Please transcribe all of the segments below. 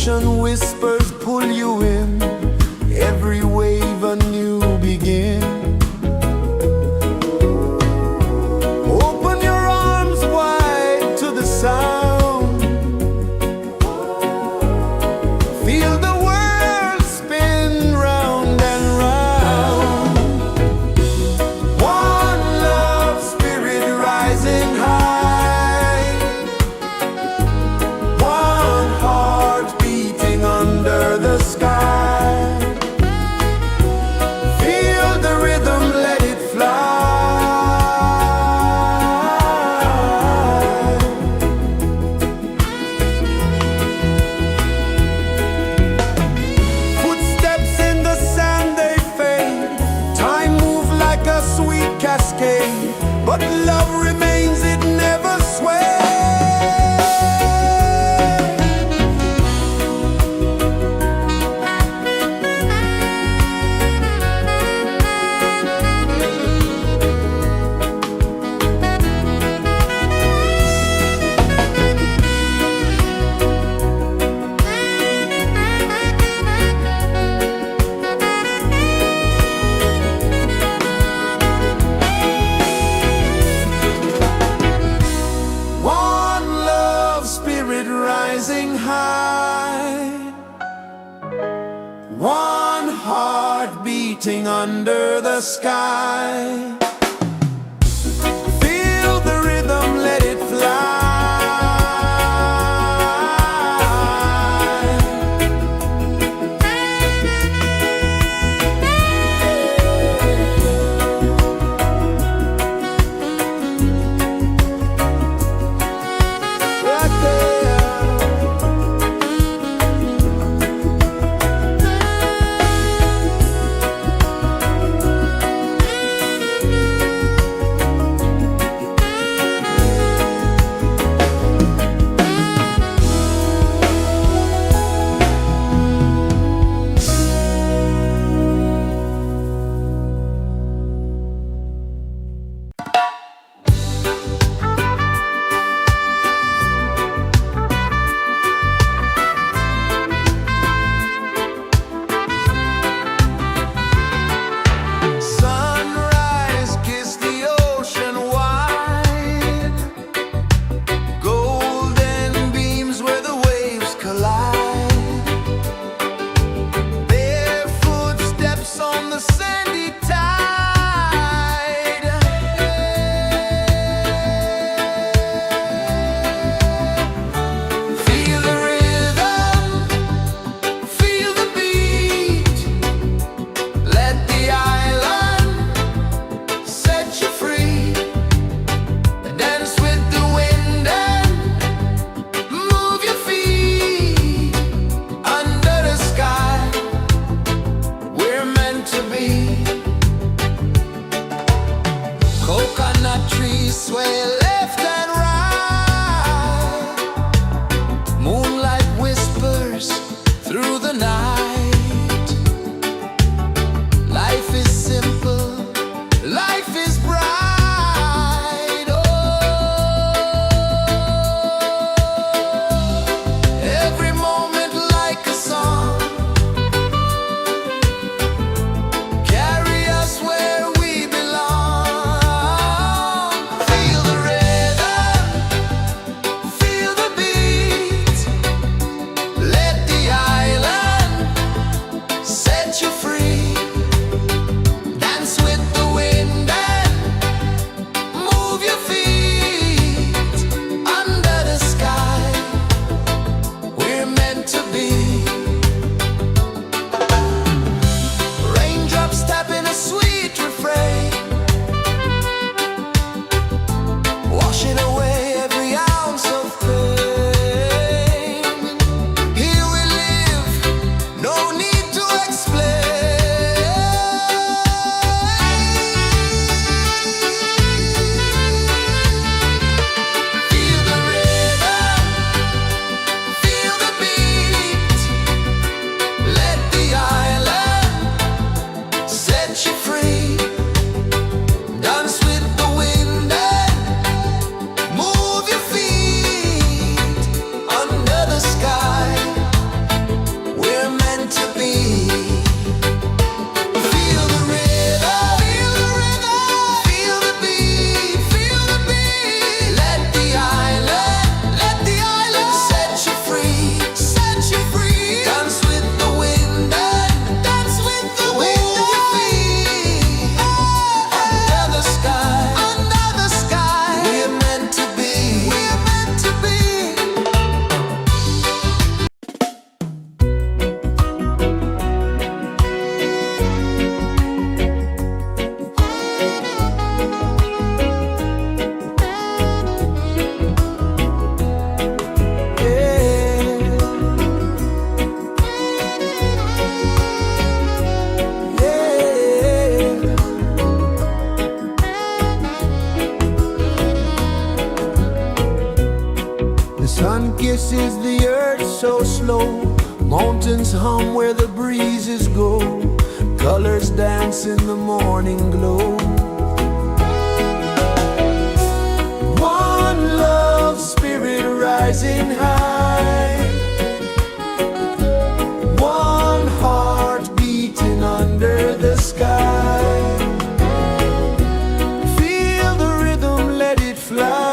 ocean whispers pull you in, every wave a new begin. Open your arms wide to the sound, feel the world spin round and round. One love spirit rising high, one heart beating under the sky. Feel the rhythm, let it fly. Footsteps in the sand, they fade. Time moves like a sweet cascade, but love remains, it never sways. One love spirit rising high, one heart beating under the sky. Feel the rhythm, let it fly. Right there. Sunrise, kiss the ocean wide, golden beams where the waves collide, bare footsteps on the sandy tide. Feel the rhythm, feel the beat, let the island set you free. Dance with the wind and move your feet. Under the sky, we're meant to be. Coconut trees sway left and right, moonlight whispers through the night. Life is simple, life is bright. Oh, every moment like a song, carry us where we belong. Feel the rhythm. rejoices the earth so slow. Mountains hum where the breezes go. Colors dance in the morning glow. One love spirit rising high. One heart beating under the sky. Feel the rhythm, let it fly.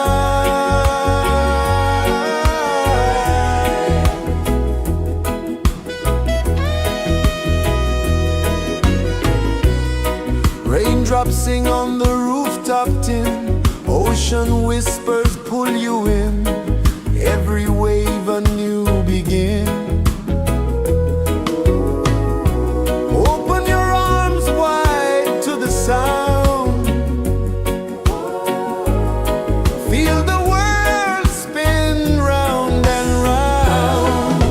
Raindrops sing on the rooftop tin. Ocean whispers pull you in. Every wave a new begin. Open your arms wide to the sound. Feel the world spin round and round.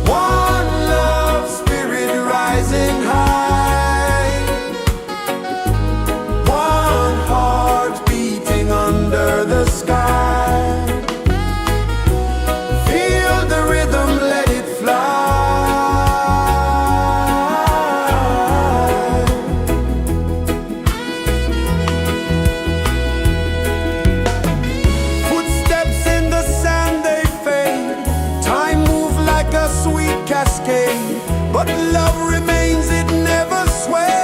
One love spirit rising high. One heart beating under the sky. Feel the rhythm, let it fly. Footsteps in the sand, they fade. Time moves like a sweet cascade, but love remains, it never sways.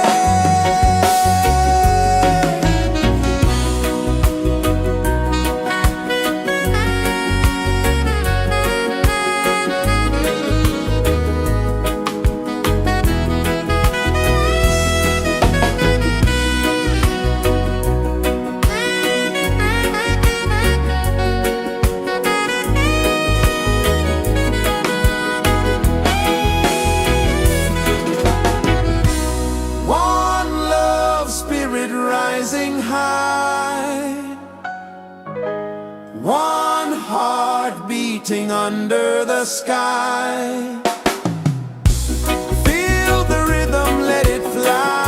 One love spirit rising high. One heart beating under the sky. Feel the rhythm, let it fly.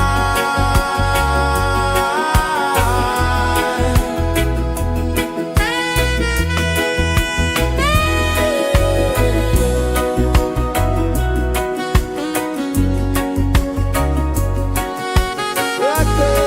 Right there.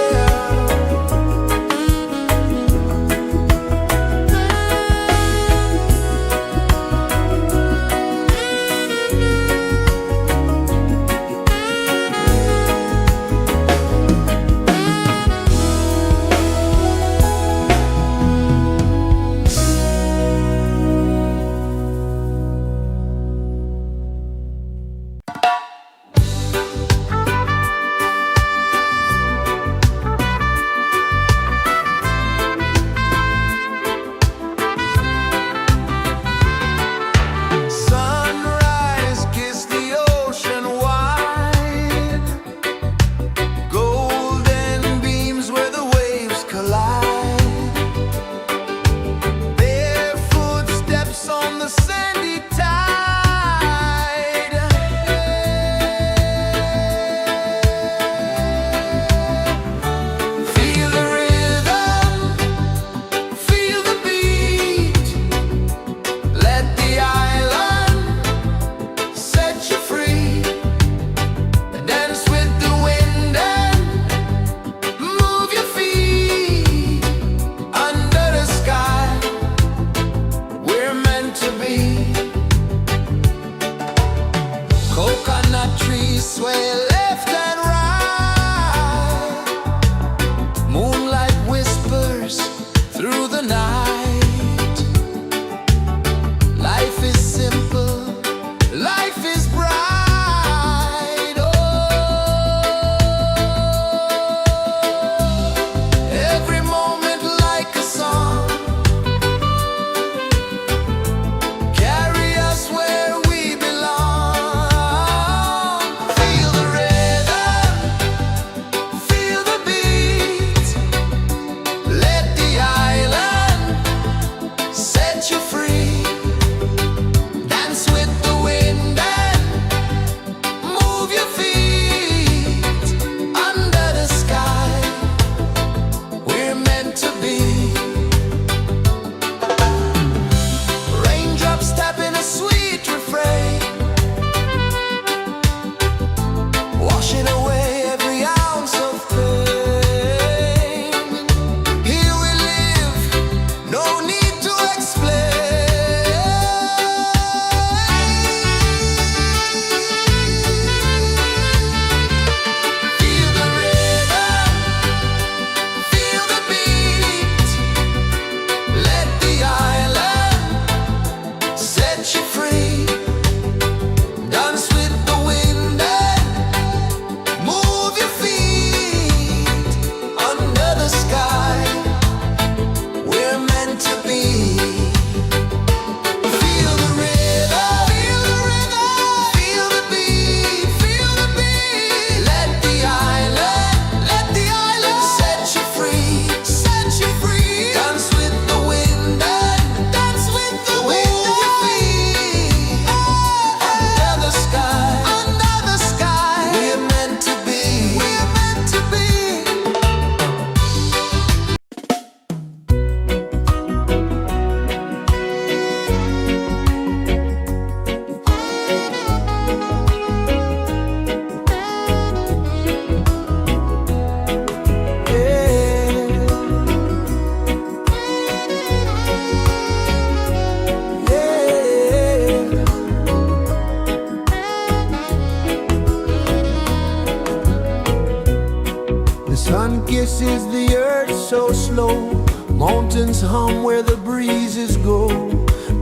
Sun kisses the earth so slow, mountains hum where the breezes go,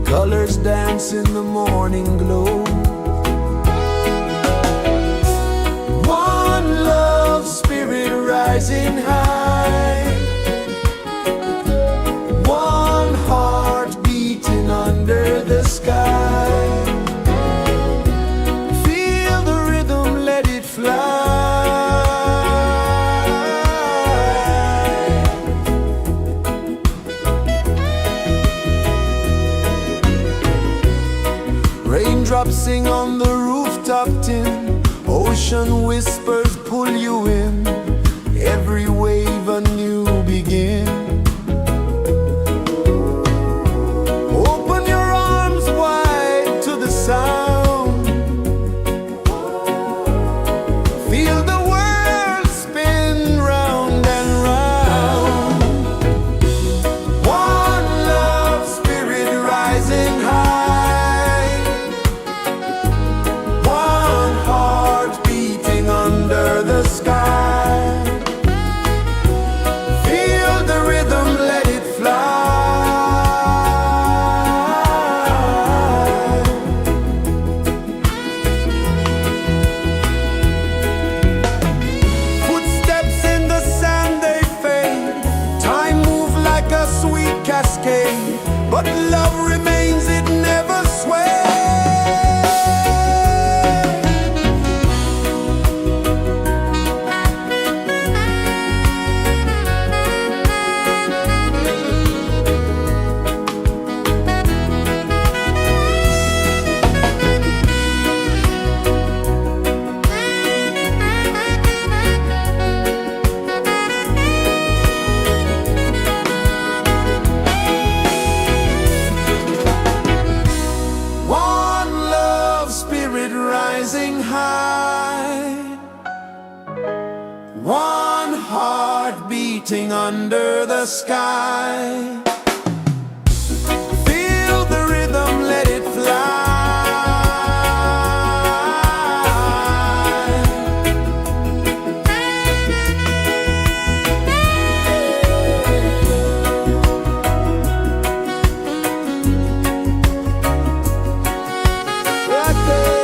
colors dance in the morning glow. One love spirit rising high, one heart beating under the sky. Feel the rhythm, let it fly. Raindrops sing on the rooftop tin, ocean whispers pull you in, every wave a new begin. Open your arms wide to the sound, feel the world spin round and round. One love spirit rising high, one heart beating under the sky. Feel the rhythm, let it fly. Footsteps in the sand, they fade. Time moves like a sweet cascade, but love remains, it never sways. One love spirit rising high, one heart beating under the sky. Feel the rhythm, let it fly. Right there.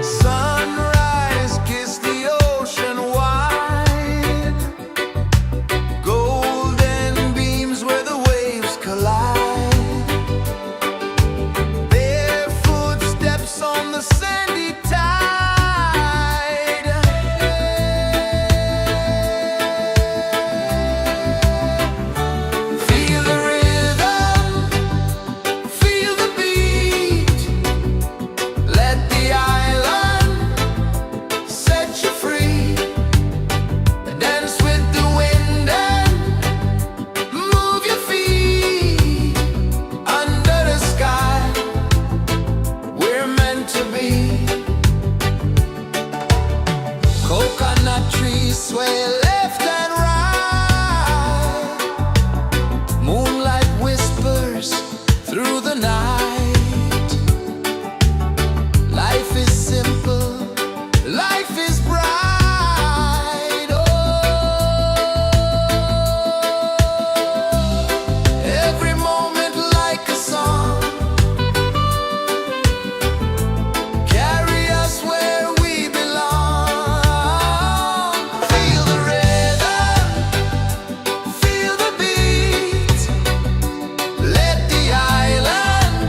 Sunrise, kiss the ocean wide, golden beams where the waves collide, bare footsteps on the sandy tide. Feel the rhythm, feel the beat, let the island set you free. Dance with the wind and move your feet under the sky. We're meant to be. Coconut trees sway left and right, moonlight whispers through the night. Life is simple, life is bright. Oh, every moment like a song, carry us where we belong. Feel the rhythm, feel the beat, let the island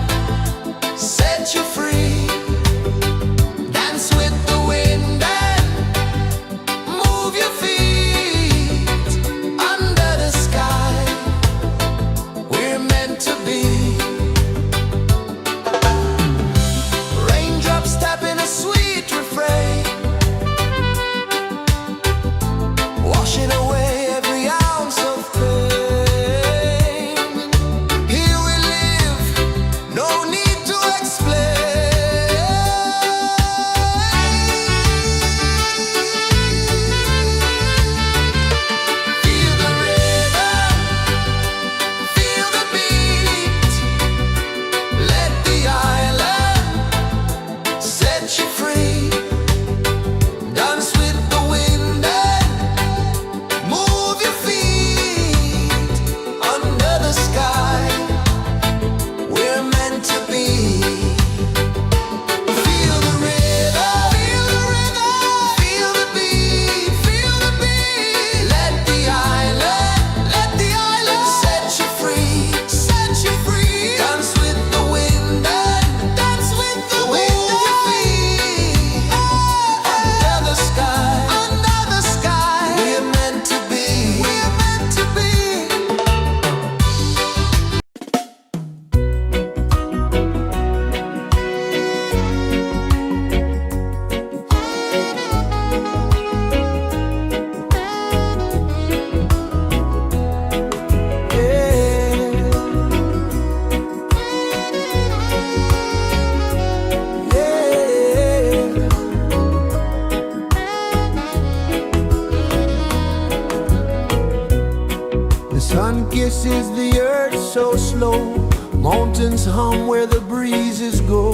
hum where the breezes go,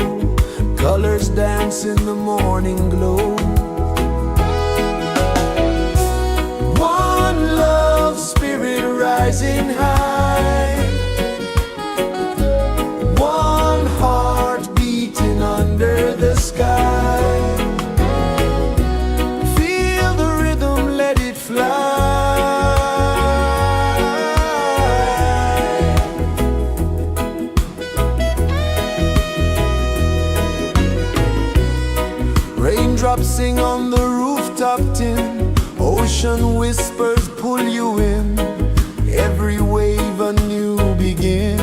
colors dance in the morning glow. One love, spirit rising high, one heart beating under the sky. Feel the rhythm, let it fly. Raindrops sing on the rooftop tin, ocean whispers pull you in, every wave a new begin.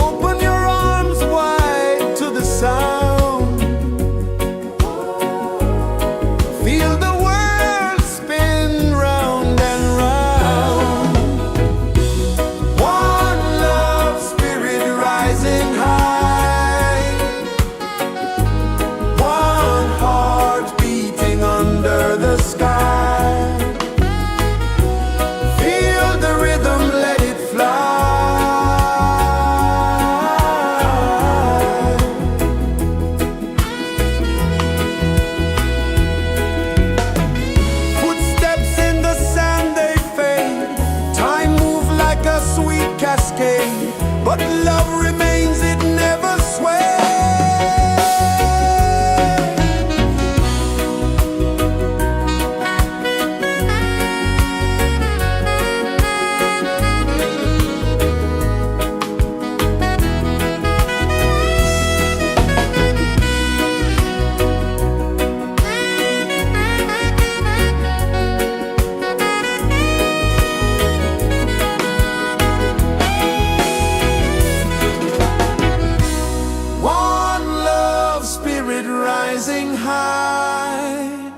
Open your arms wide to the sound, feel the world spin round and round. One love, spirit rising high, one heart beating under the sky. Feel the rhythm, let it fly. Footsteps in the sand, they fade. Time moves like a sweet cascade, but love remains, it never sways. One love, spirit rising high,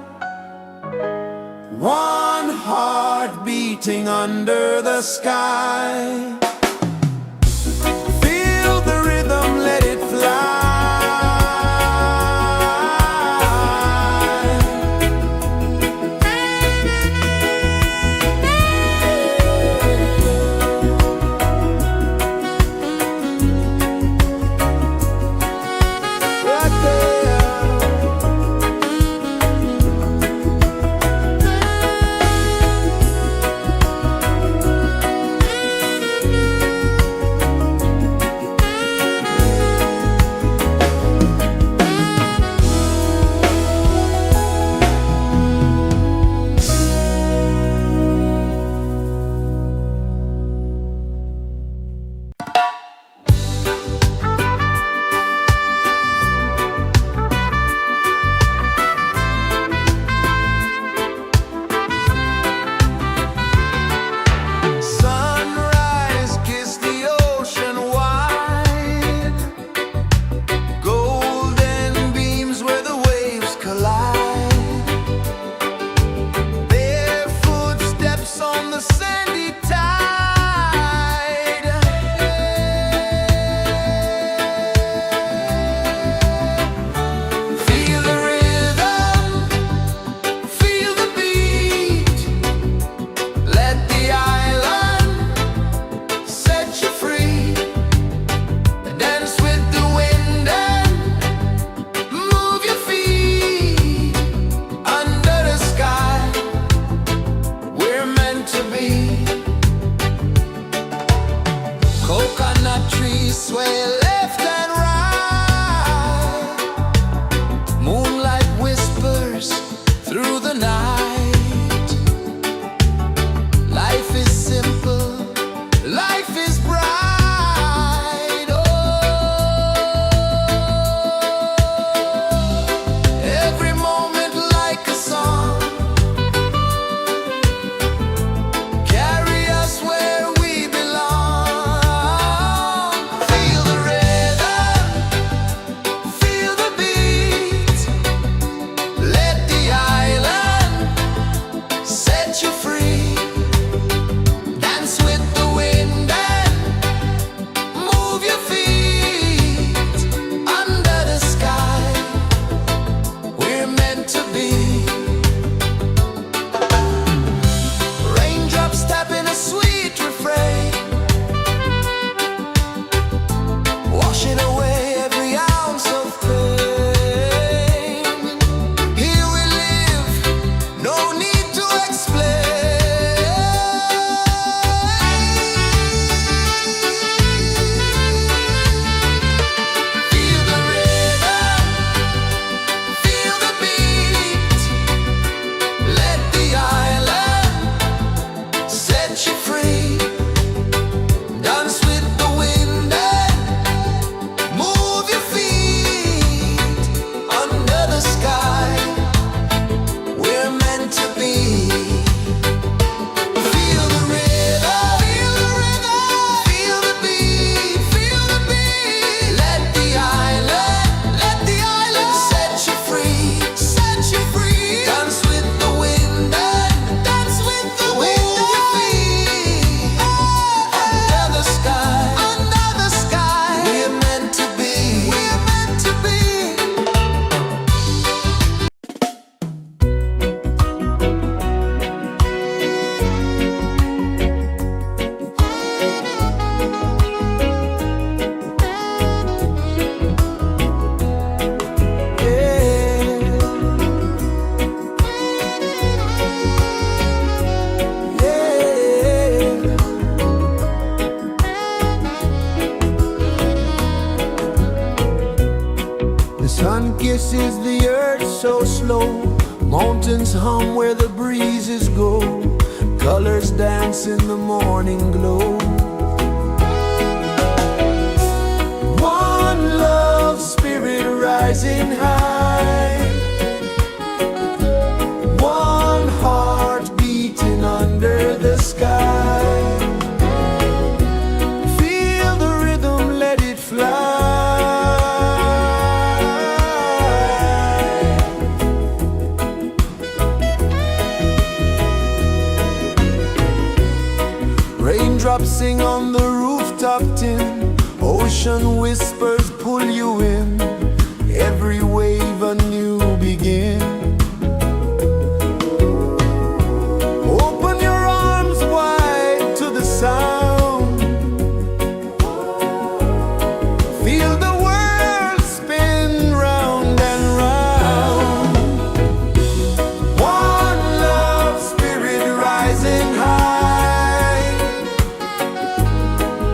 one heart beating under the sky. Feel the rhythm, let it fly. Right there. Sunrise, kiss the ocean wide, golden beams where the waves collide. Their footsteps on the sandy tide. Feel the rhythm, feel the beat, let the island set you free. Dance with the wind and move your feet. Under the sky, we're meant to be. Coconut trees sway left and right, moonlight whispers through the night. Life is simple, life is bright. Oh, every moment like a song, carry us where we belong. Feel the rhythm. kisses the earth so slow. Mountains hum where the breezes go. Colors dance in the morning glow. One love spirit rising high. One heart beating under the sky. Feel the rhythm, let it fly. Raindrops sing on the rooftop tin. Ocean whispers pull you in. Every wave a new begin. Open your arms wide to the sound. Feel the world spin round and round. One love spirit rising high.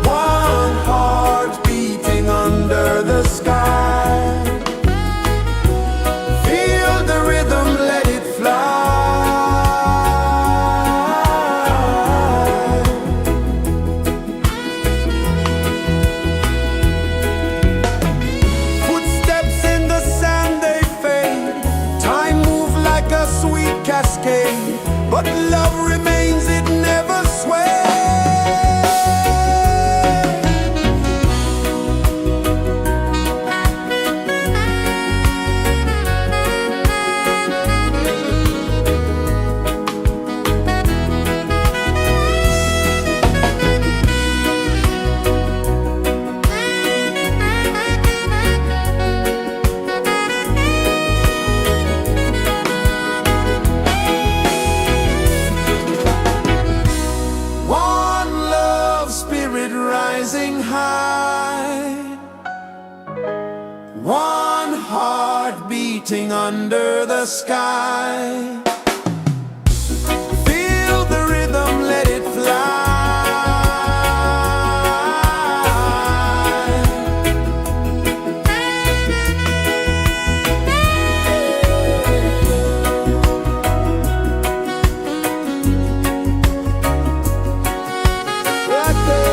One heart beating under the sky. Feel the rhythm, let it fly. Footsteps in the sand, they fade. Time moves like a sweet cascade, but love remains, it never sways. One love spirit rising high. One heart beating under the sky. Feel the rhythm, let it fly. Right there.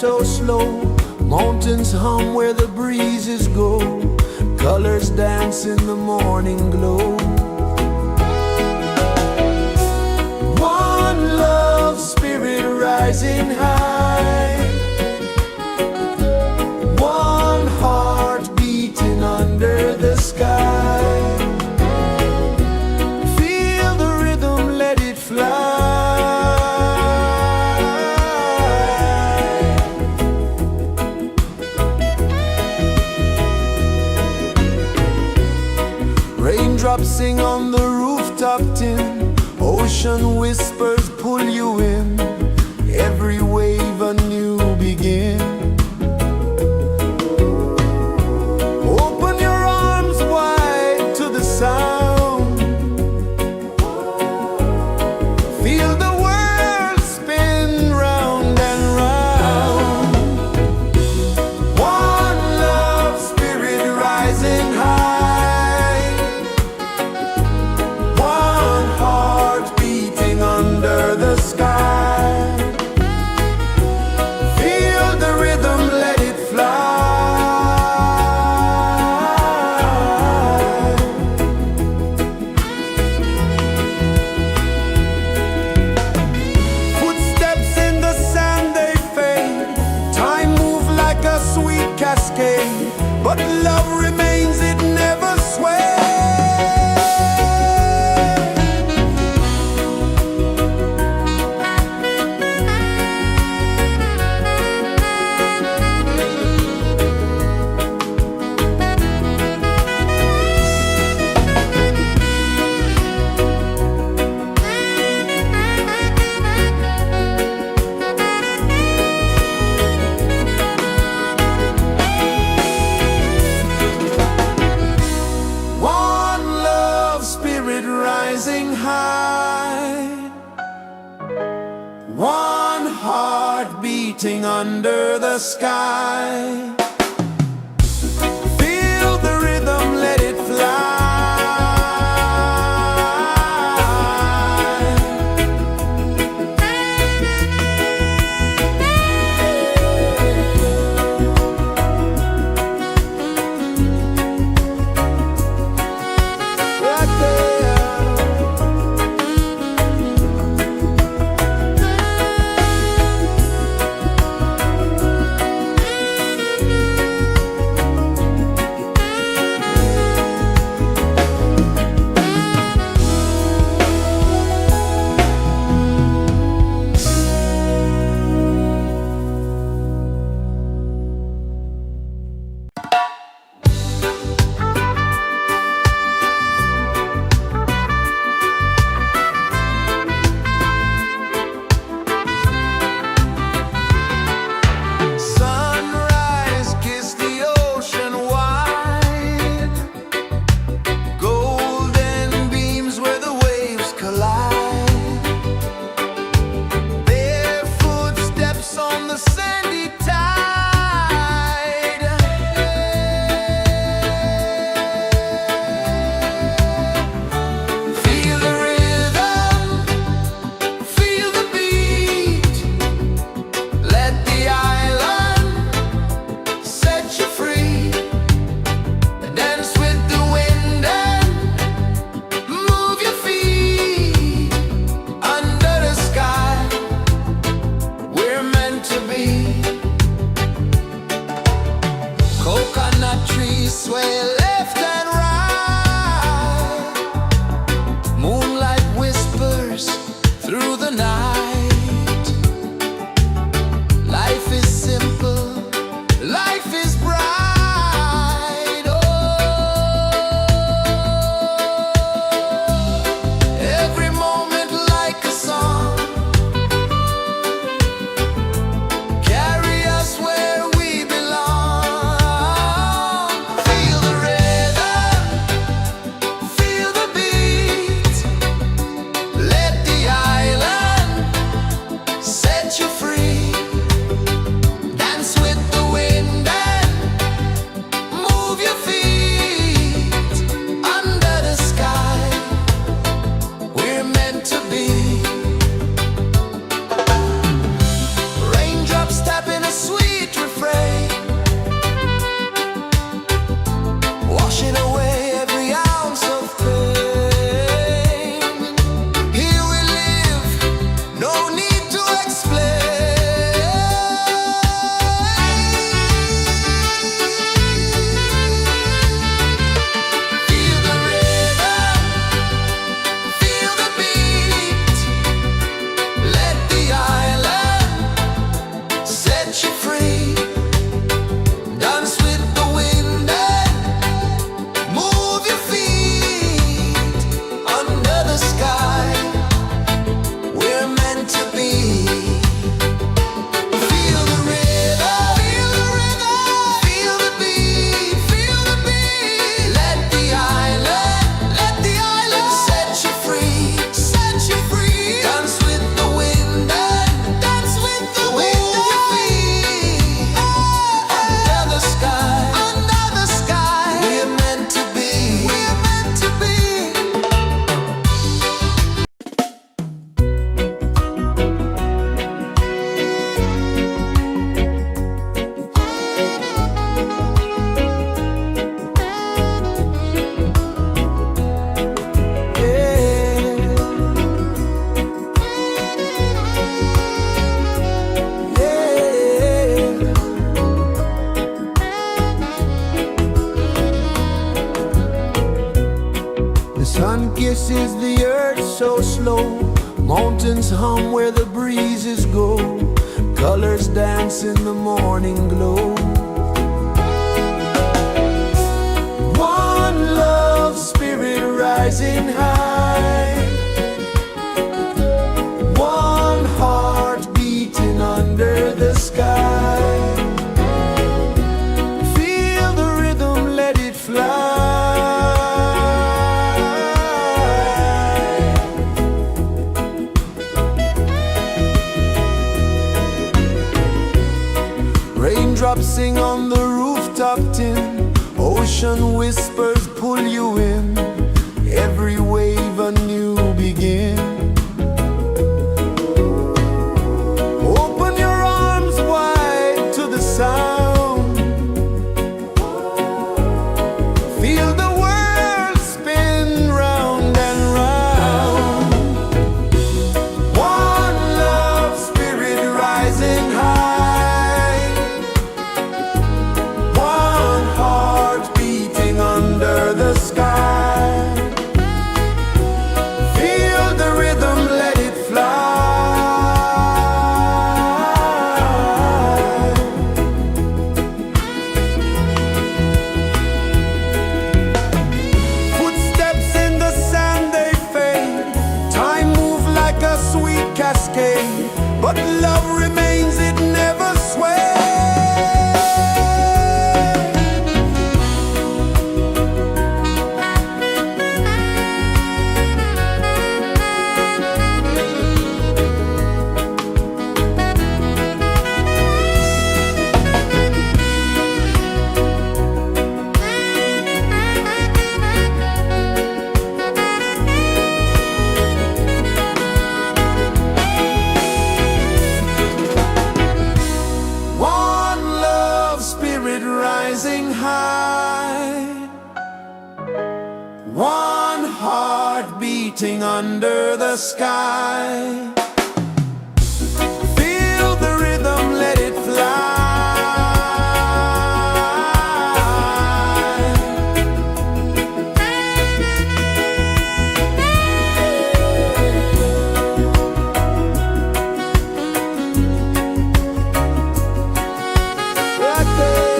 so slow. Mountains hum where the breezes go. Colors dance in the morning glow. One love spirit rising high. One heart beating under the sky. Feel the rhythm, let it fly. Raindrops sing on the rooftop tin. Ocean whispers pull you in. Every wave a new begin. Open your arms wide to the sound. Feel the world spin round and round. One love spirit rising high. One heart beating under the sky. Feel the rhythm, let it fly. Footsteps in the sand, they fade. Time moves like a sweet cascade, but love remains, it never sways. One love spirit rising high. One heart beating under the sky. Feel the rhythm, let it fly. Right there. set you free. Dance with the wind and move your feet under the sky. We're meant to be. Feel the rhythm, feel the rhythm, feel the beat, feel the beat. Let the island set you free, set you free. Dance with the wind and dance with the wind. Move your feet under the sky, under the sky. We're meant to be, we're meant to be. The sun kisses the earth so slow. Mountains hum where the breezes go. Colors dance in the morning glow. One love spirit rising high. One heart beating under the sky. Feel the rhythm, let it fly. Raindrops sing on the rooftop tin. Ocean whispers pull you in. Every wave a new begin. Open your arms wide to the sound. Feel the world spin round and round. One love spirit rising high. One heart beating under the sky. Feel the rhythm, let it fly. Footsteps in the sand, they fade. Time moves like a sweet cascade, but love remains, it never sways. One love spirit rising high. One heart beating under the sky. Feel the rhythm, let it fly. Right there.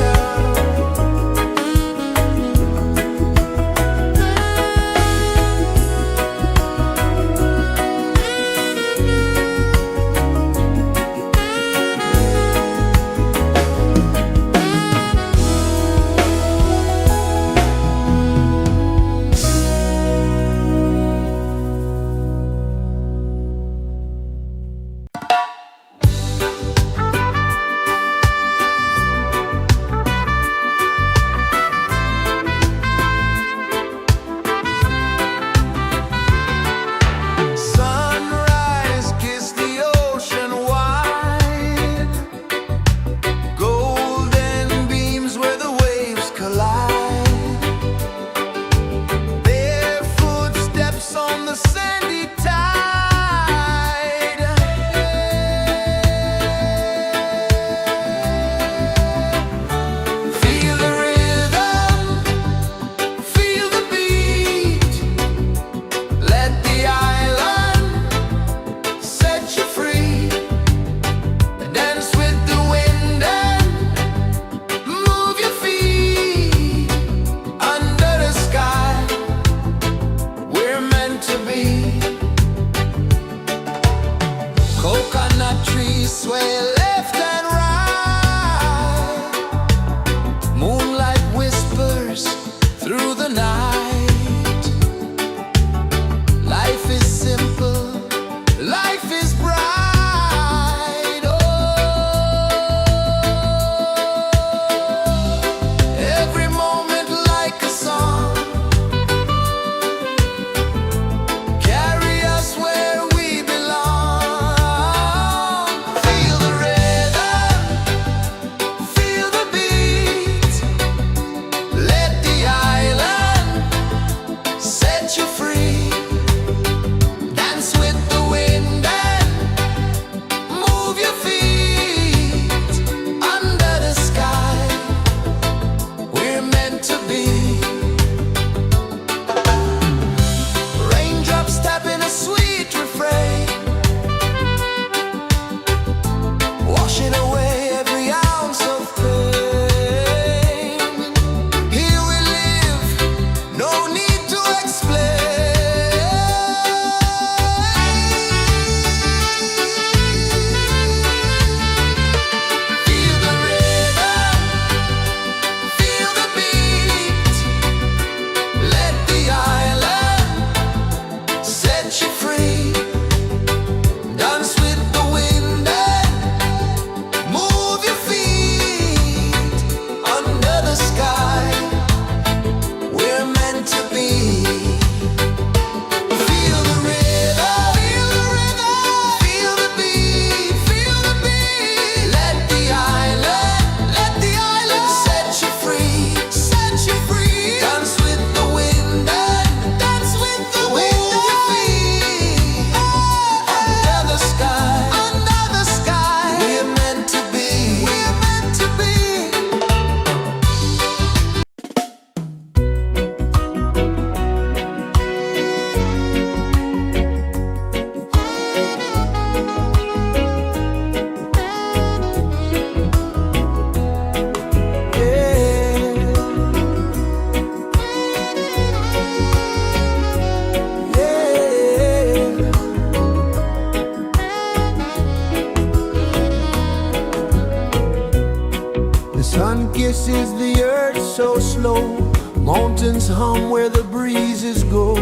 Sun kisses the earth so slow, mountains hum where the breezes go,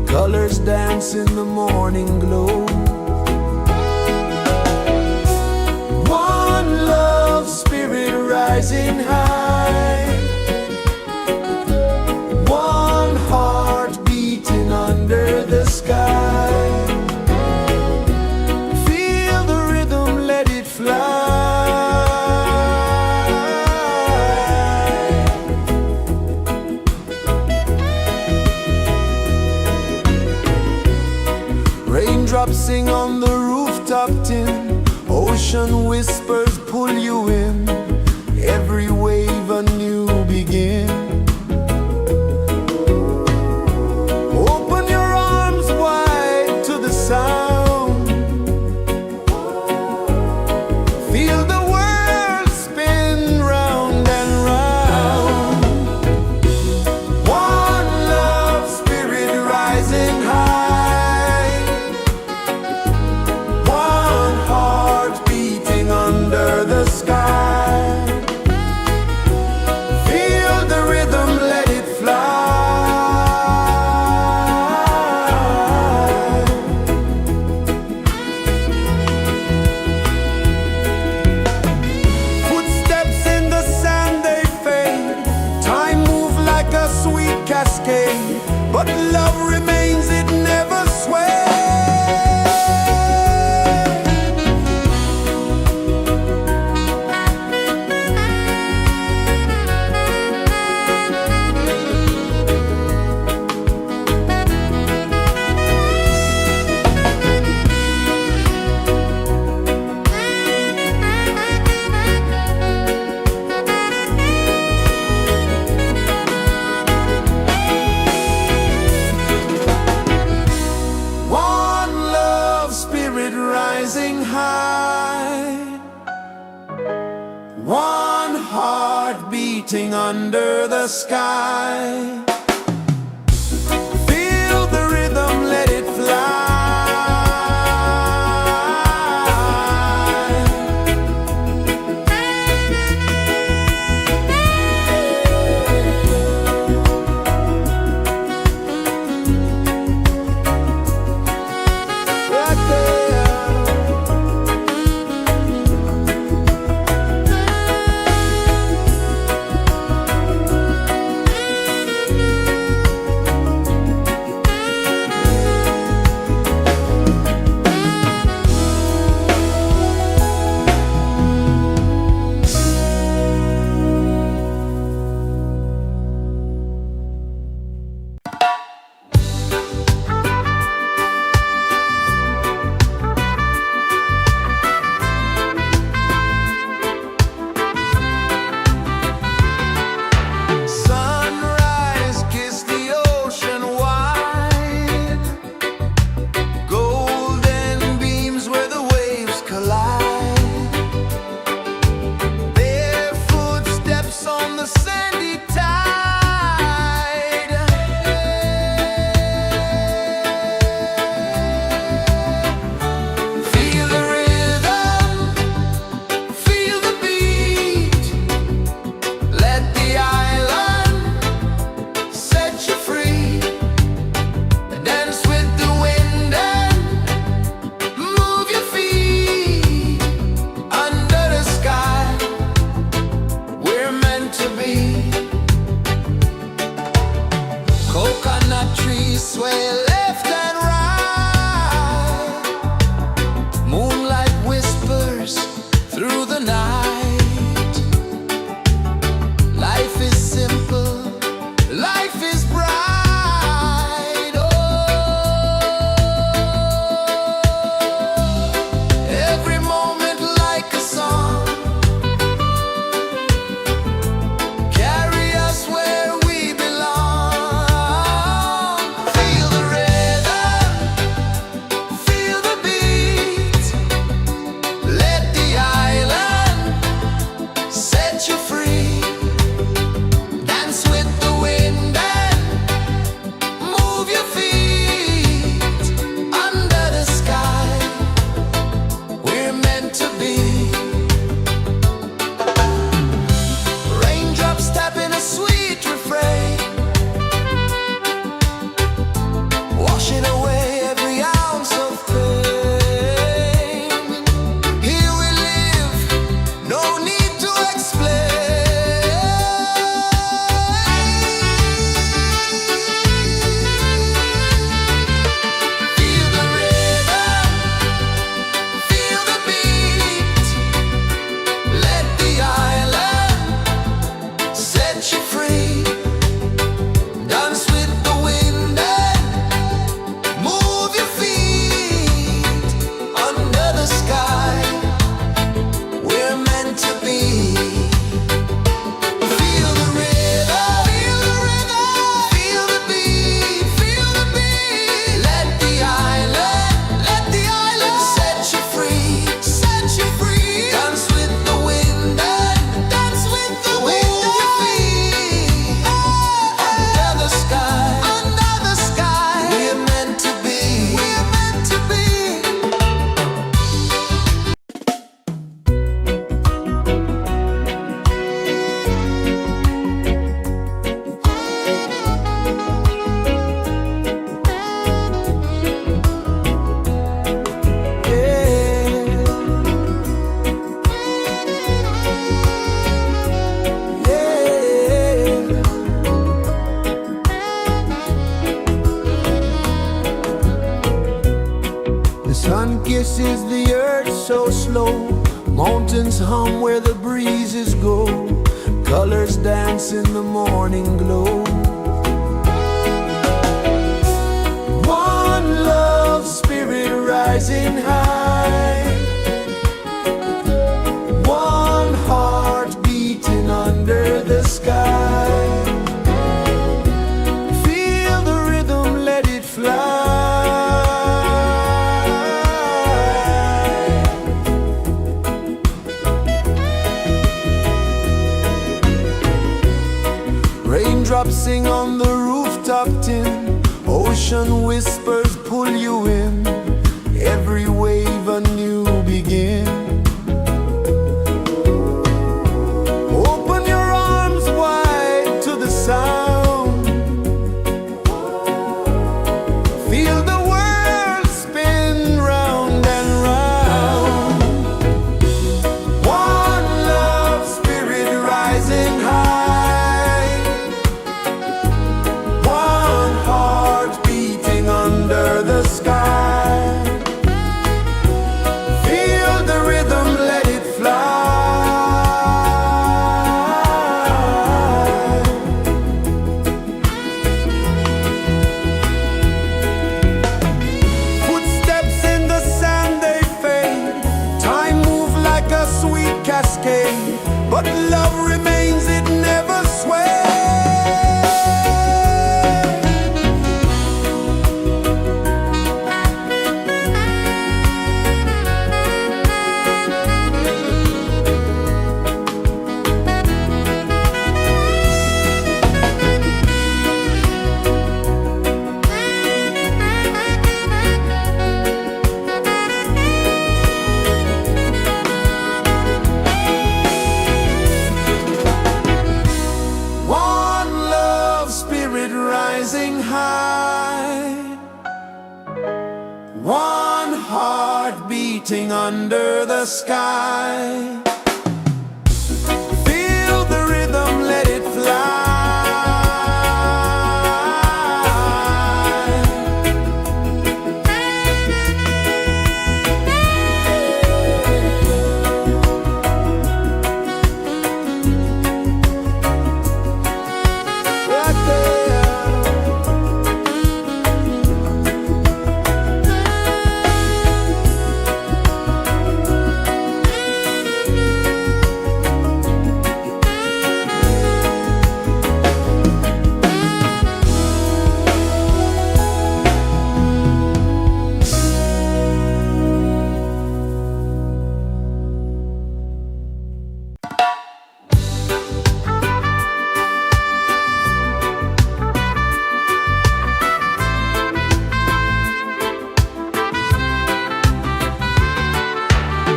colors dance in the morning glow. One love spirit rising high, one heart beating under the sky. Feel the rhythm, let it fly. Raindrops sing on the rooftop tin, ocean whispers pull you in, every wave a new begin. Open your arms wide to the sound, feel the world spin round and round. One love spirit rising high, one heart beating under the sky. Feel the rhythm, let it fly. Footsteps in the sand, they fade, time moves like a sweet cascade, but love remains, it never sways. One love spirit rising high, one heart beating under the sky. Feel the rhythm, let it fly. Right there. embraces the earth so slow. Mountains hum where the breezes go. Colors dance in the morning glow. One love, spirit rising high. One heart beating under the sky. Feel the rhythm, let it fly. Raindrops sing on the rooftop tin. Ocean whispers pull you in. Every wave a new begin. Open your arms wide to the sound. Feel the world spin round and round. One love, spirit rising high. One heart beating under the sky. Feel the rhythm, let it fly. Footsteps in the sand, they fade. Time moves like a sweet cascade, but love remains, it never sways. One love, spirit rising high. One heart beating under the sky. Feel the rhythm, let it fly. Right there.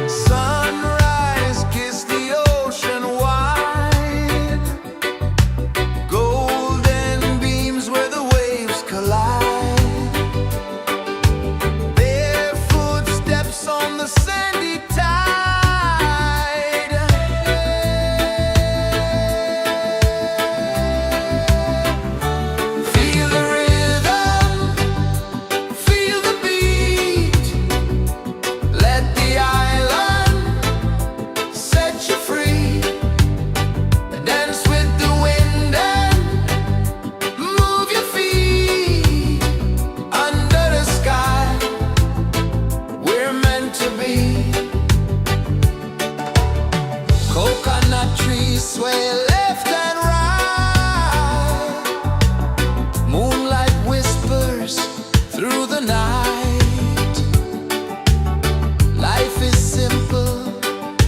Sunrise, kiss the ocean wide. Golden beams where the waves collide. Their footsteps on the sandy tide. Feel the rhythm, feel the beat. Let the island set you free. Dance with the wind and move your feet. Under the sky, we're meant to be. Coconut trees sway left and right. Moonlight whispers through the night. Life is simple,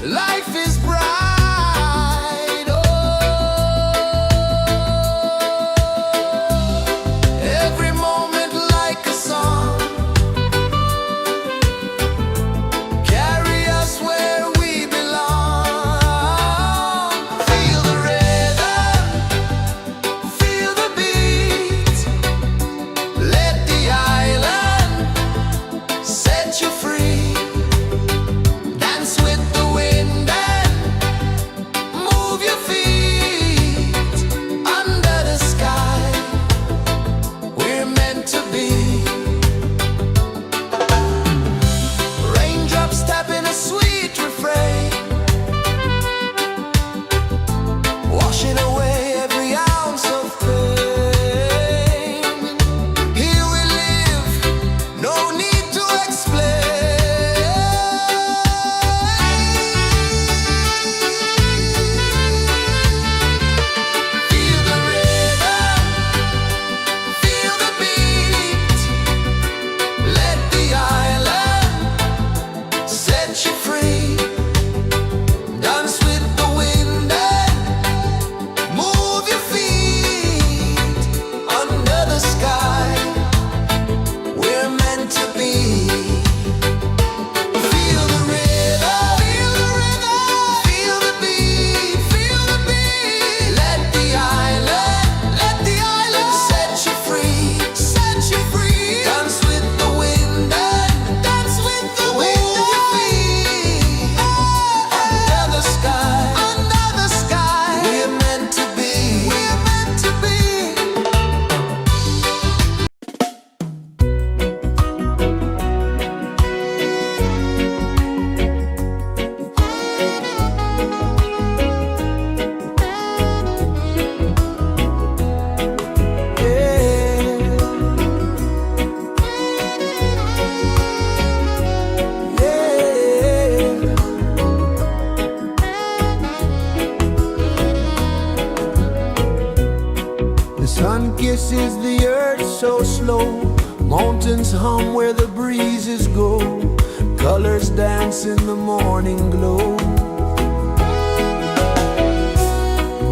life is bright. Oh, every moment like a song. Carry us where we belong. Feel the rhythm. Sun kisses the earth so slow, mountains hum where the breezes go, colors dance in the morning glow.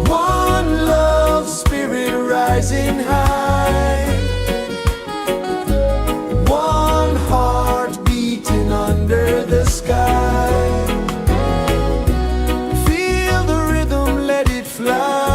One love spirit rising high, one heart beating under the sky. Feel the rhythm, let it fly.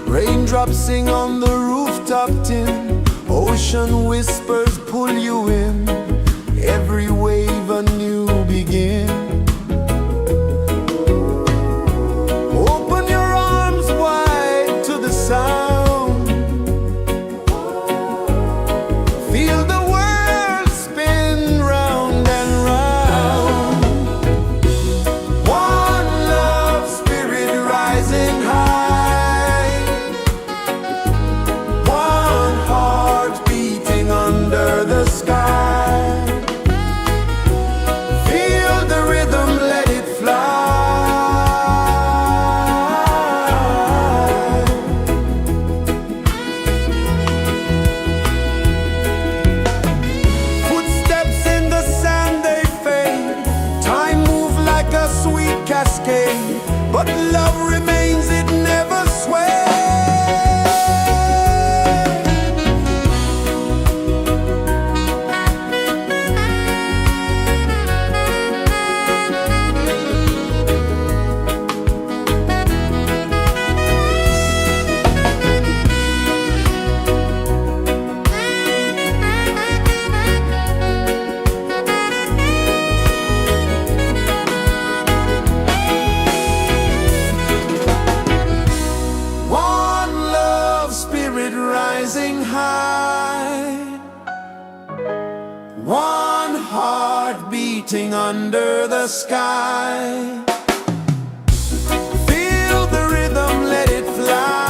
Raindrops sing on the rooftop tin, ocean whispers pull you in, every wave a new begin. Open your arms wide to the sound, feel the world spin round and round. One love spirit rising high, one heart beating under the sky. Feel the rhythm, let it fly. Footsteps in the sand, they fade, time moves like a sweet cascade, but love remains, it never sways. One love spirit rising high, one heart beating under the sky. Feel the rhythm, let it fly.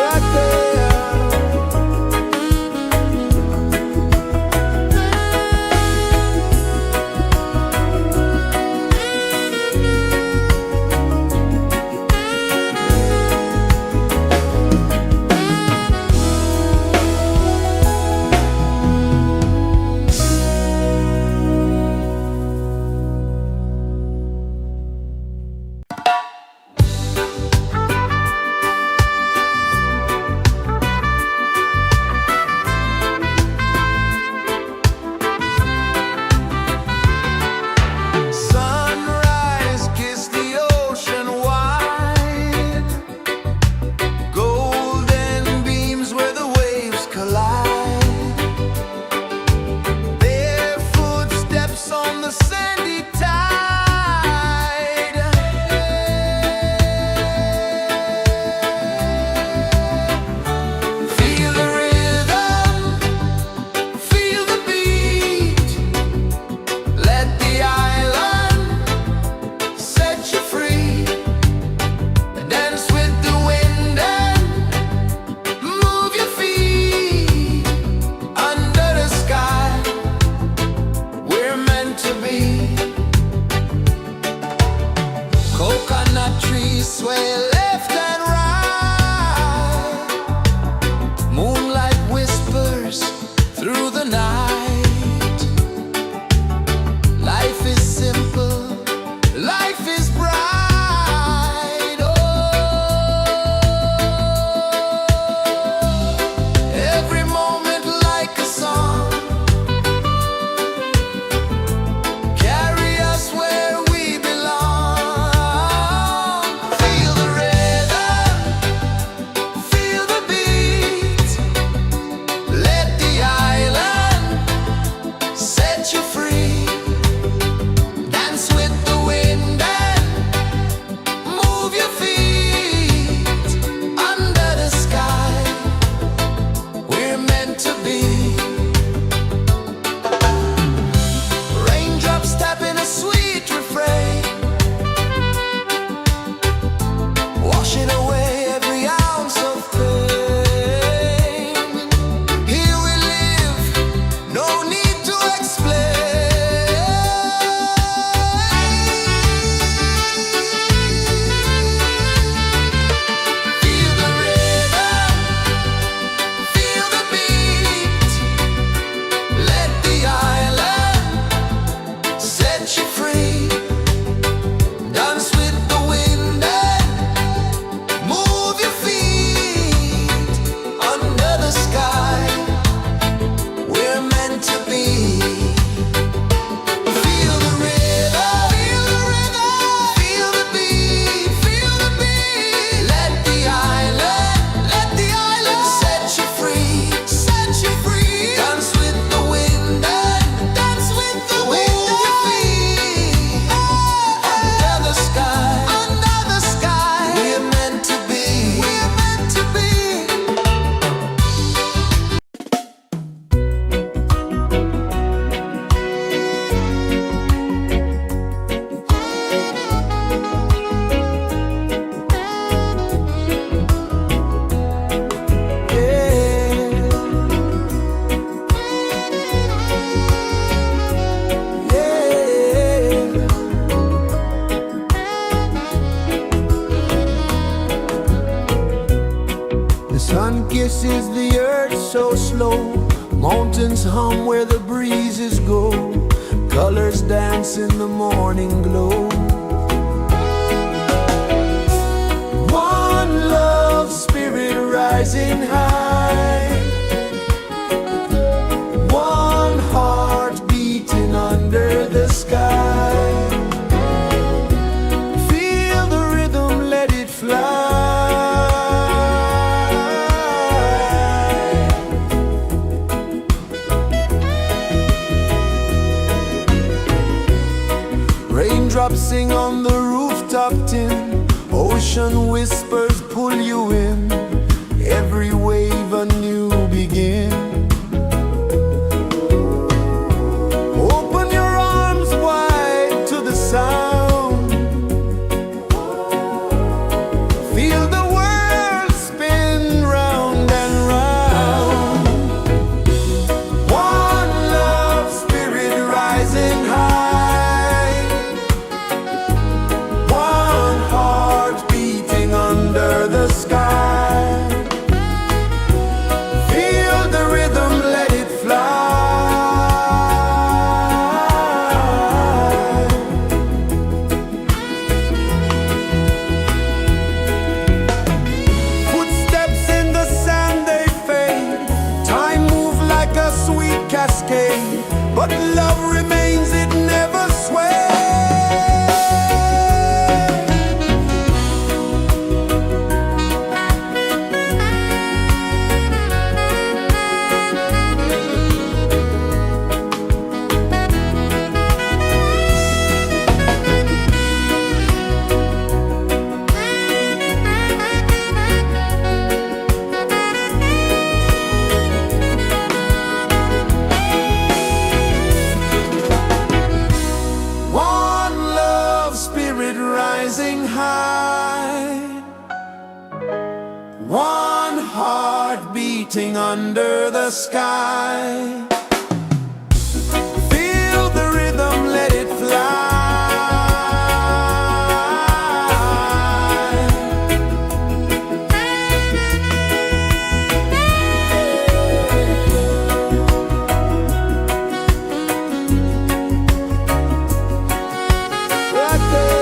Right there. you free. Dance with the wind and dance with the wind you feel. Under the sky, under the sky, we're meant to be. We're meant to be. The sun kisses the earth so slow. Mountains hum where the breezes go. Colors dance in the morning glow. One love spirit rising high. One heart beating under the sky. Feel the rhythm, let it fly. Raindrops sing on the rooftop tin. Ocean whispers pull you in. Every wave a new begin. Open your arms wide to the sound. Feel the world spin round and round. One love spirit rising high. One heart beating under the sky. Feel the rhythm, let it fly. Footsteps in the sand, they fade. Time moves like a sweet cascade. But love remains, it never sways. One love spirit rising high. One heart beating under the sky. Feel the rhythm, let it fly. Right there.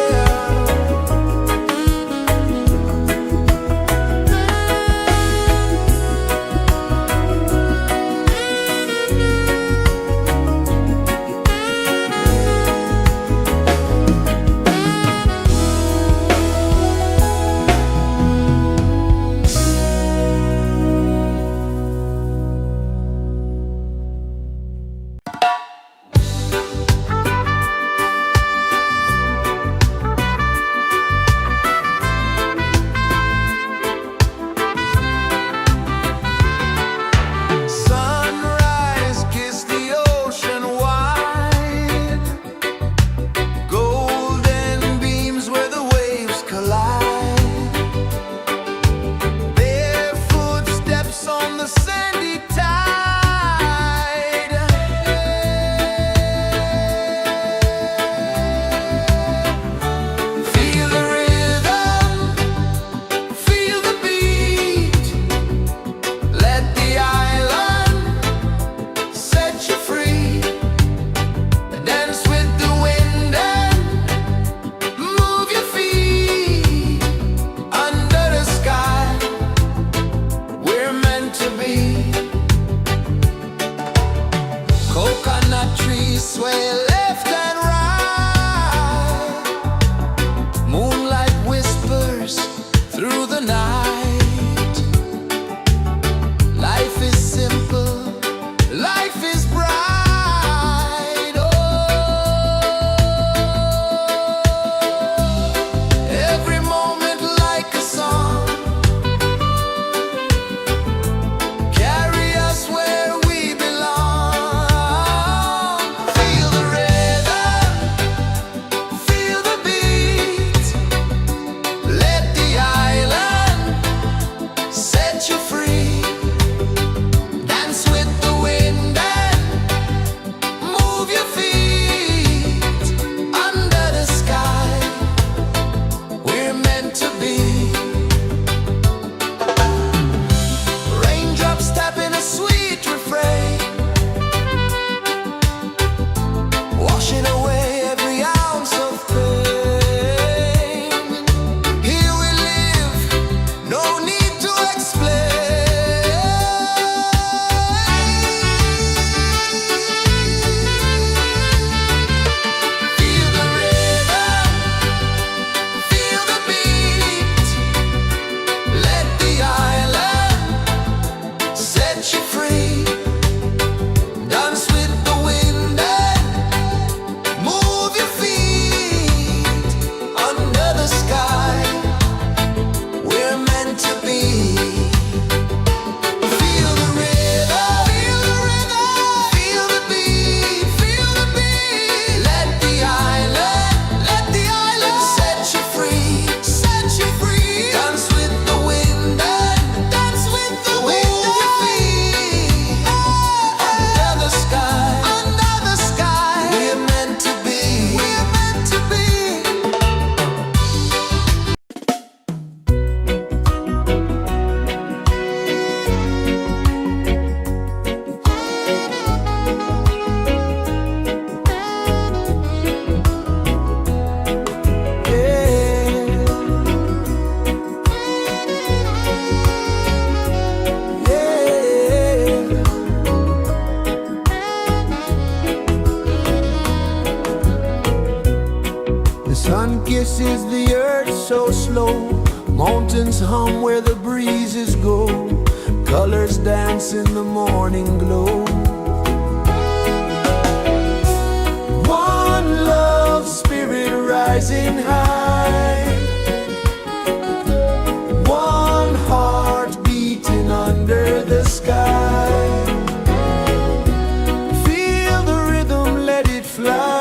Sunrise, kiss the ocean wide. Golden beams where the waves collide. Bare footsteps on the sandy tide. Feel the rhythm, feel the beat. Let the island set you free. Dance with the wind and move your feet. Under the sky, we're meant to be. Coconut trees sway left and right. Moonlight whispers through the night. Life is simple, kisses the earth so slow. Mountains hum where the breezes go. Colors dance in the morning glow. One love spirit rising high. One heart beating under the sky. Feel the rhythm, let it fly.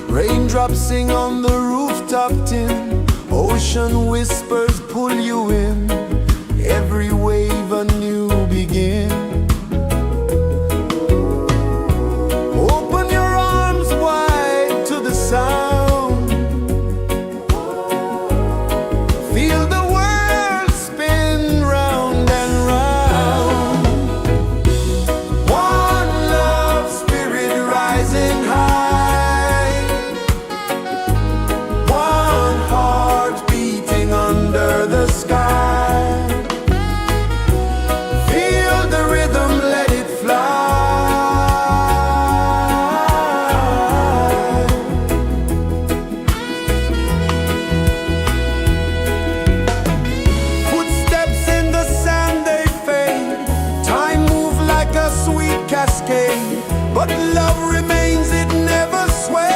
Raindrops sing on the rooftop tin. Ocean whispers pull you in. Every wave a new begin. Open your arms wide to the sound. Feel the world spin round and round. One love spirit rising high. One heart beating under the sky. Feel the rhythm, let it fly. Footsteps in the sand, they fade. Time moves like a sweet cascade, but love remains, it never sways.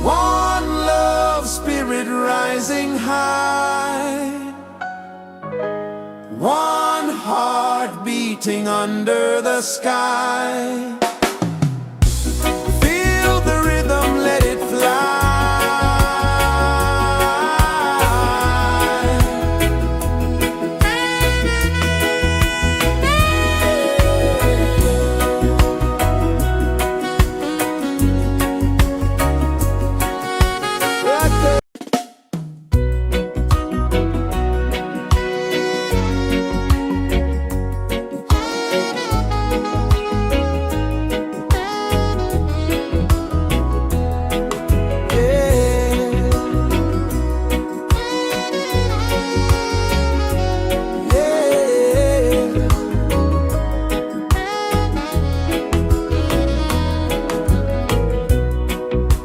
One love spirit rising high. One heart beating under the sky. Feel the rhythm, let it fly.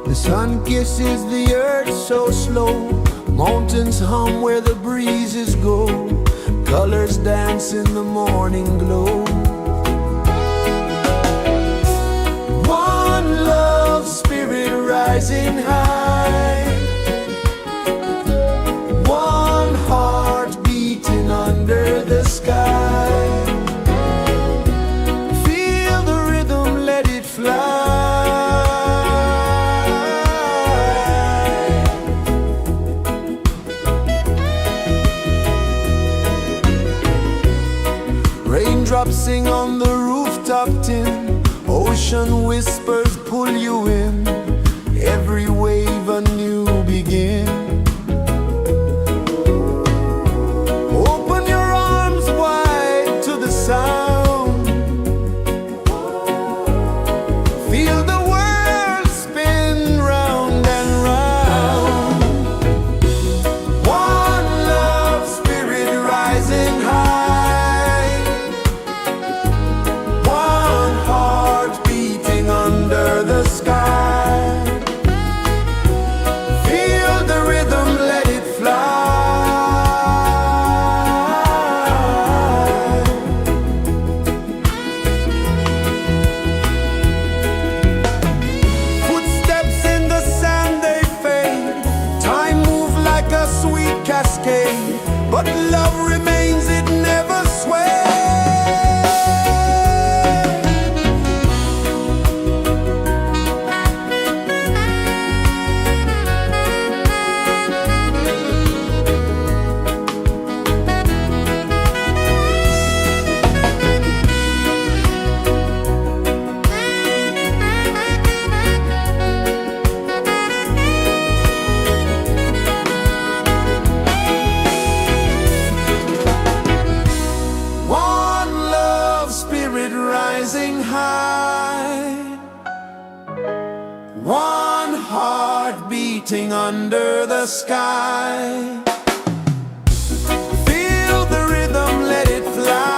The sun kisses the earth so slow. Mountains hum where the breezes go. Colors dance in the morning glow. One love spirit rising high. One heart beating under the sky. Feel the rhythm, let it fly. Raindrops sing on the rooftop tin. Ocean whispers pull you in. Every wave a new begin. Open your arms wide to the sound. Feel the world spin round and round. One love spirit rising high. One heart beating under the sky. Feel the rhythm, let it fly. Footsteps in the sand, they fade. Time moves like a sweet cascade, but love remains, it never sways. under the sky. Feel the rhythm, let it fly.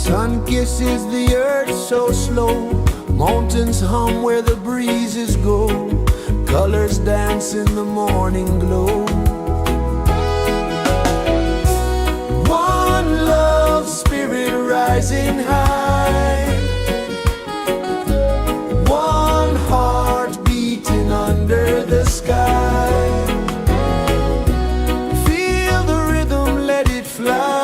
Sun kisses the earth so slow, mountains hum where the breezes go, colors dance in the morning glow. One love spirit rising high, one heart beating under the sky. Feel the rhythm, let it fly.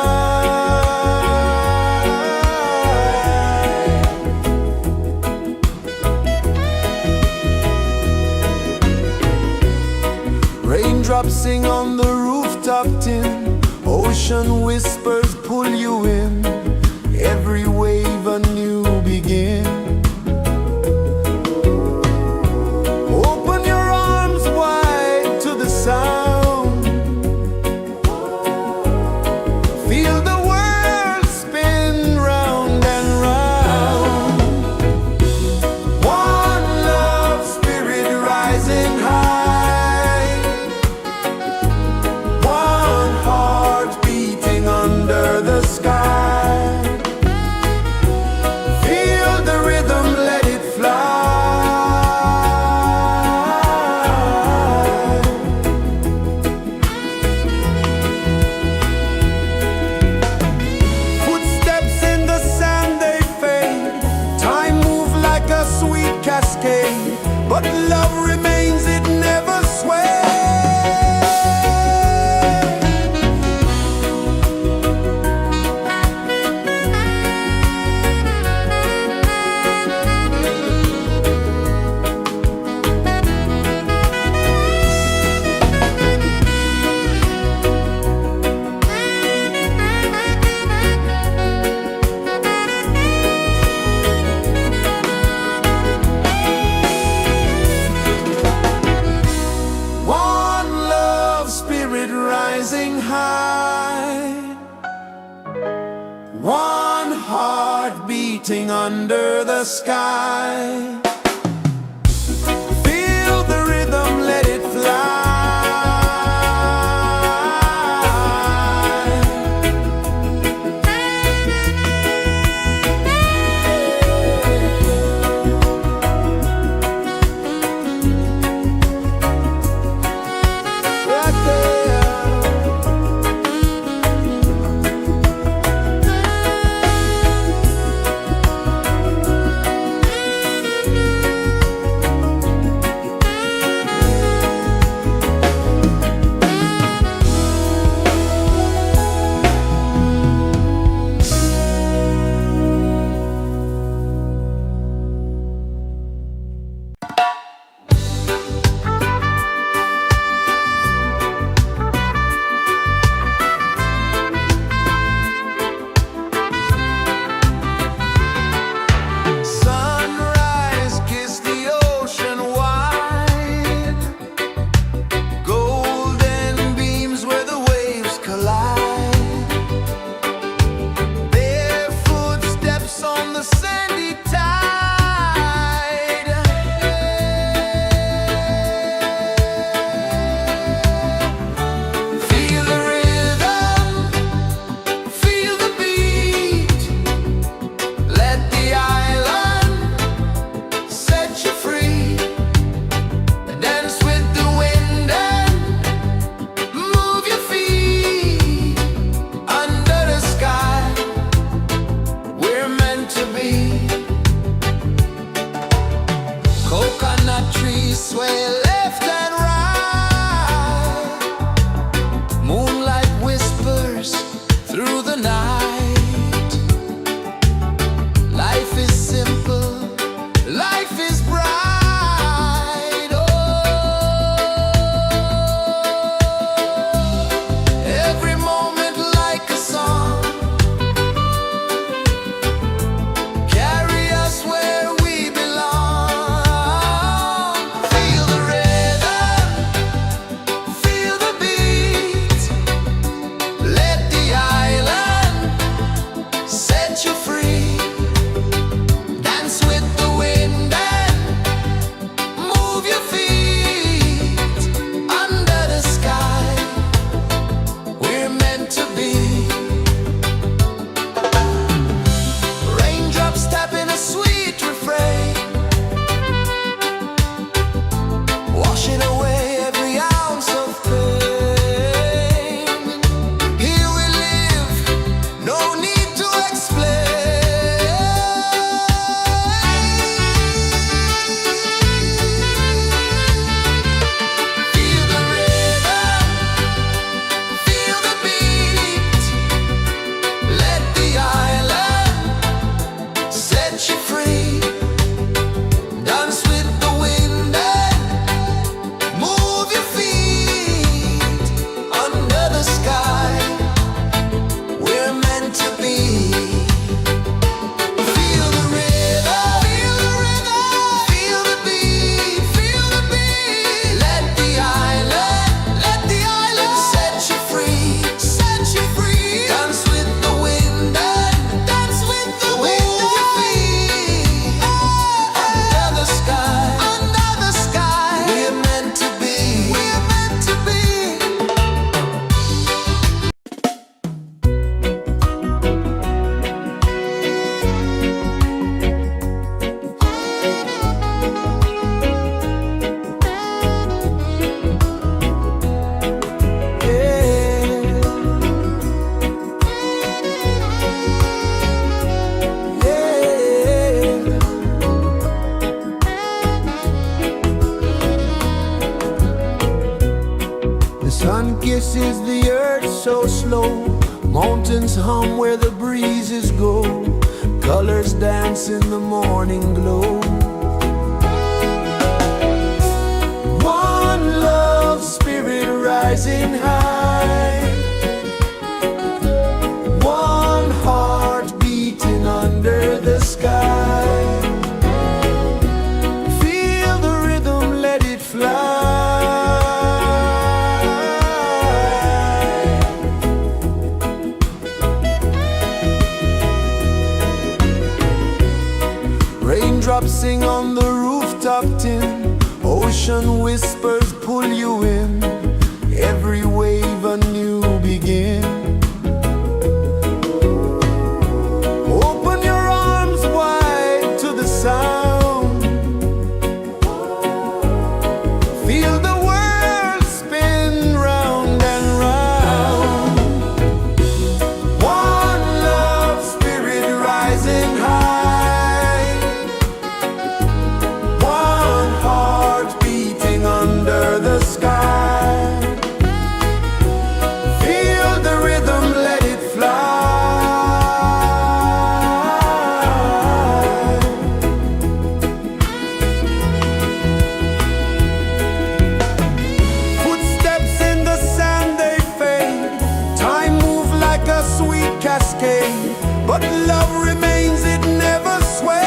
Raindrops sing on the rooftop tin, ocean whispers pull you in, every wave a new begin. Open your arms wide to the sound, feel the world spin round and round. One love spirit rising high, one heart beating under the sky. Feel the rhythm, let it fly. Footsteps in the sand, they fade. Time moves like a sweet cascade, but love remains, it never sways. One love spirit rising high, one heart beating under the sky. Feel the rhythm, let it fly. Right there. Sun kisses the earth so slow, mountains hum where the breezes go, colors dance in the morning glow. One love spirit rising high, one heart beating under the sky. Feel the rhythm, let it fly. Raindrops sing on the rooftop tin, ocean whispers pull you in, every wave a new begin. Open your arms wide to the sound, feel the world spin round and round. One love spirit rising high, one heart beating under the sky. Feel the rhythm, let it fly. Footsteps in the sand, they fade. Time moves like a sweet cascade, but love remains, it never sways.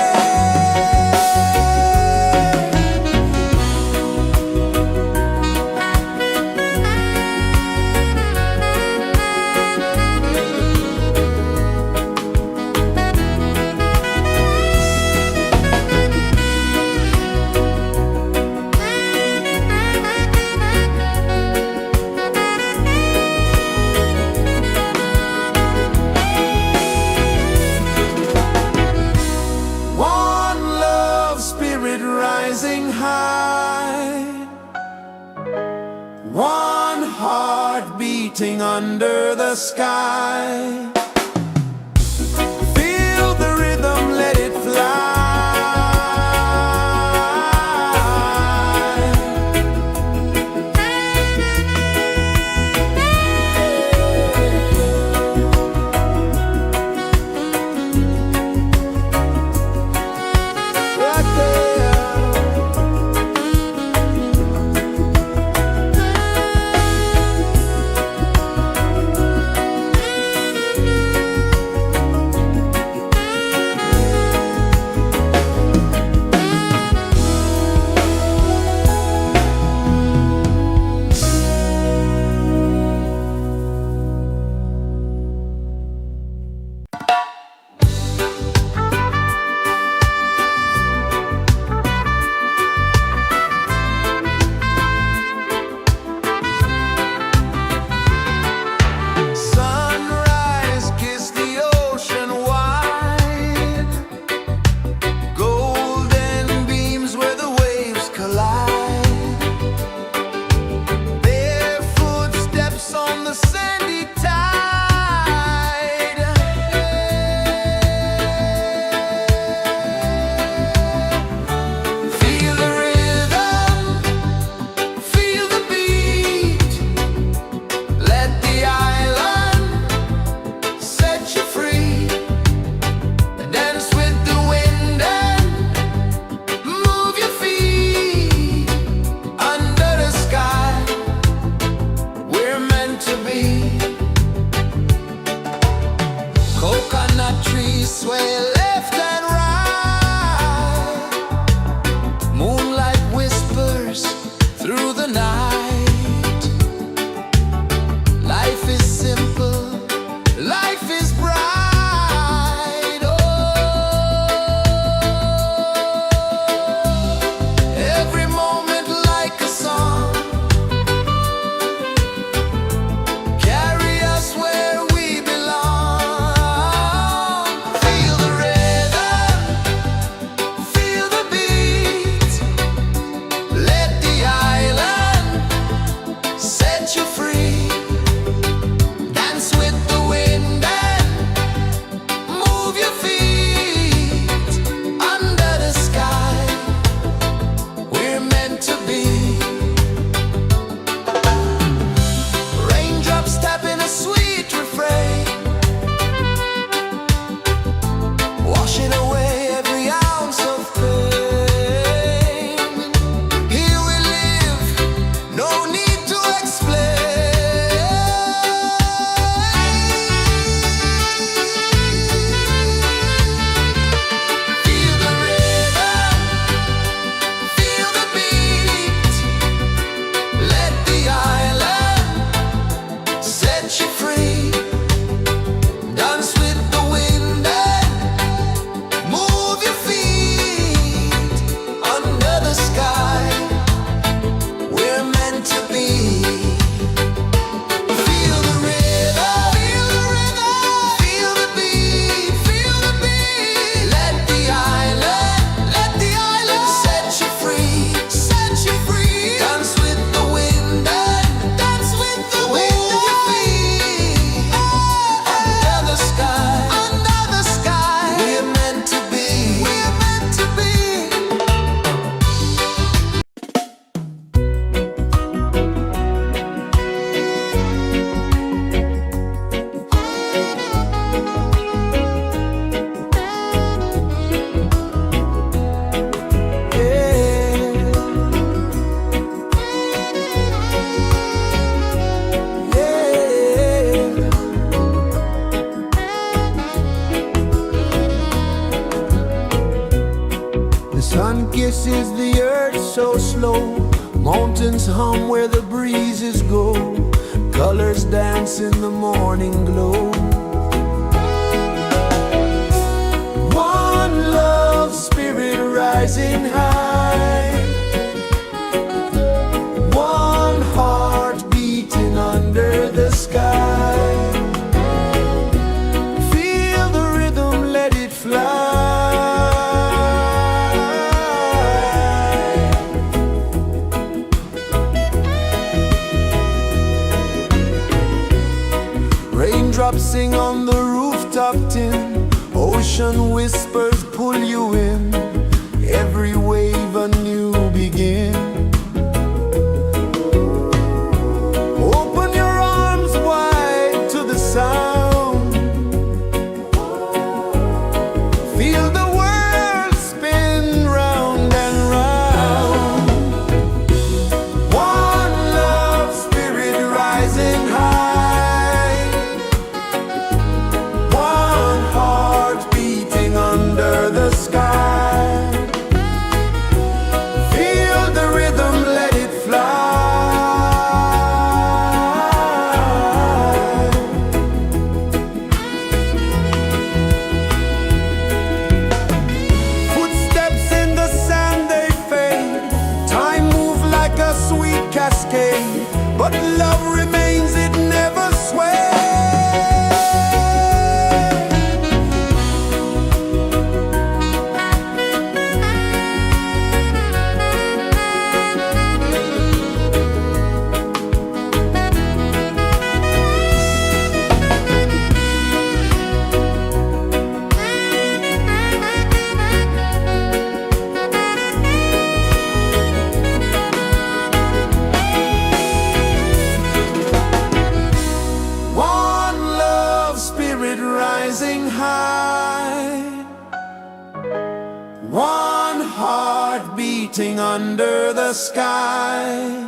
One love spirit rising high, one heart beating under the sky. Feel the rhythm, let it fly. Right there. This is the earth so slow. Mountains hum where the breezes go. Colors dance in the morning glow. One love spirit rising high. One heart beating under the sky. Feel the rhythm, let it fly. Raindrops sing on the rooftop tin. Ocean whispers pull you in. Every wave a new begin. Open your arms wide to the sound. Feel the world spin round and round. One love spirit rising high. One heart beating under the sky. Feel the rhythm, let it fly. Footsteps in the sand, they fade. Time moves like a sweet cascade, but love remains, it never sways. One love spirit rising high. One heart beating under the sky.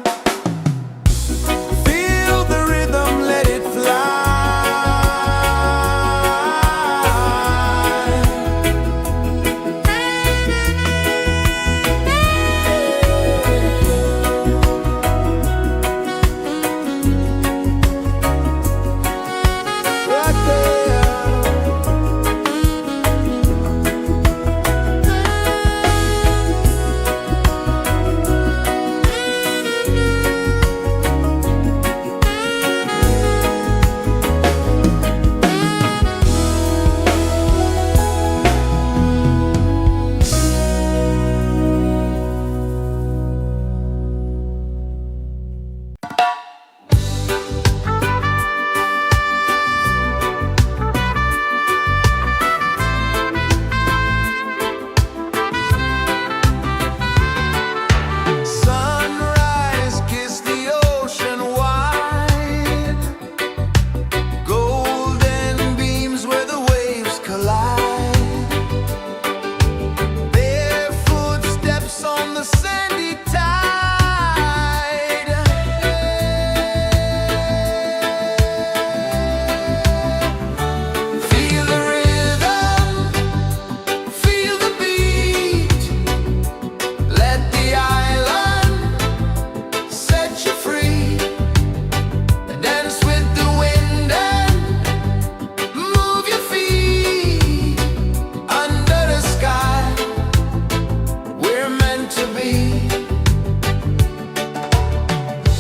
Feel the rhythm, let it fly. Right there. Sunrise, kiss the ocean wide. Golden beams where the waves collide. Barefoot steps on the sandy tide. Feel the rhythm, feel the beat. Let the island set you free. Dance with the wind and move your feet. Under the sky, we're meant to be.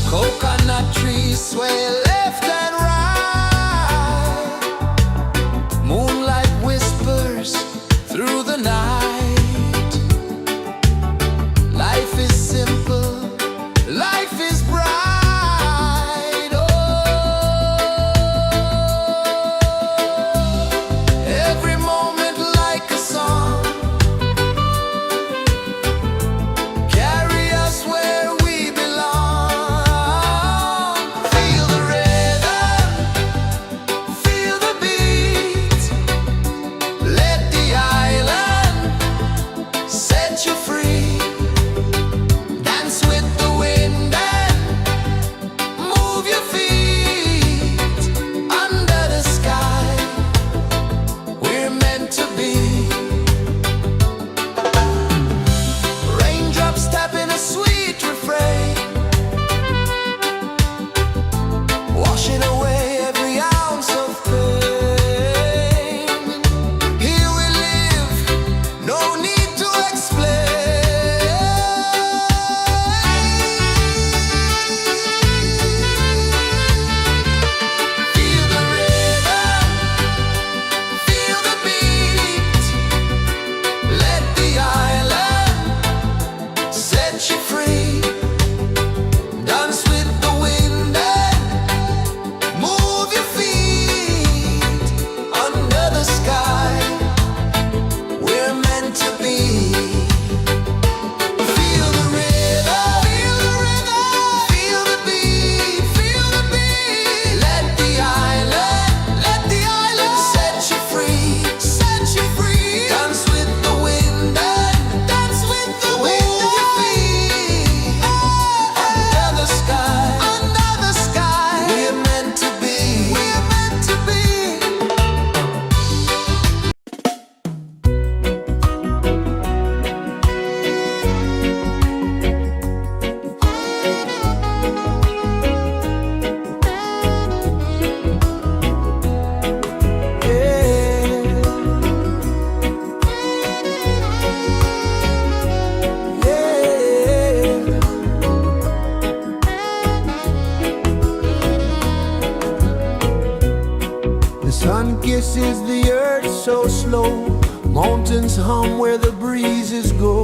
Coconut trees sway left and right. Moonlight whispers through the night. Life is simple, life is bright. Oh, every moment like a song. Carry us where we belong. Feel the rhythm. Sun kisses the earth so slow, mountains hum where the breezes go,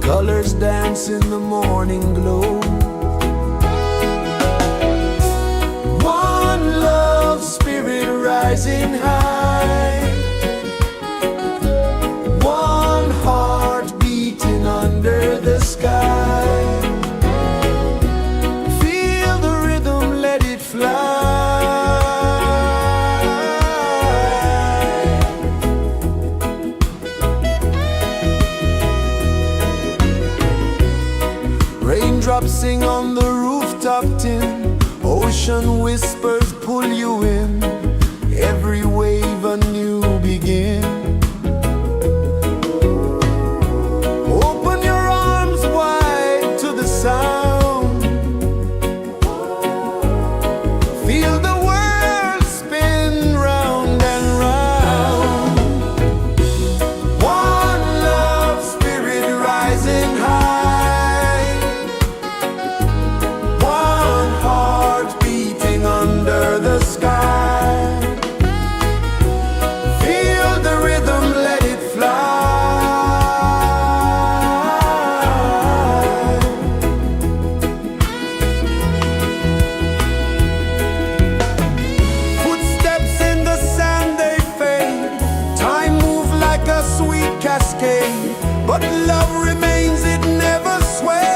colors dance in the morning glow. One love spirit rising high, one heart beating under the sky. Feel the rhythm, let it fly. Raindrops sing on the rooftop tin, ocean whispers pull you in, every wave a new begin. Open your arms wide to the sound, feel the world spin round and round. One love spirit rising high, one heart beating under the sky. Feel the rhythm, let it fly. Footsteps in the sand, they fade. Time moves like a sweet cascade, but love remains, it never sways.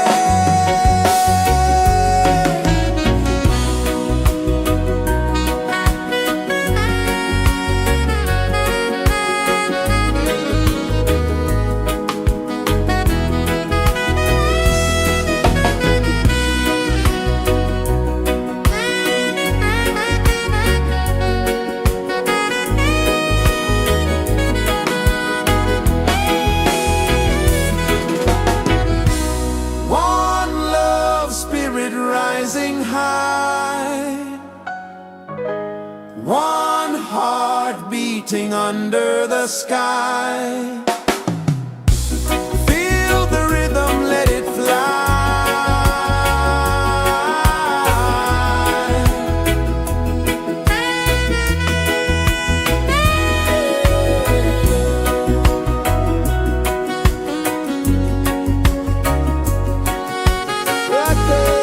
One love spirit rising high, one heart beating under the sky. Feel the rhythm, let it fly. Right there.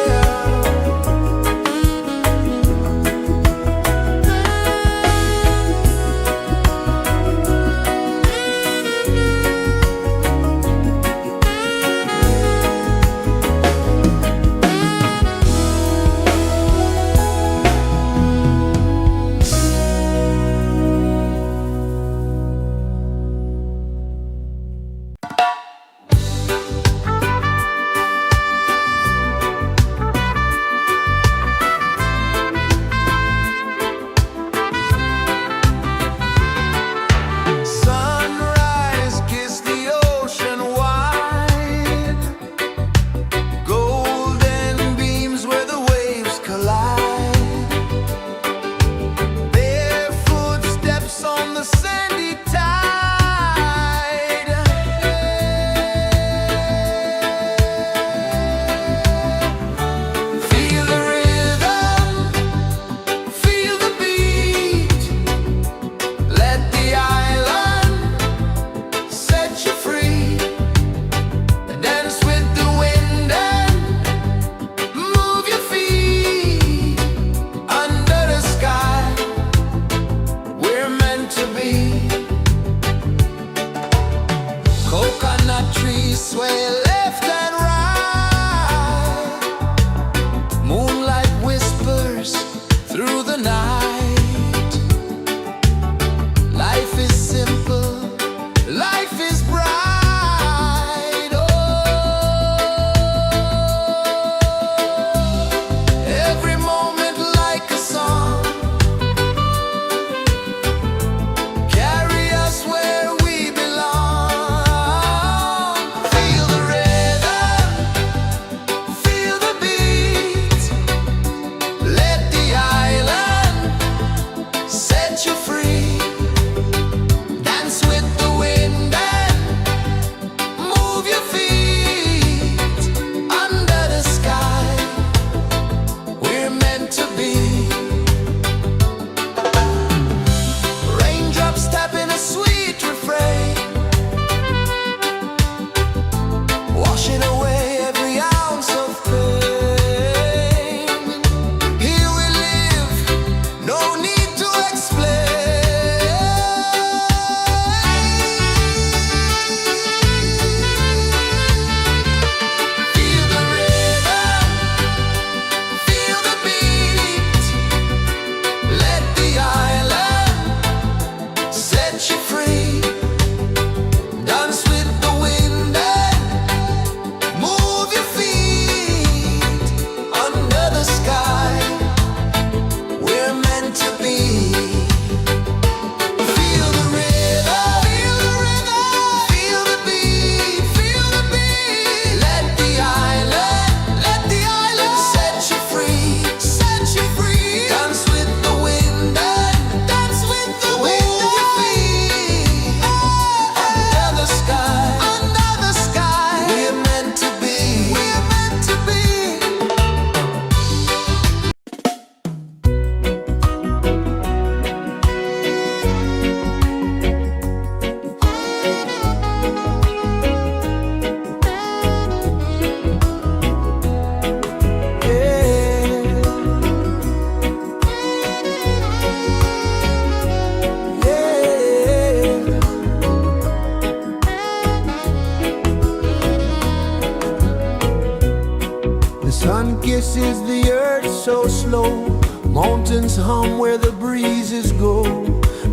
slow, mountains hum where the breezes go,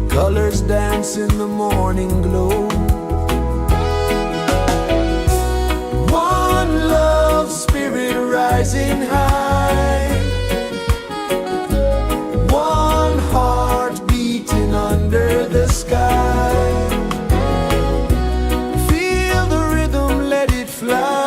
colors dance in the morning glow. One love spirit rising high, one heart beating under the sky. Feel the rhythm, let it fly.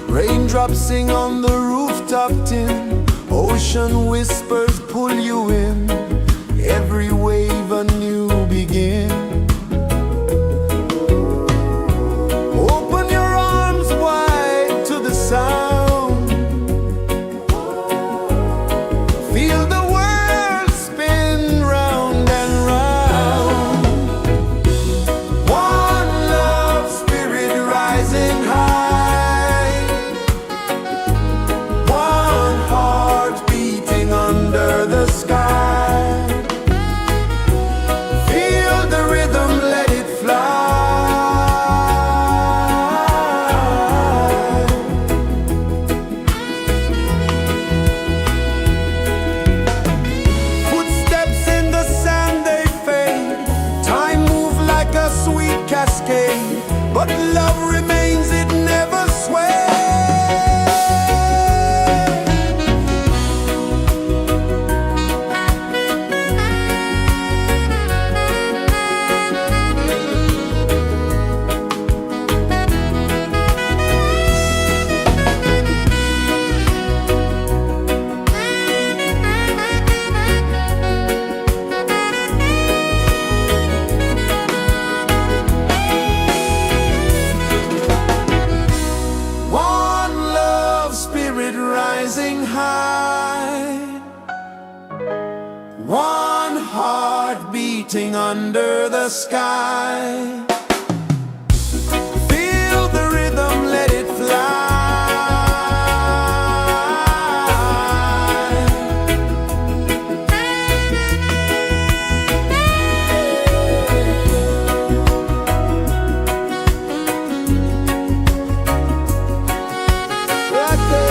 Raindrops sing on the rooftop tin, ocean whispers pull you in, every wave a new begin. Open your arms wide to the sound, feel the world spin round and round. One love spirit rising high, one heart beating under the sky. Feel the rhythm, let it fly. Footsteps in the sand, they fade. Time moves like a sweet cascade, but love remains, it never sways. One love spirit rising high, one heart beating under the sky. Feel the rhythm, let it fly. Right there.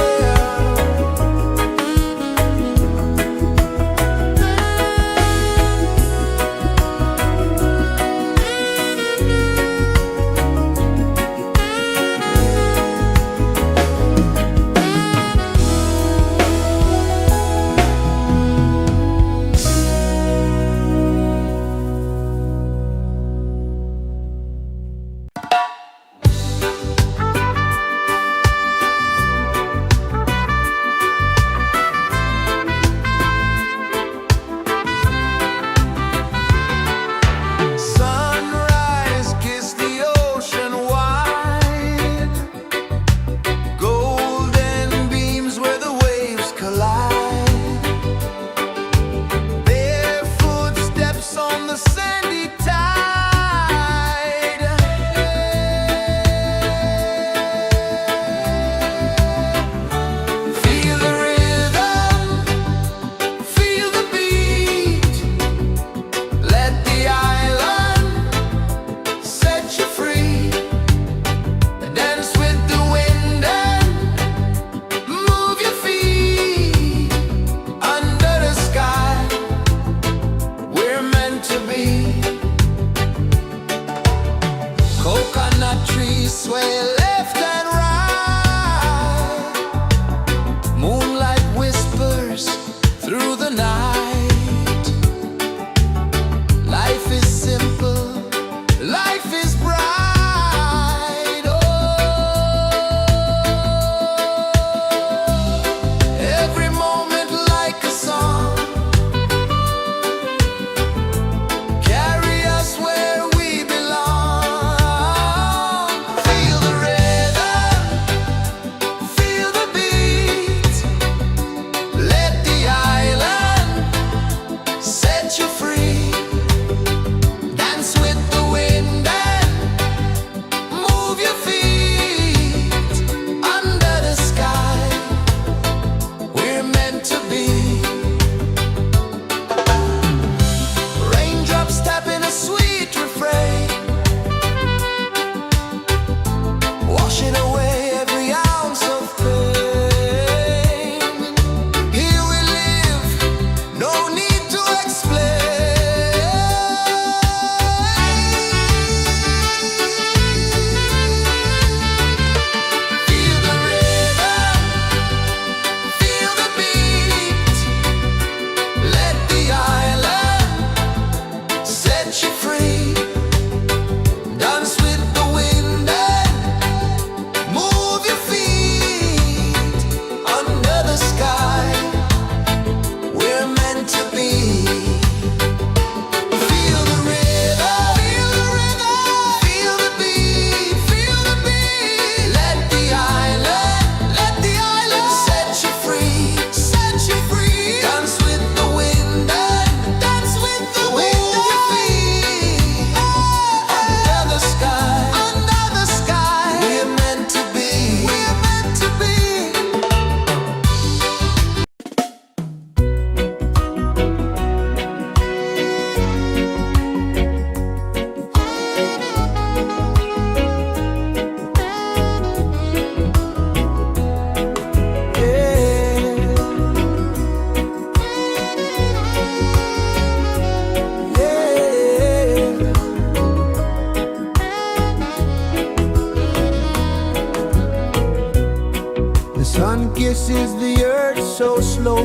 kisses the earth so slow.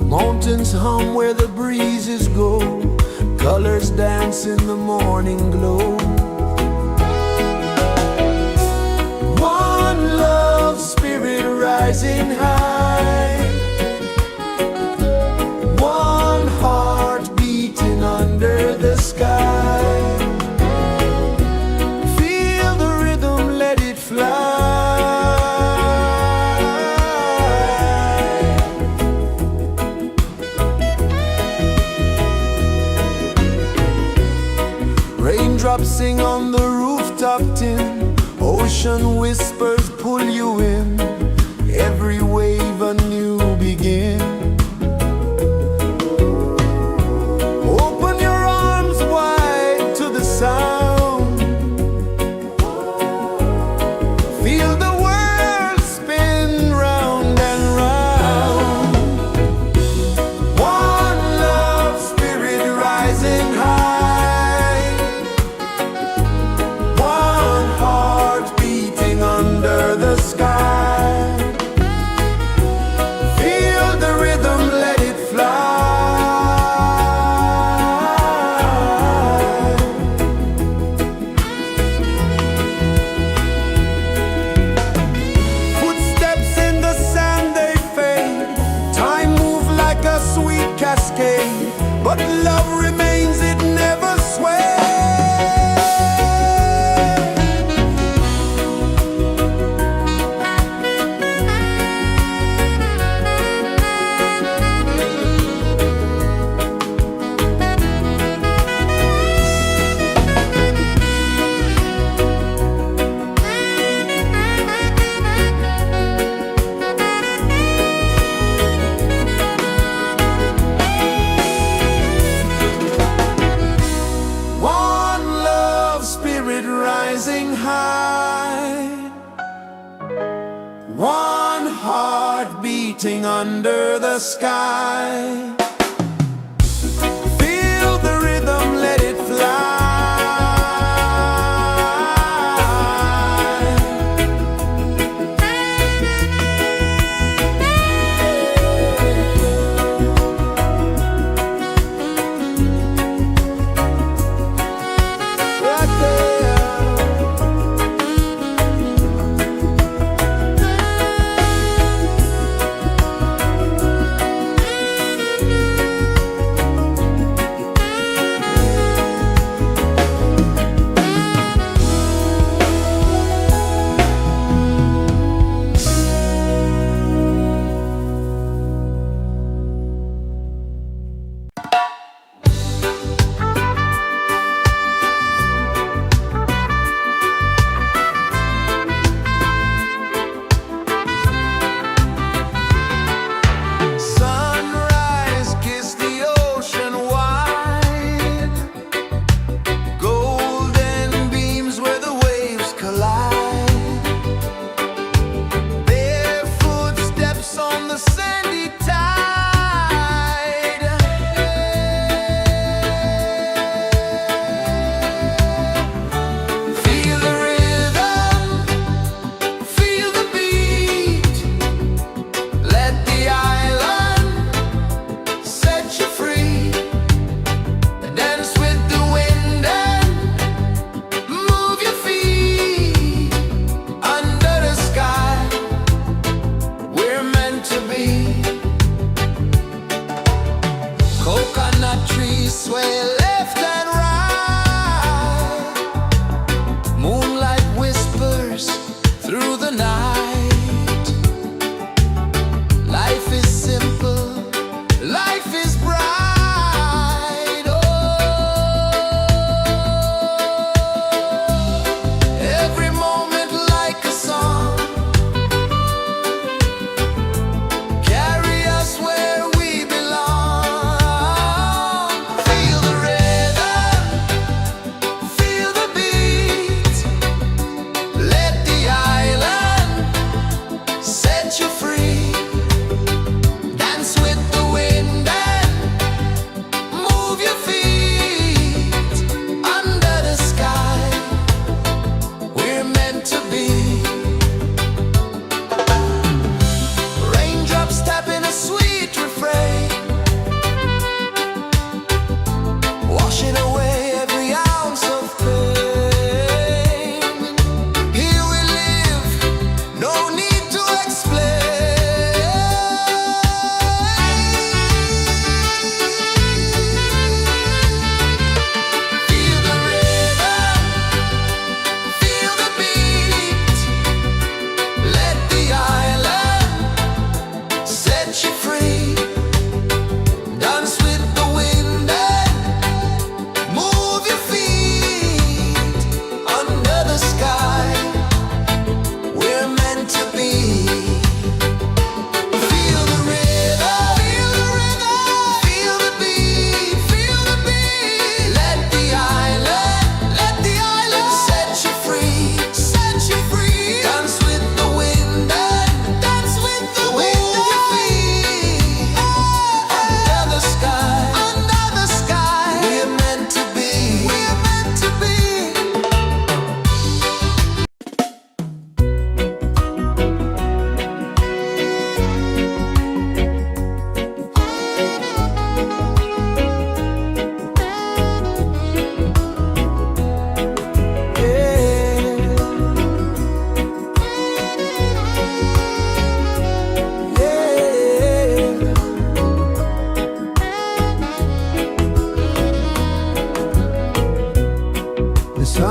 Mountains hum where the breezes go. Colors dance in the morning glow. One love spirit rising high. One heart beating under the sky. Feel the rhythm, let it fly. Raindrops sing on the rooftop tin. Ocean whispers pull you in. Every wave a new begin. Open your arms wide to the sound. Feel the world spin round and round. One love spirit rising high. One heart beating under the sky. Feel the rhythm, let it fly. Footsteps in the sand, they fade. Time moves like a sweet cascade, but love remains, it never sways. One love spirit rising high. One heart beating under the sky. Feel the rhythm, let it fly. Right there.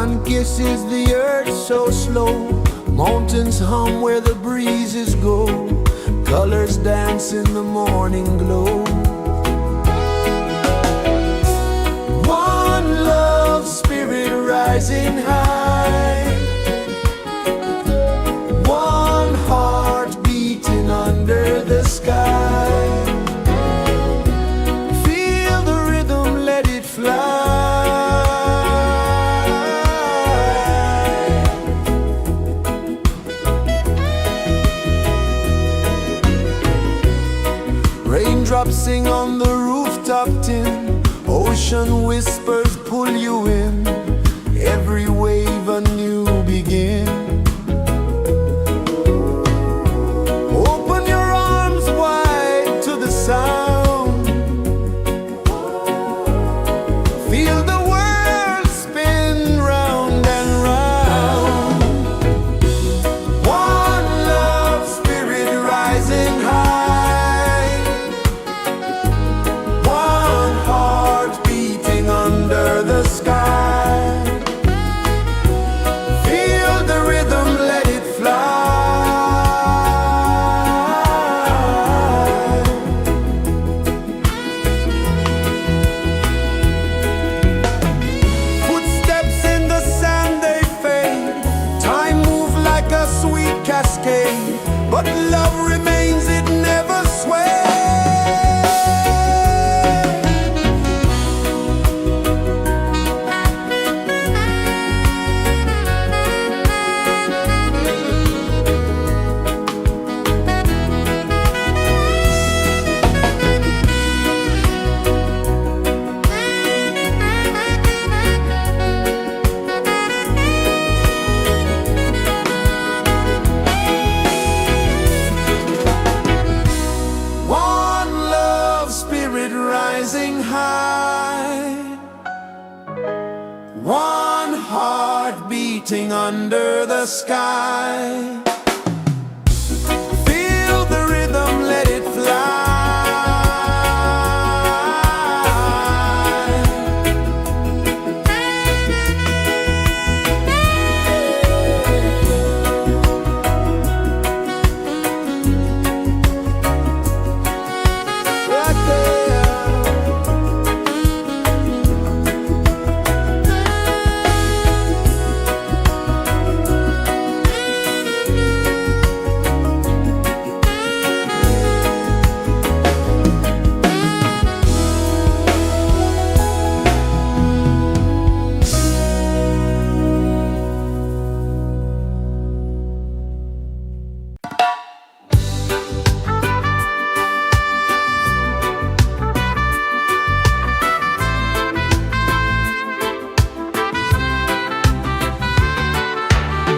sun kisses the earth so slow, mountains hum where the breezes go, colors dance in the morning glow. One love spirit rising high, one heart beating under the sky. Feel the rhythm, let it fly. Raindrops sing on the rooftop tin, ocean whispers pull you in, every wave a new begin. Open your arms wide to the sound, feel the world spin round and round. One love spirit rising high, one heart beating under the sky. Feel the rhythm, let it fly. Footsteps in the sand, they fade. Time moves like a sweet cascade, but love remains, it never sways. One love spirit rising high, one heart beating under the sky. Feel the rhythm, let it fly. Right there.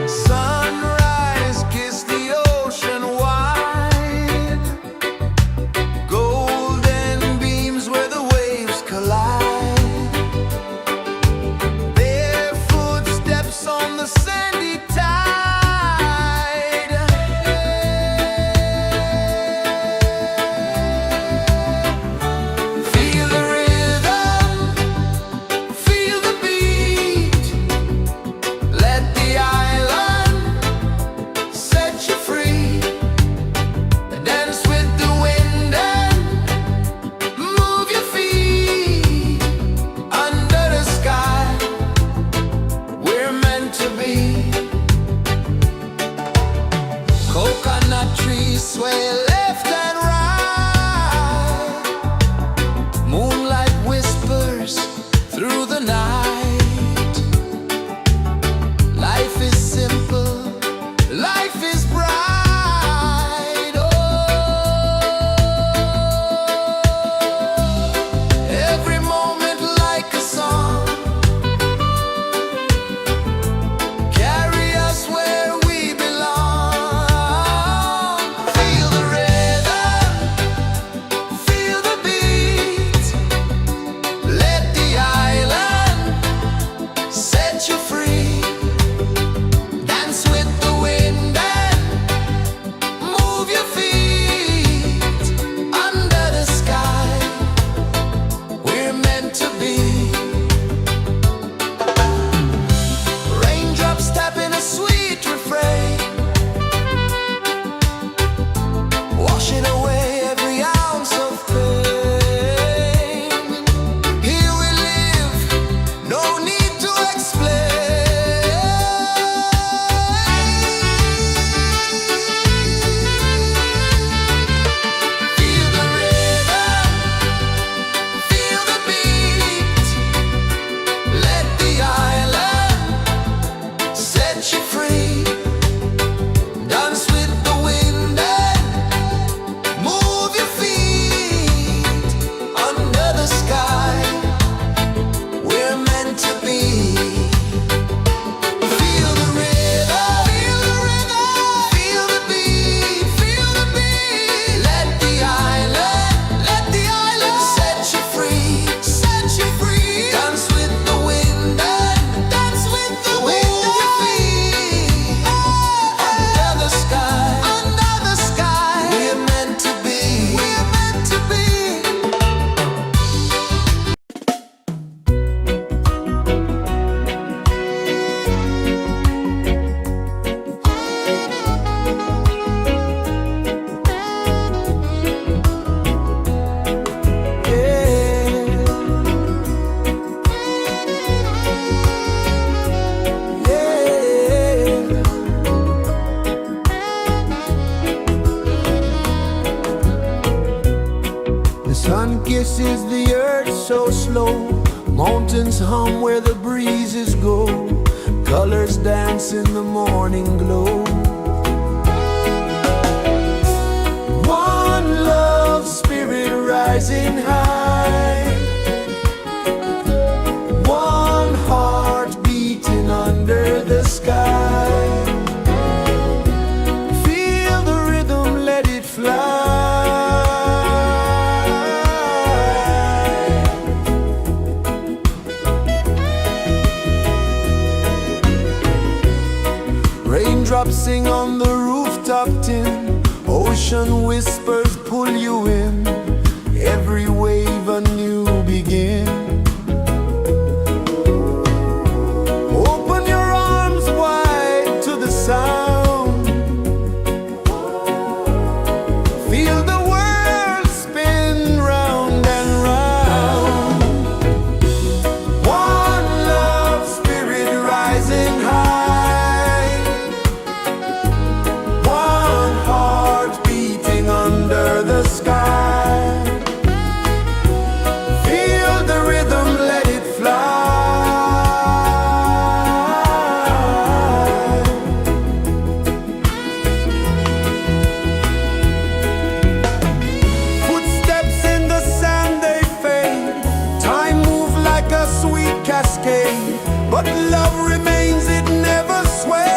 Sunrise, kiss the ocean wide, golden beams where the waves collide, bare footsteps on the sandy tide. Feel the rhythm, feel the beat, let the island set you free. Dance with the wind and move your feet under the sky. We're meant to be. Coconut trees sway left and right, moonlight whispers through the night. Life is simple, life is bright. Oh, every moment like a song, carry us where we belong. Feel the rhythm. is the earth so slow? Mountains hum where the breezes go. Colors dance in the morning glow. One love spirit rising high. One heart beating under the sky. Feel the rhythm, let it fly. Raindrops sing on the rooftop tin. Ocean whispers pull you in. Every wave a new begin. Open your arms wide to the sound. Feel the world spin round and round. One love spirit rising high. One heart beating under the sky. Feel the rhythm, let it fly. Footsteps in the sand, they fade. Time moves like a sweet cascade, but love remains, it never sways.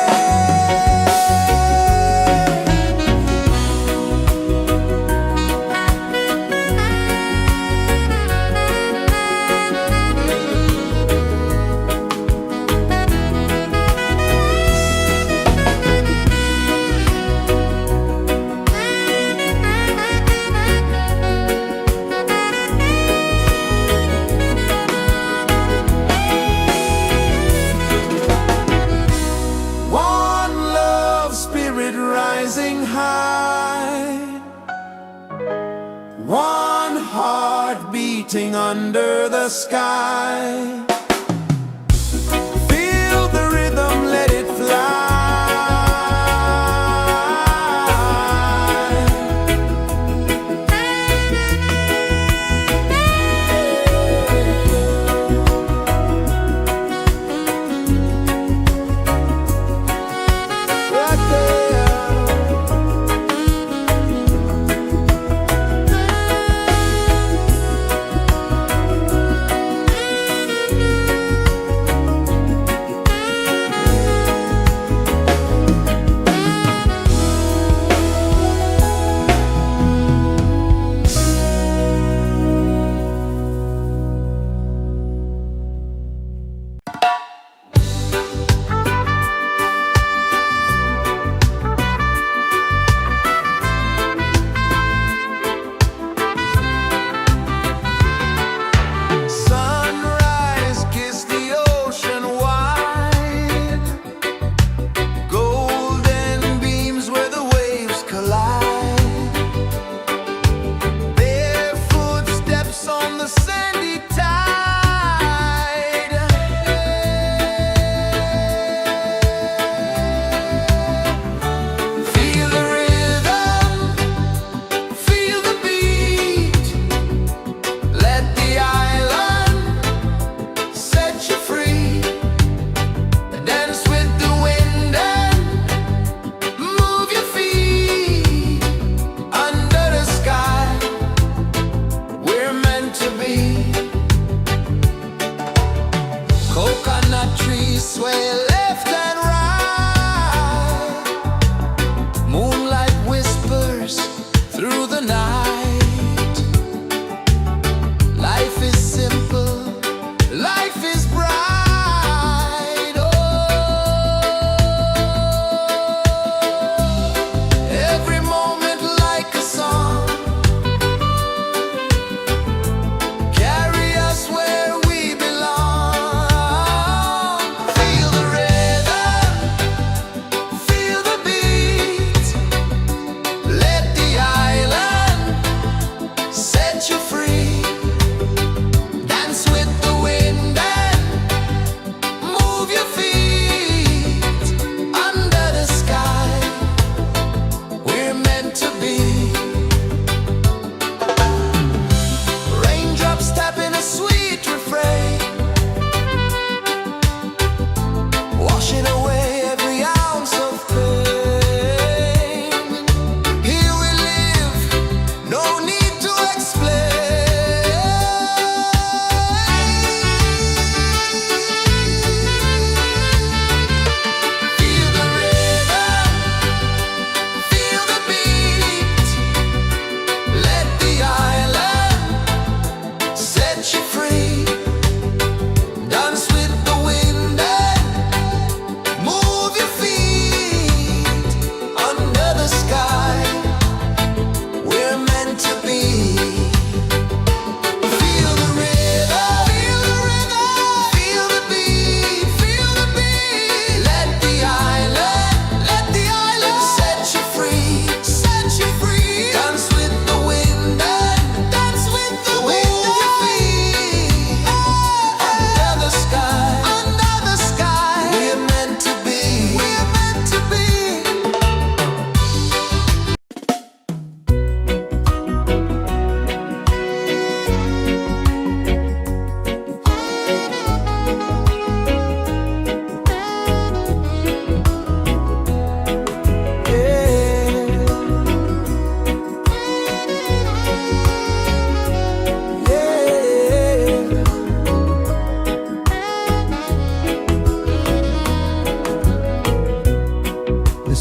One love spirit rising high. One heart beating under the sky. Feel the rhythm, let it fly. Right there.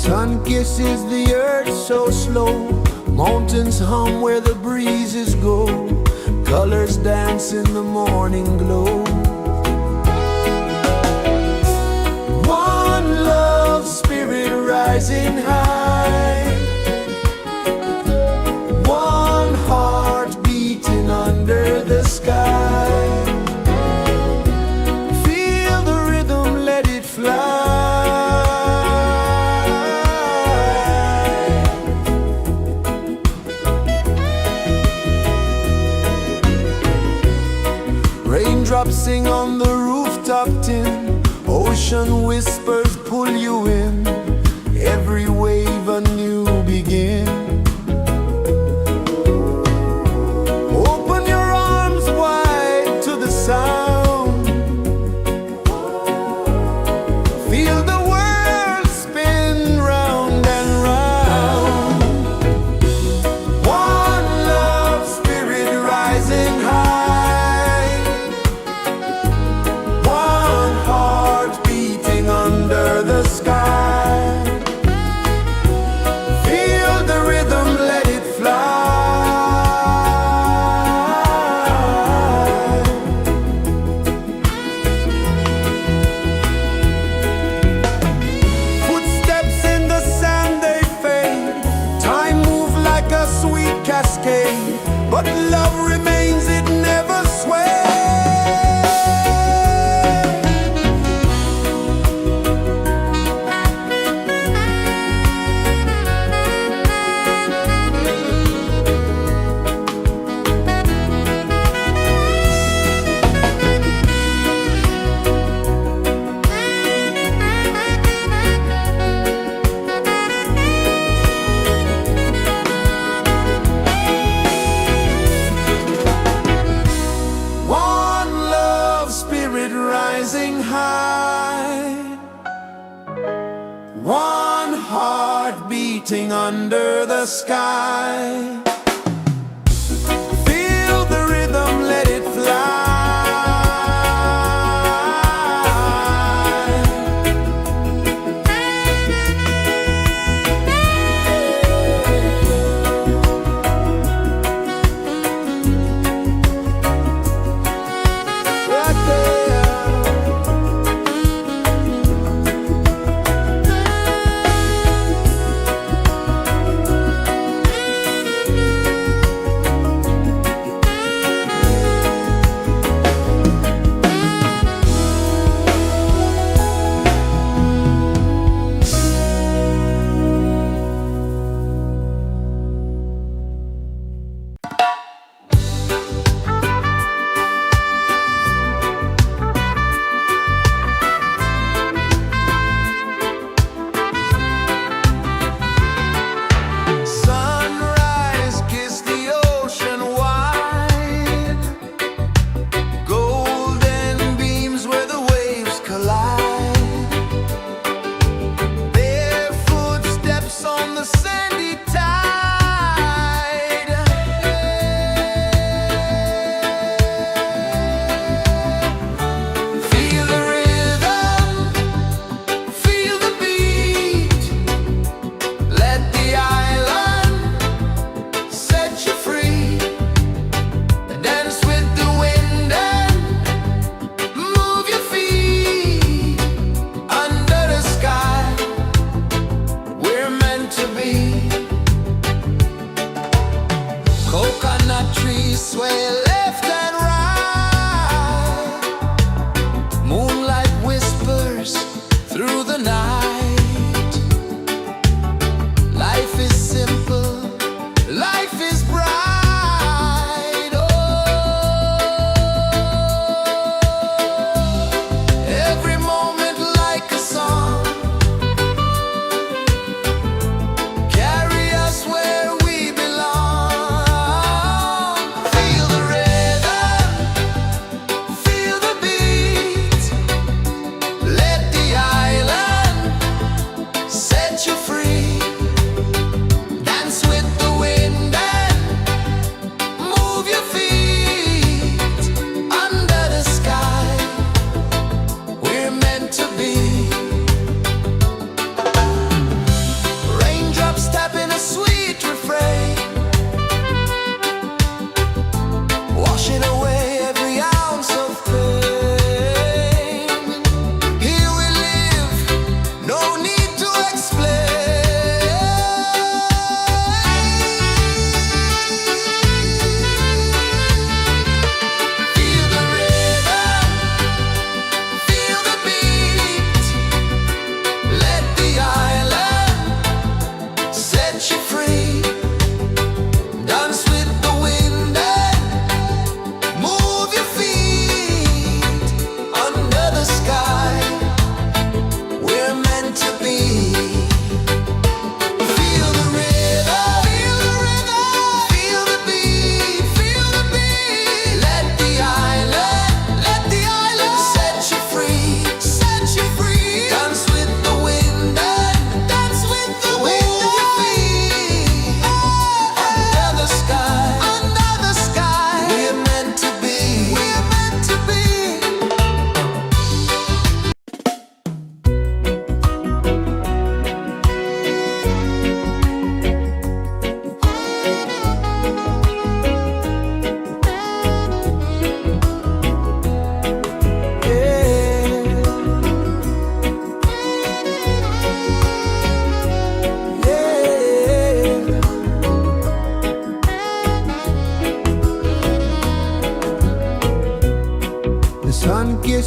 Sun kisses the earth so slow, mountains hum where the breezes go, colors dance in the morning glow. One love spirit rising high, one heart beating under the sky. Feel the rhythm, let it fly. Raindrops sing on the rooftop tin, ocean whispers pull you in, every wave a new begin. Open your arms wide to the sound, feel the world spin round and round. One love spirit rising high, one heart beating under the sky. Feel the rhythm, let it fly. Footsteps in the sand, they fade. Time moves like a sweet cascade, but love remains, it never sways. One love spirit rising high, one heart beating under the sky. Feel the rhythm, let it fly. Right there.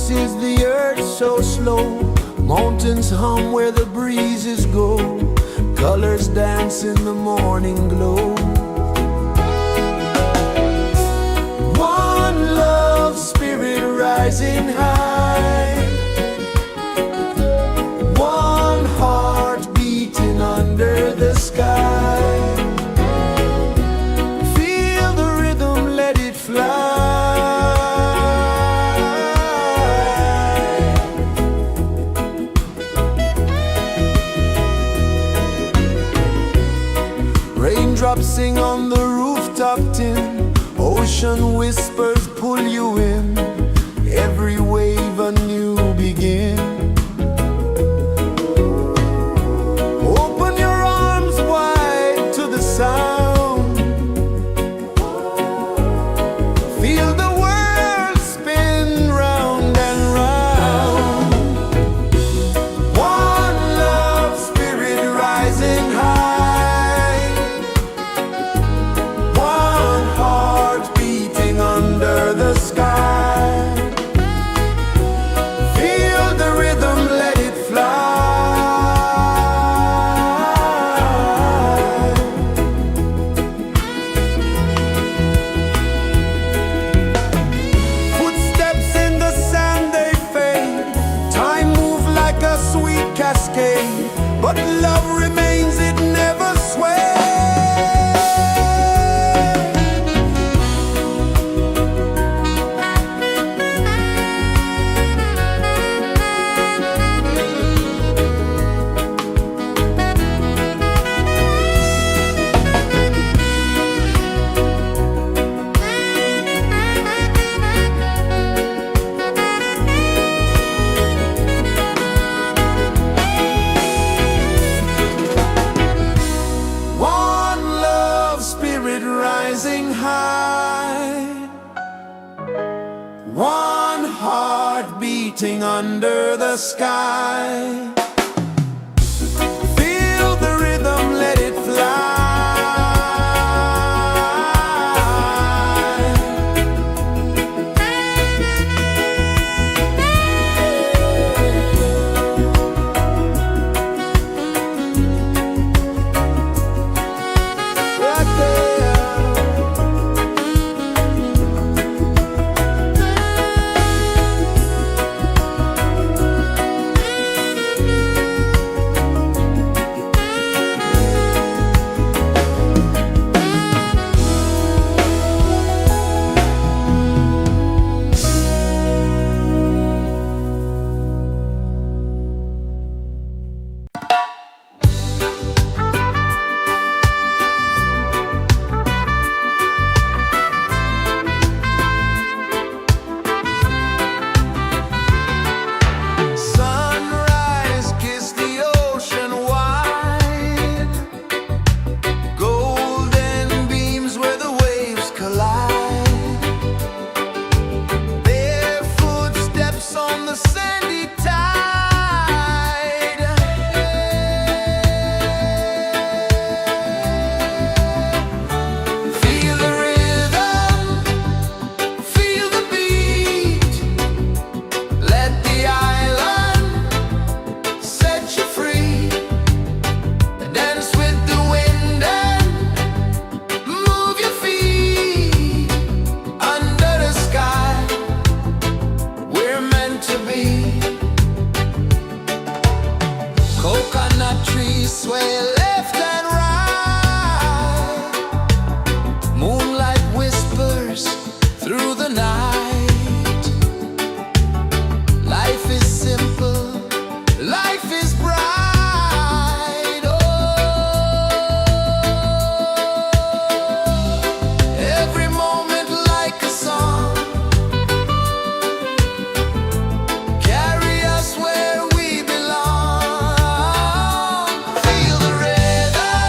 is the earth so slow? Mountains hum where the breezes go. Colors dance in the morning glow. One love spirit rising high. One heart beating under the sky. Feel the rhythm, let it fly. Raindrops sing on the rooftop tin. Ocean whispers pull you in. Every wave a new begin. Open your arms wide to the sound. Feel the world spin round and round. One love spirit rising high. One heart beating under the sky. Feel the rhythm, let it fly. Footsteps in the sand, they fade. Time moves like a sweet cascade, but love remains, it never sways. One love spirit rising high. One heart beating under the sky. Feel the rhythm, let it fly. Right there. Sunrise, kiss the ocean wide. Golden beams where the waves collide. Barefoot steps on the sandy tide. Feel the rhythm, feel the beat. Let the island set you free. Dance with the wind and move your feet. Under the sky, we're meant to be. Coconut trees sway left and right. Moonlight whispers through the night. Life is simple, life is bright. Oh, every moment like a song. Carry us where we belong. Feel the rhythm,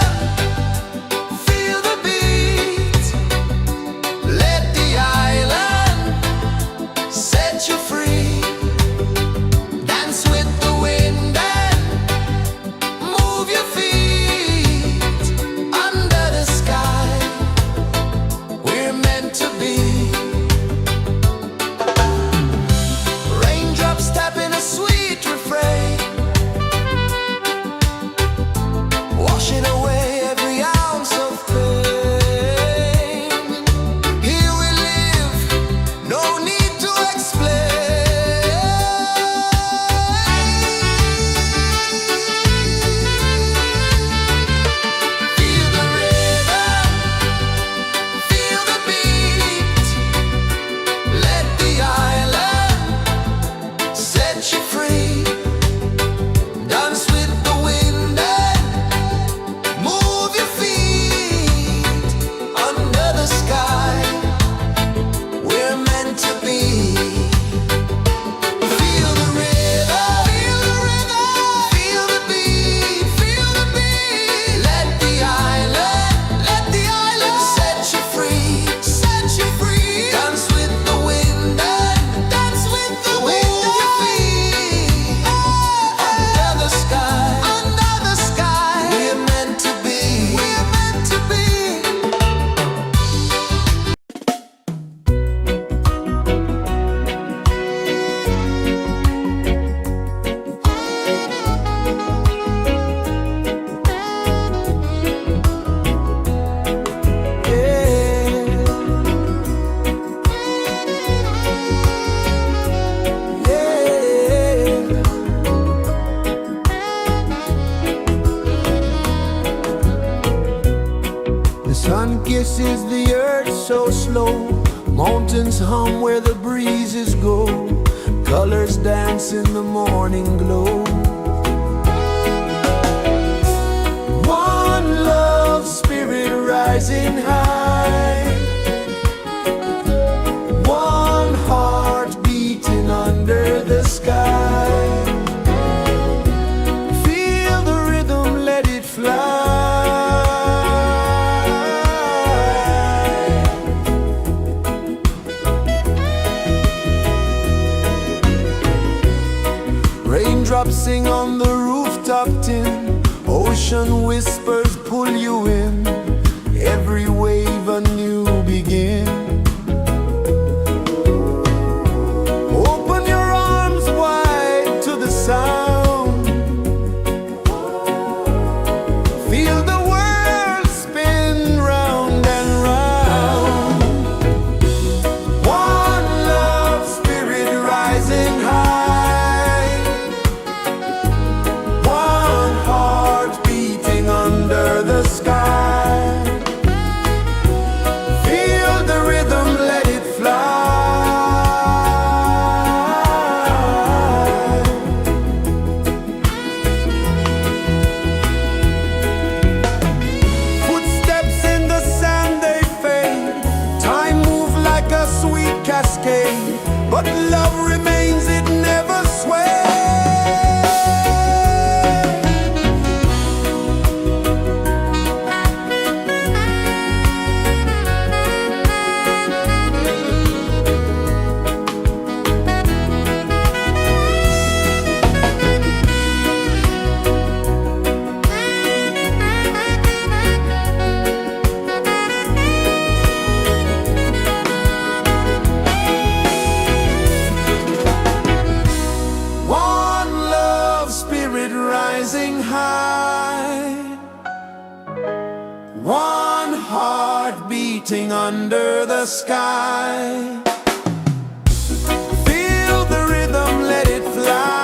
Sun kisses the earth so slow, mountains hum where the breezes go, colors dance in the morning glow. One love spirit rising high, one heart beating under the sky. Feel the rhythm, let it fly. Raindrops sing on the rooftop tin, ocean whispers pull you in, every wave a new begin. Open your arms wide to the sound, feel the world spin round and round. One love spirit rising high, one heart beating under the sky. Feel the rhythm, let it fly. Footsteps in the sand, they fade. Time moves like a sweet cascade, but love remains, it never sways. One love spirit rising high, one heart beating under the sky. Feel the rhythm, let it fly.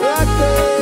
Right there.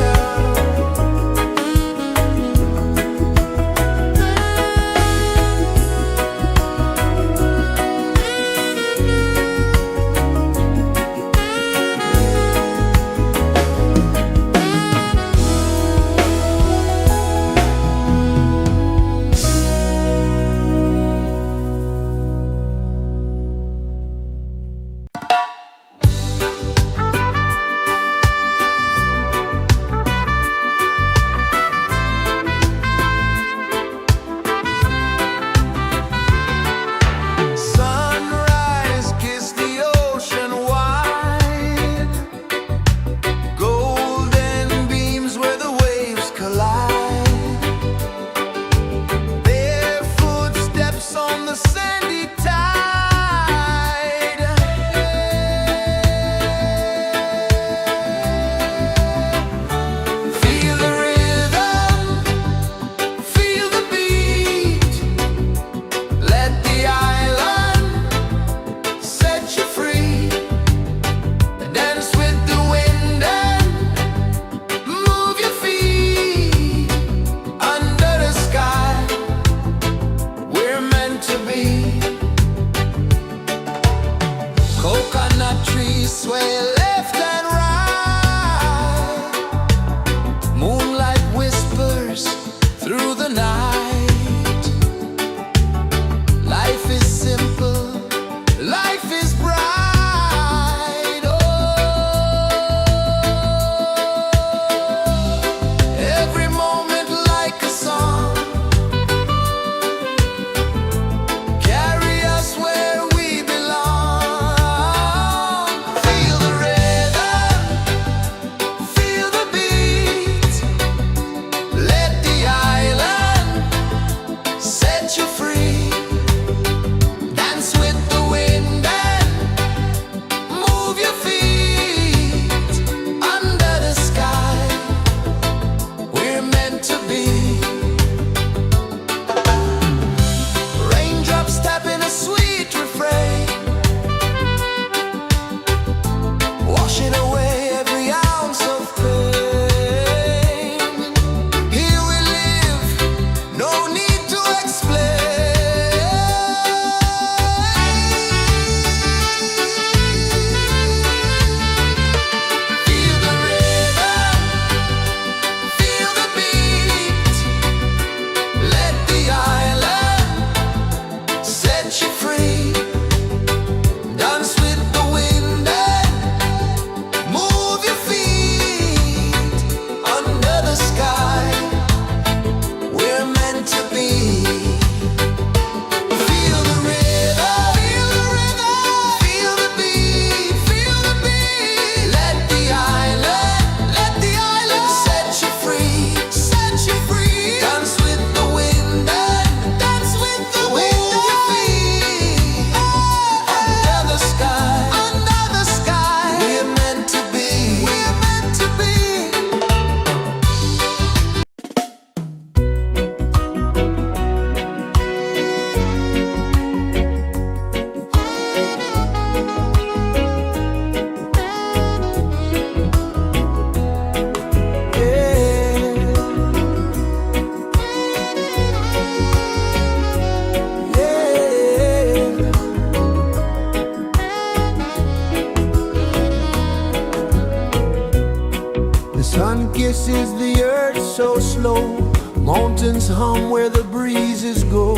earth so slow. Mountains hum where the breezes go.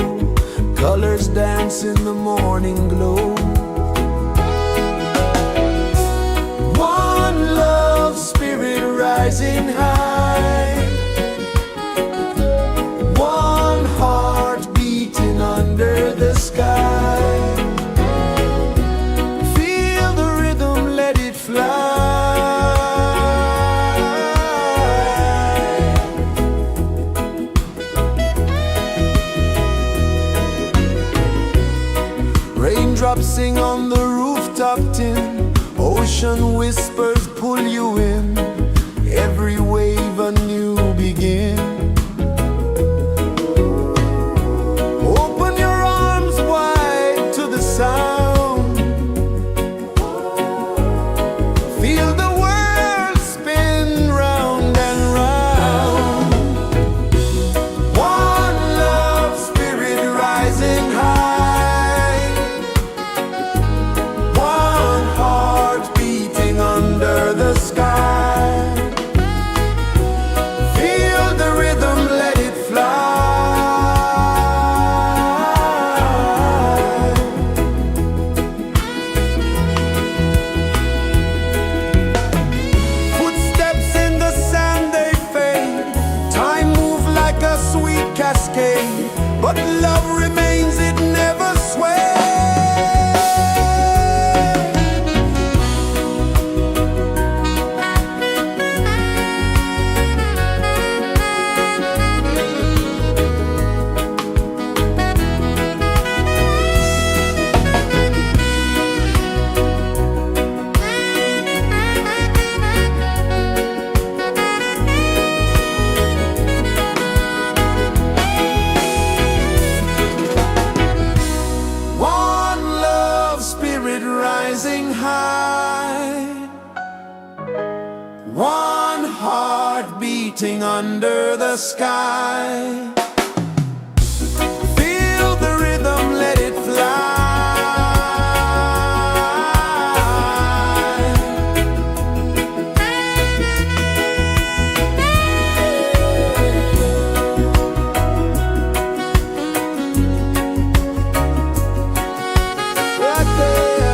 Colors dance in the morning glow. One love spirit rising high. One heart beating under the sky. Feel the rhythm, let it fly. Raindrops sing on the rooftop tin. Ocean whispers pull you in. Every wave a new begin. Open your arms wide to the sound. Feel the world spin round and round. One love spirit rising high. One heart beating under the sky. Feel the rhythm, let it fly. Footsteps in the sand, they fade. Time moves like a sweet cascade, but love remains, it never sways. One love spirit rising high. One heart beating under the sky. Feel the rhythm, let it fly. Right there.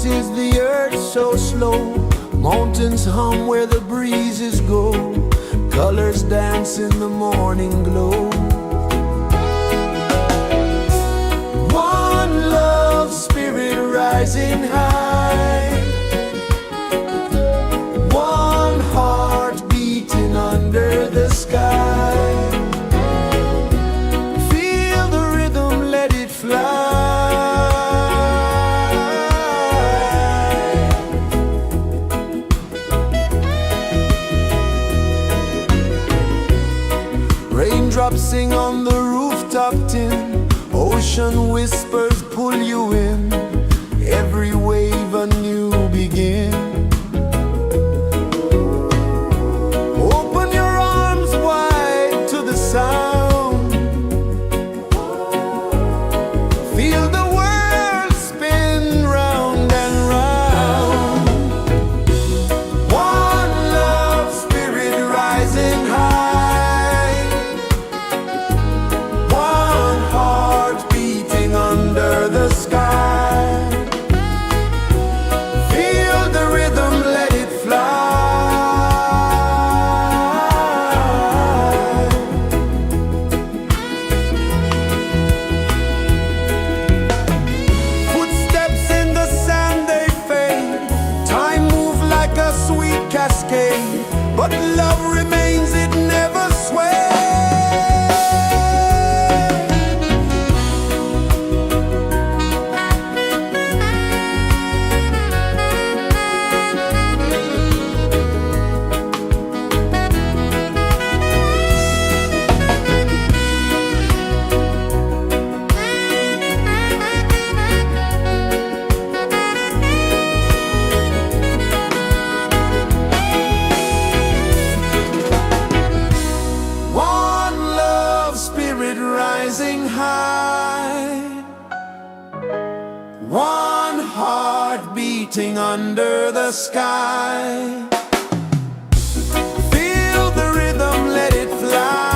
is the earth so slow? Mountains hum where the breezes go. Colors dance in the morning glow. One love, spirit rising high. One heart beating under the sky. Feel the rhythm, let it fly. Raindrops sing on the rooftop tin. Ocean whispers pull you in. Every wave a new begin. Open your arms wide to the sound. Feel the world spin round and round. One love, spirit rising high. One heart beating under the sky. Feel the rhythm, let it fly. Footsteps in the sand, they fade. Time moves like a sweet cascade, but love remains, it never sways. One love, spirit rising high. One heart beating under the sky. Feel the rhythm, let it fly.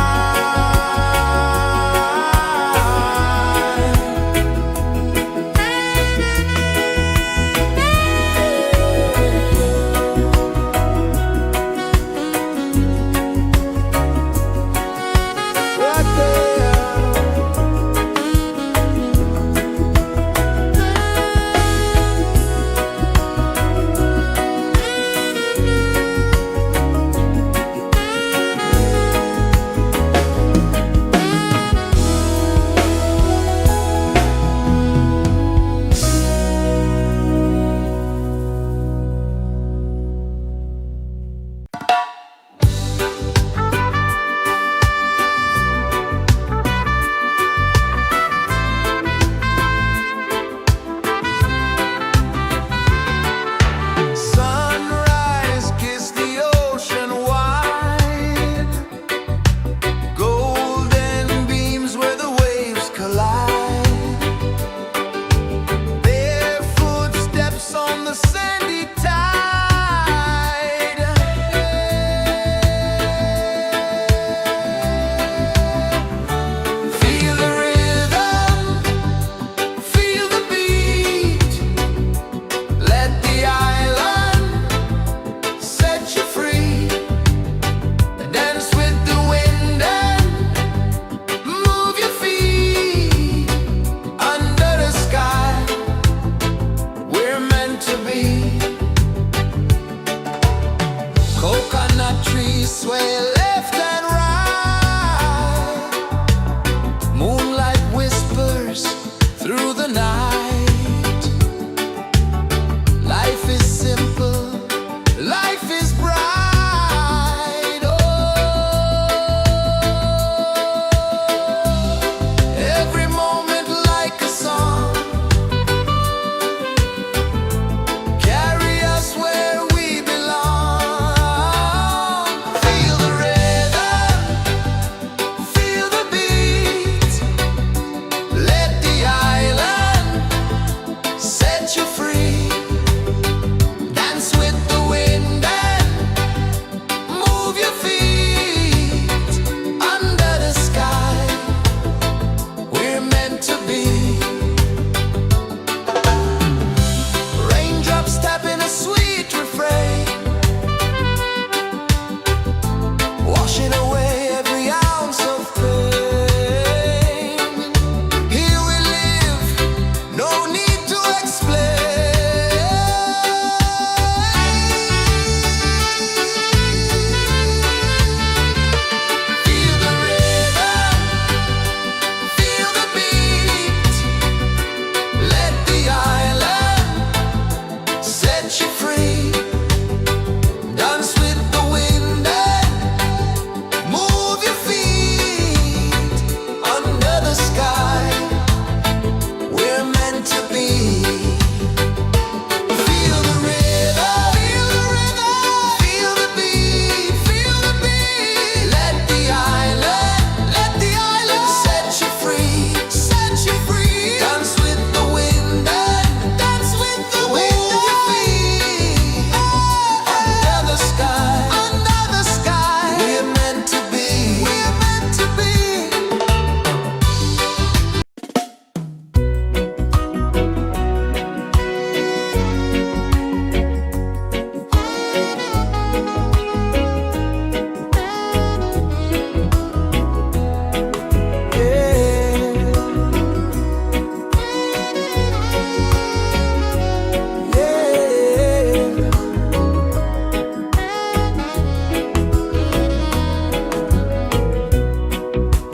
Right there.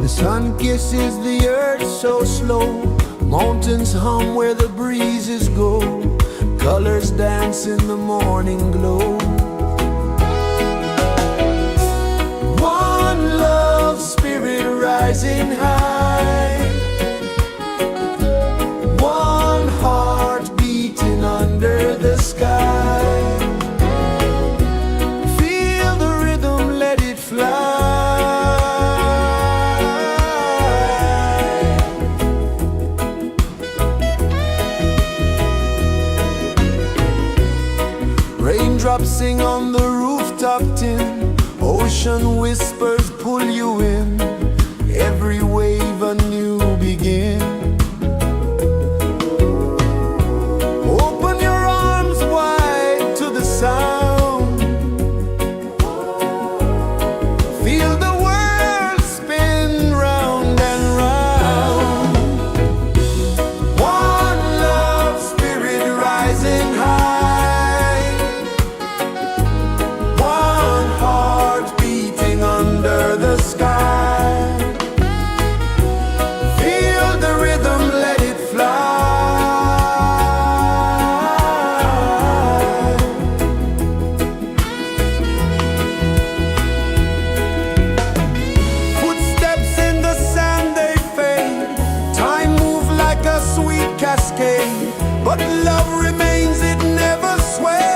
The sun kisses the earth so slow, mountains hum where the breezes go, colors dance in the morning glow. One love spirit rising high, one heart beating under the sky. Feel the rhythm, let it fly. Raindrops sing on the rooftop tin, ocean whispers pull you in, every wave a new begin. Open your arms wide to the sound, feel the world spin round and round. One love spirit rising high, one heart beating under the sky. Feel the rhythm, let it fly. Footsteps in the sand, they fade. Time moves like a sweet cascade, but love remains, it never sways.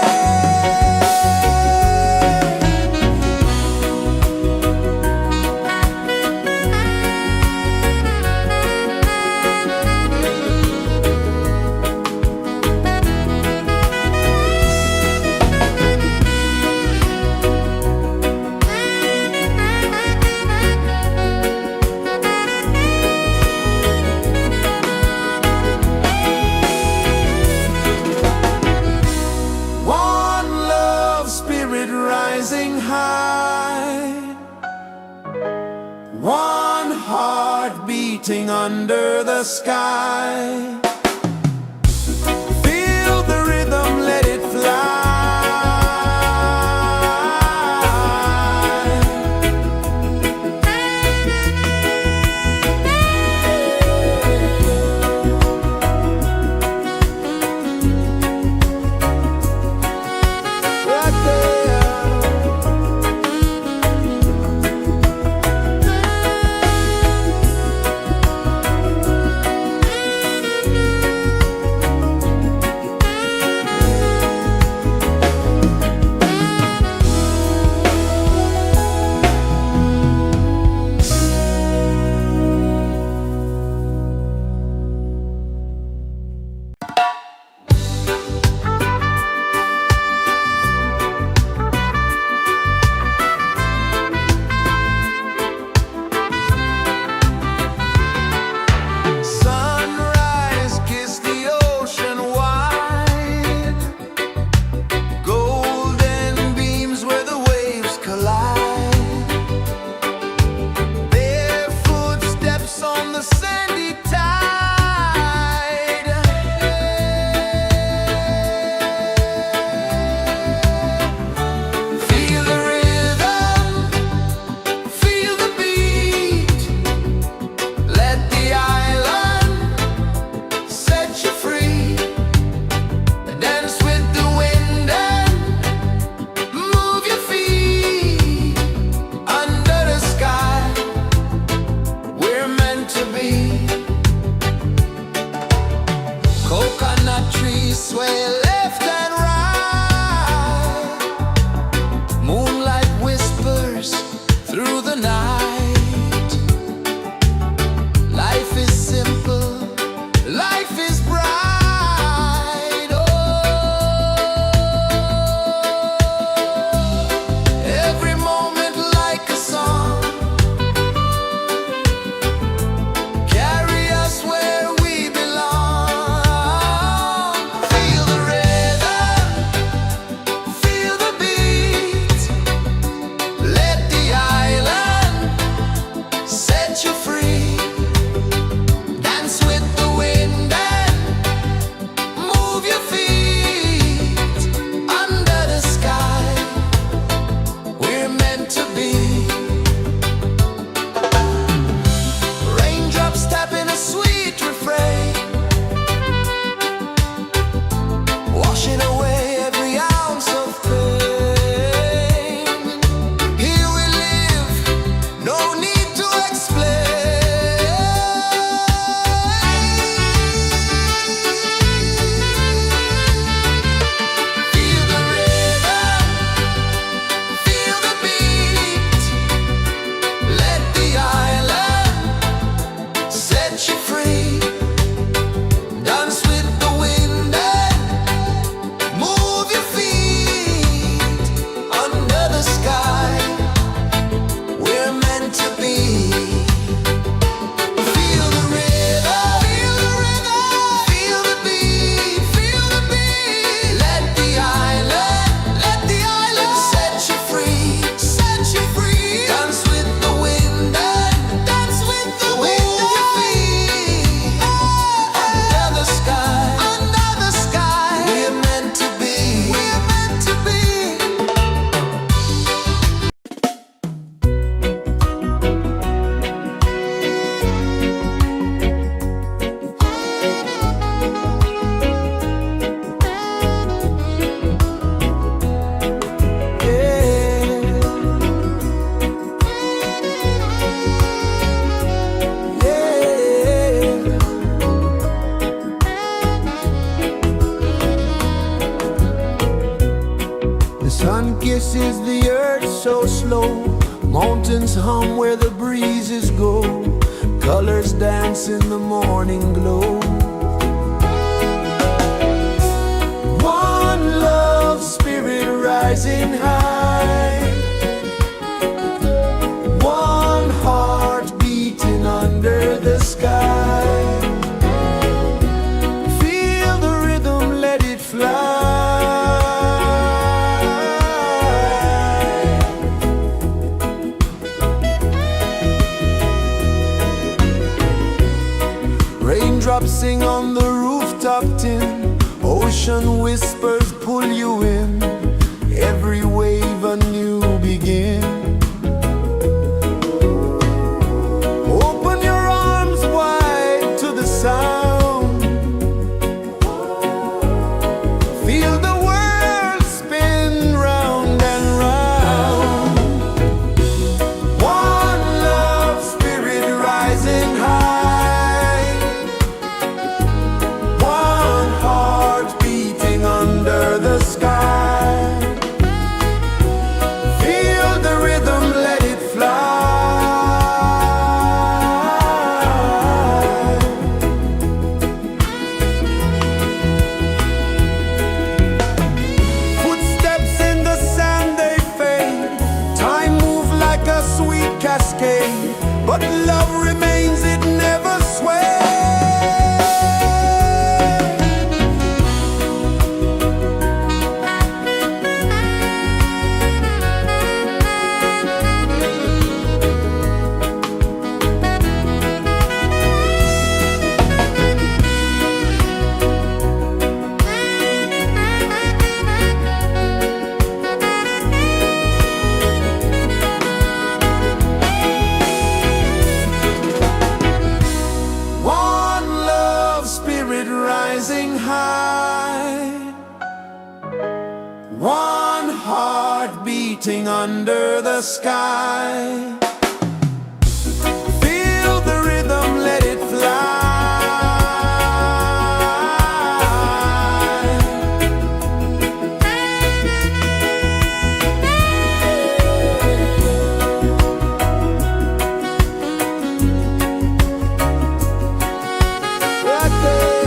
One love spirit rising high, one heart beating under the sky. Feel the rhythm, let it fly. Right there. is the earth so slow? Mountains hum where the breezes go. Colors dance in the morning glow. One love spirit rising high. One heart beating under the sky. Feel the rhythm, let it fly. Raindrops sing on the rooftop tin. Ocean whispers pull you in. Every wave a new begin. Open your arms wide to the sound. Feel the world spin round and round. One love spirit rising high. One heart beating under the sky. Feel the rhythm, let it fly. Footsteps in the sand, they fade. Time moves like a sweet cascade, but love remains, it never sways. One love spirit rising high. One heart beating under the sky. Feel the rhythm, let it fly. Right there.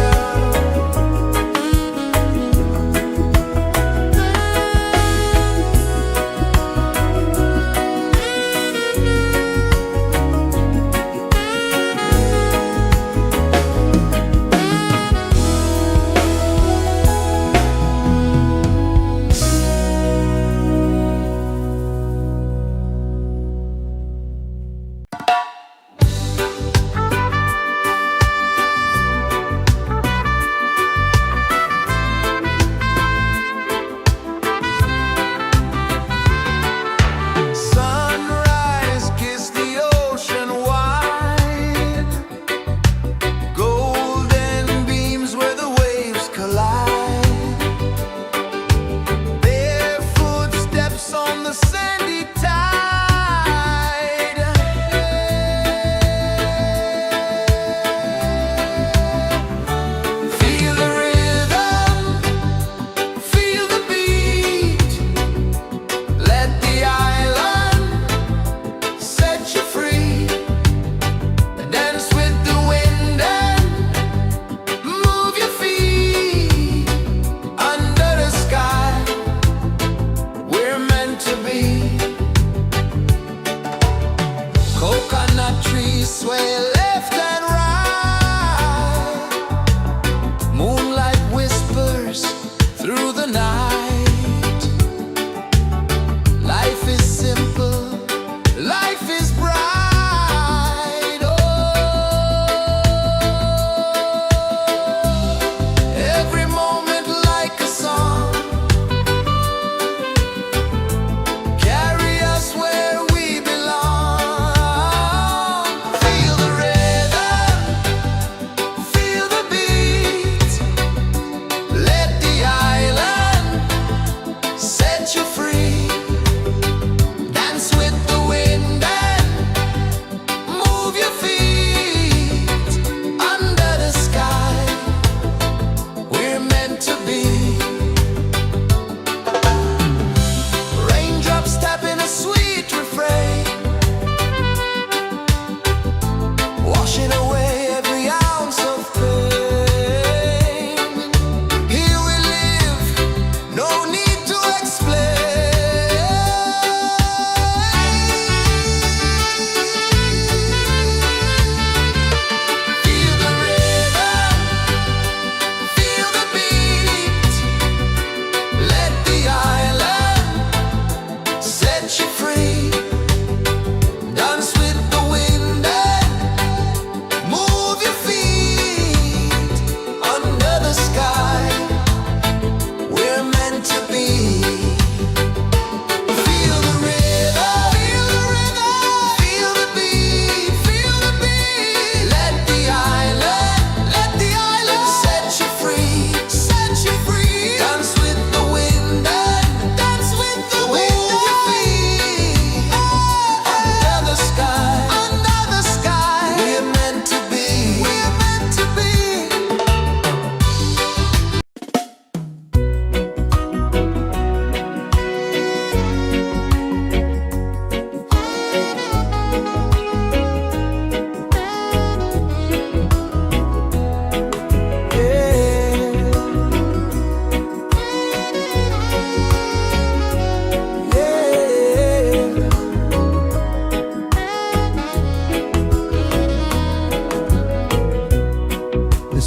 Sunrise, kiss the ocean wide. Golden beams where the waves collide. Bare footsteps on the sandy tide. Feel the rhythm, feel the beat. Let the island set you free. Dance with the wind and move your feet. Under the sky, we're meant to be. Coconut trees sway left and right. Moonlight whispers through the night. Life is simple, life is bright. Oh, every moment like a song. Carry us where we belong. Feel the rhythm.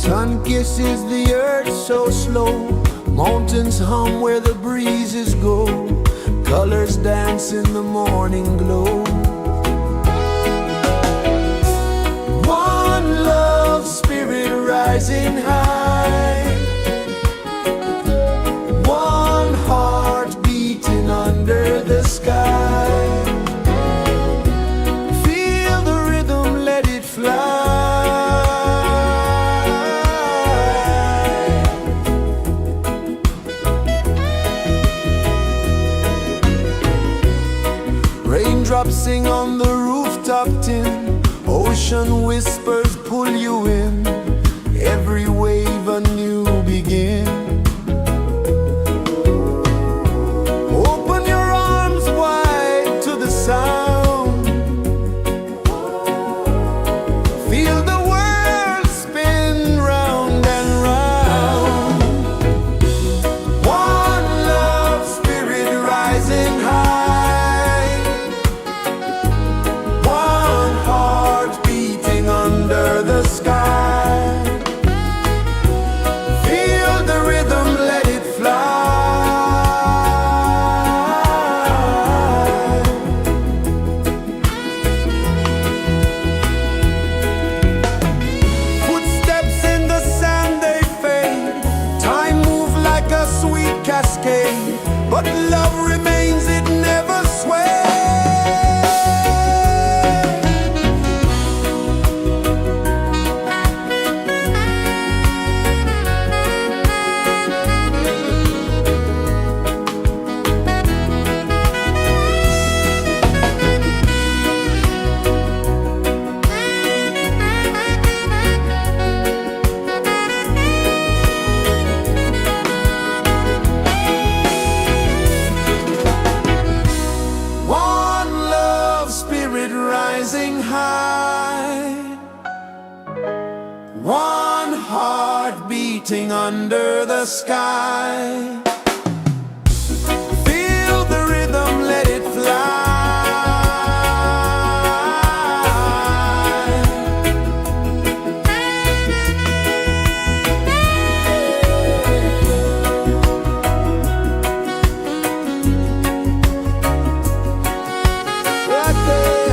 Sun kisses the earth so slow, mountains hum where the breezes go, colors dance in the morning glow. One love spirit rising high, one heart beating under the sky. Feel the rhythm, let it fly. Raindrops sing on the rooftop tin, ocean whispers pull you in, every wave a new begin. Open your arms wide to the sound, feel the world spin round and round. One love spirit rising high, one heart beating under the sky. Feel the rhythm, let it fly. Footsteps in the sand, they fade. Time moves like a sweet cascade, but love remains, it never sways. One love spirit rising high, one heart beating under the sky. Feel the rhythm, let it fly. Right there.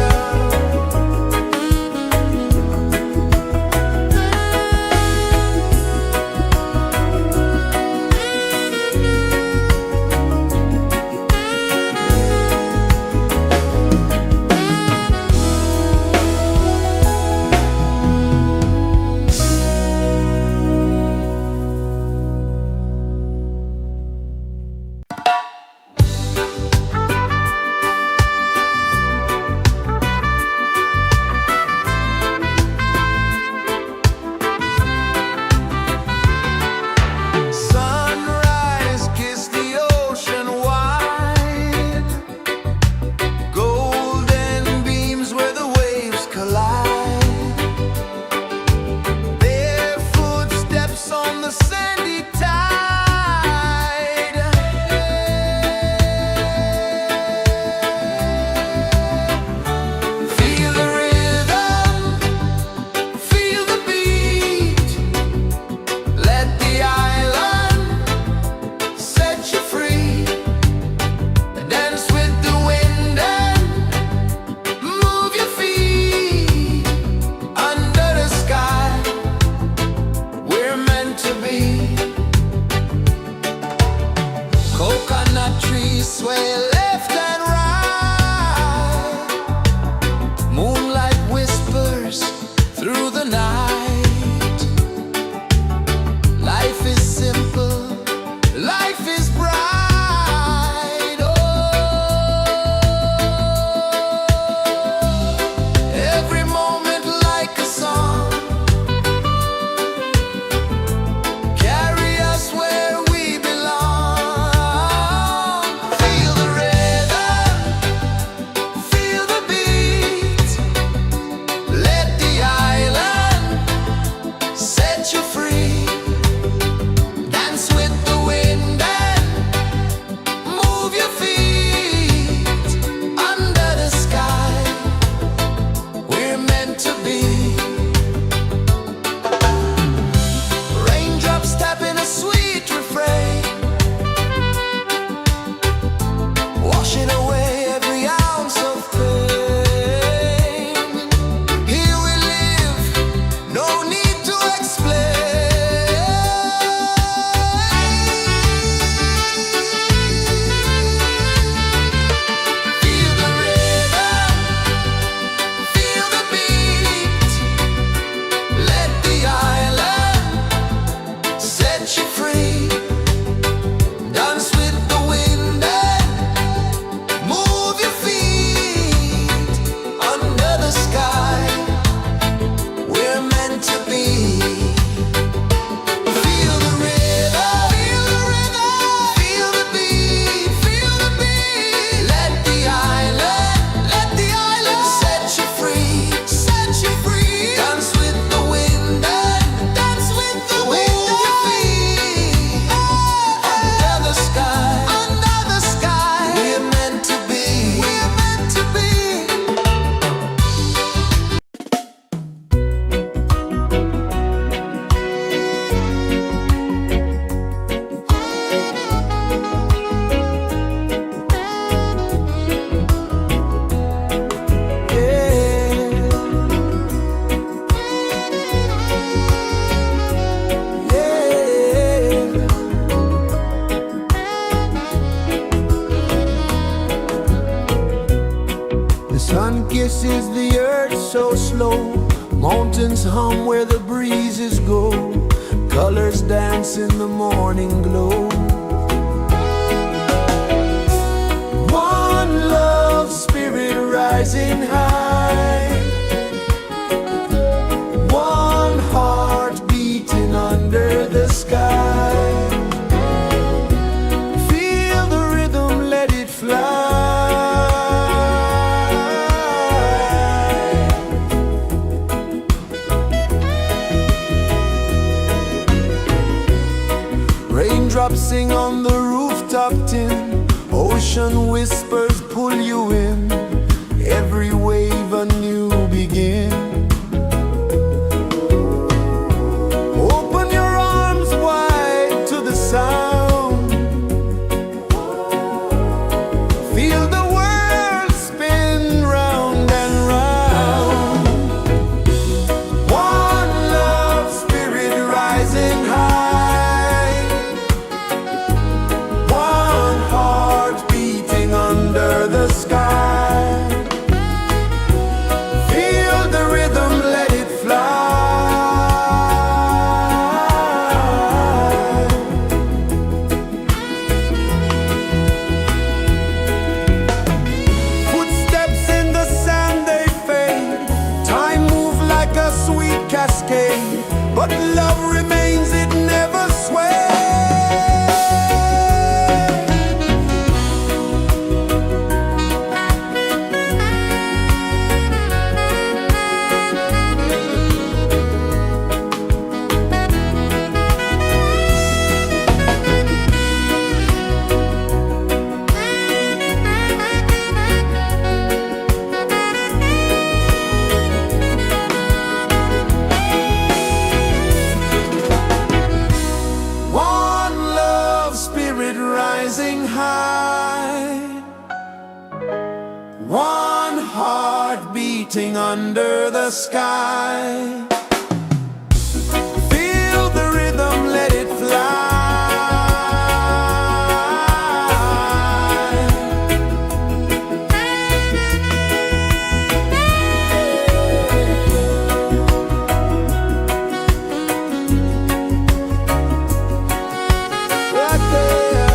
is the earth so slow? Mountains hum where the breezes go. Colors dance in the morning glow. One love spirit rising high. One heart beating under the sky. Feel the rhythm, let it fly. Raindrops sing on the rooftop tin. Ocean whispers pull you in. Every wave a new begin. Open your arms wide to the sound. Feel the world spin round and round. One love spirit rising high. One heart beating under the sky. Feel the rhythm, let it fly. Footsteps in the sand, they fade. Time moves like a sweet cascade, but love remains, it never sways. One love spirit rising high. One heart beating under the sky. Feel the rhythm, let it fly. Right there.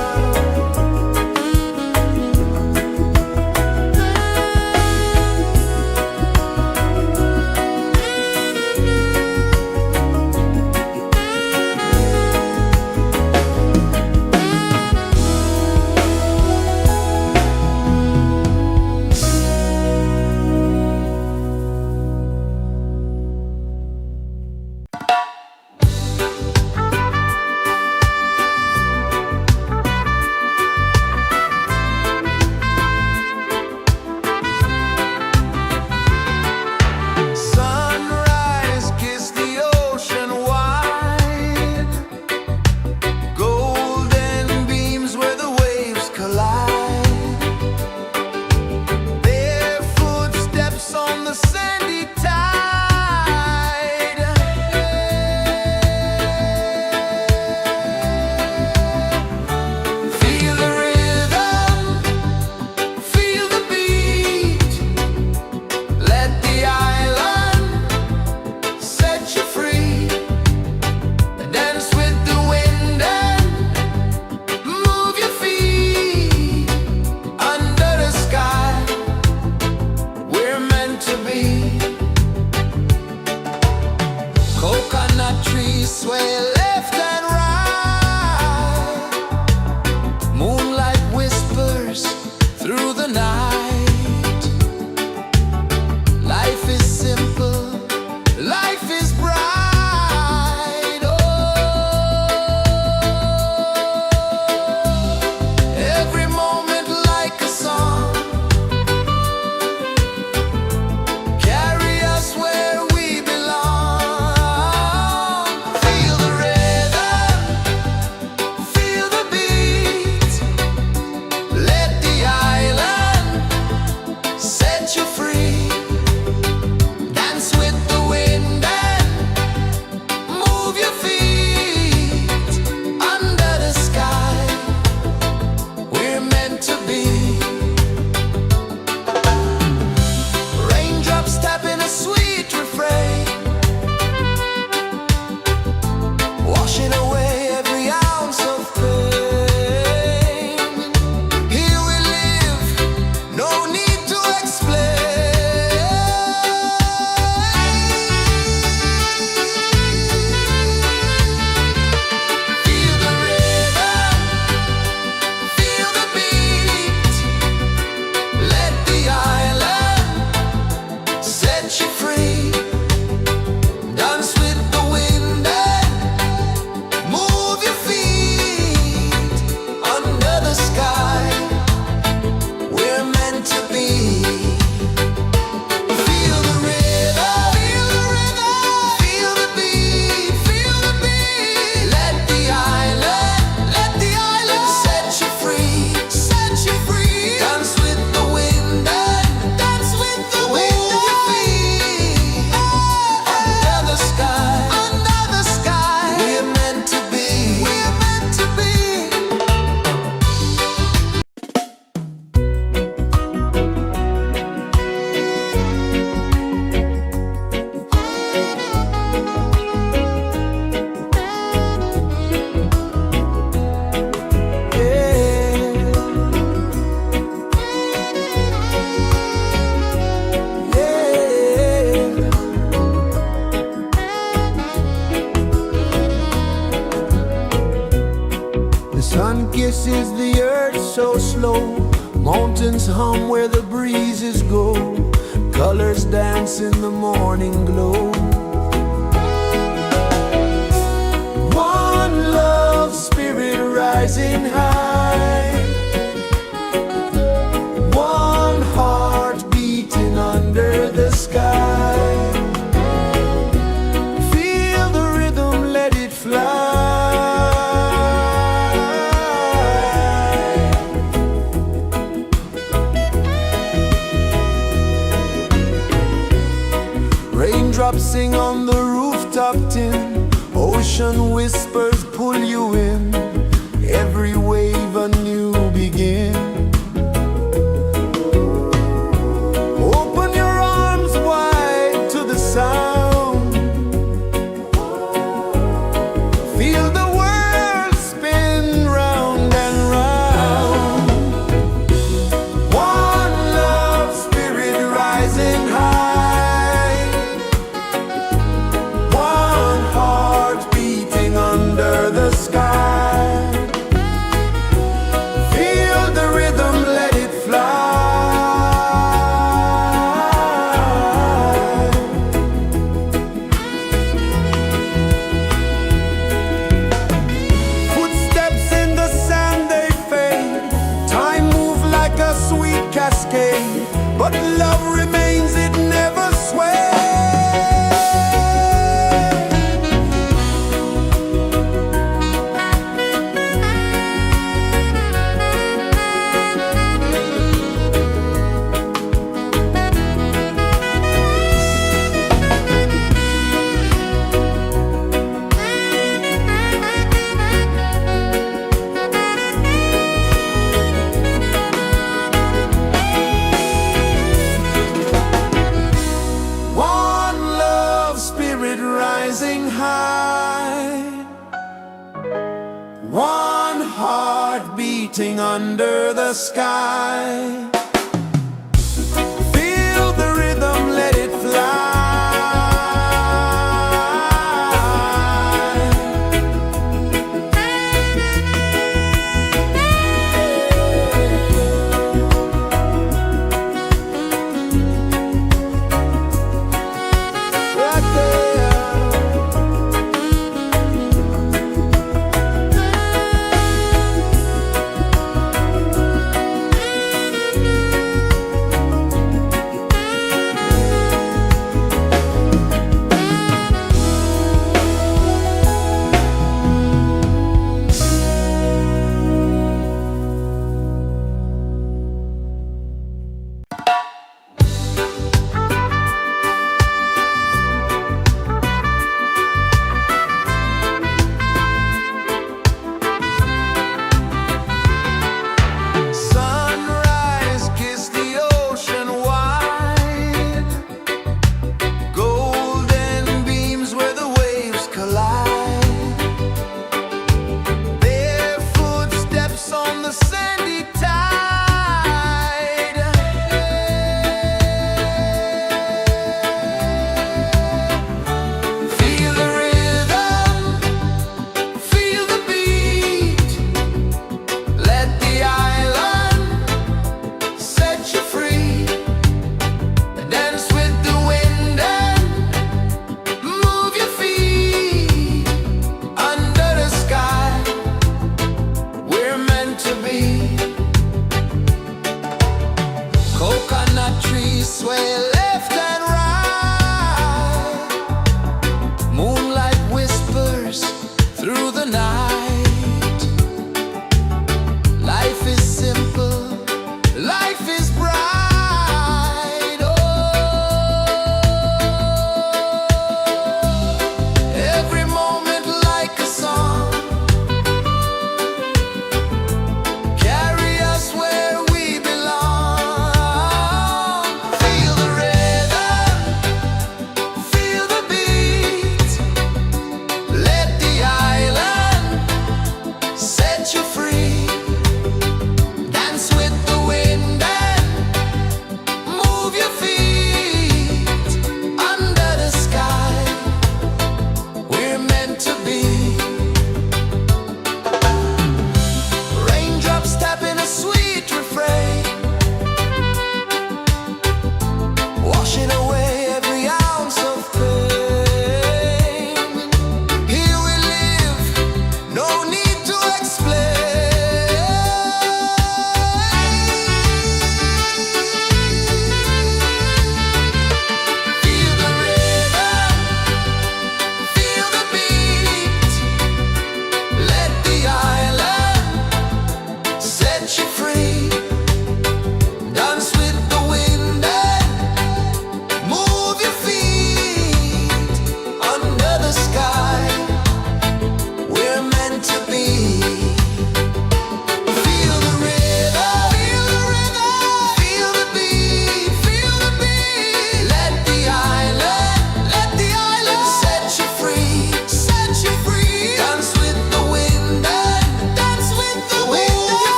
Sunrise, kiss the ocean wide. Golden beams where the waves collide. Their footsteps on the sandy tide. Feel the rhythm, feel the beat. Let the island set you free. Dance with the wind and move your feet. Under the sky, we're meant to be. Coconut trees sway left and right. Moonlight whispers through the night. Life is simple, life is bright. Oh, every moment like a song. Carry us where we belong. Feel the rhythm, This is the earth so slow. Mountains hum where the breezes go. Colors dance in the morning glow. One love spirit rising high. One heart beating under the sky. Feel the rhythm, let it fly. Raindrops sing on the rooftop tin. Ocean whispers pull you in. Every wave a new begin. Open your arms wide to the sound. Feel the world spin round and round. One love spirit rising high. One heart beating under the sky. Feel the rhythm, let it fly. Footsteps in the sand, they fade. Time moves like a sweet cascade, but love remains, it never sways. One love spirit rising high. One heart beating under the sky. Feel the rhythm, let it fly. Right there.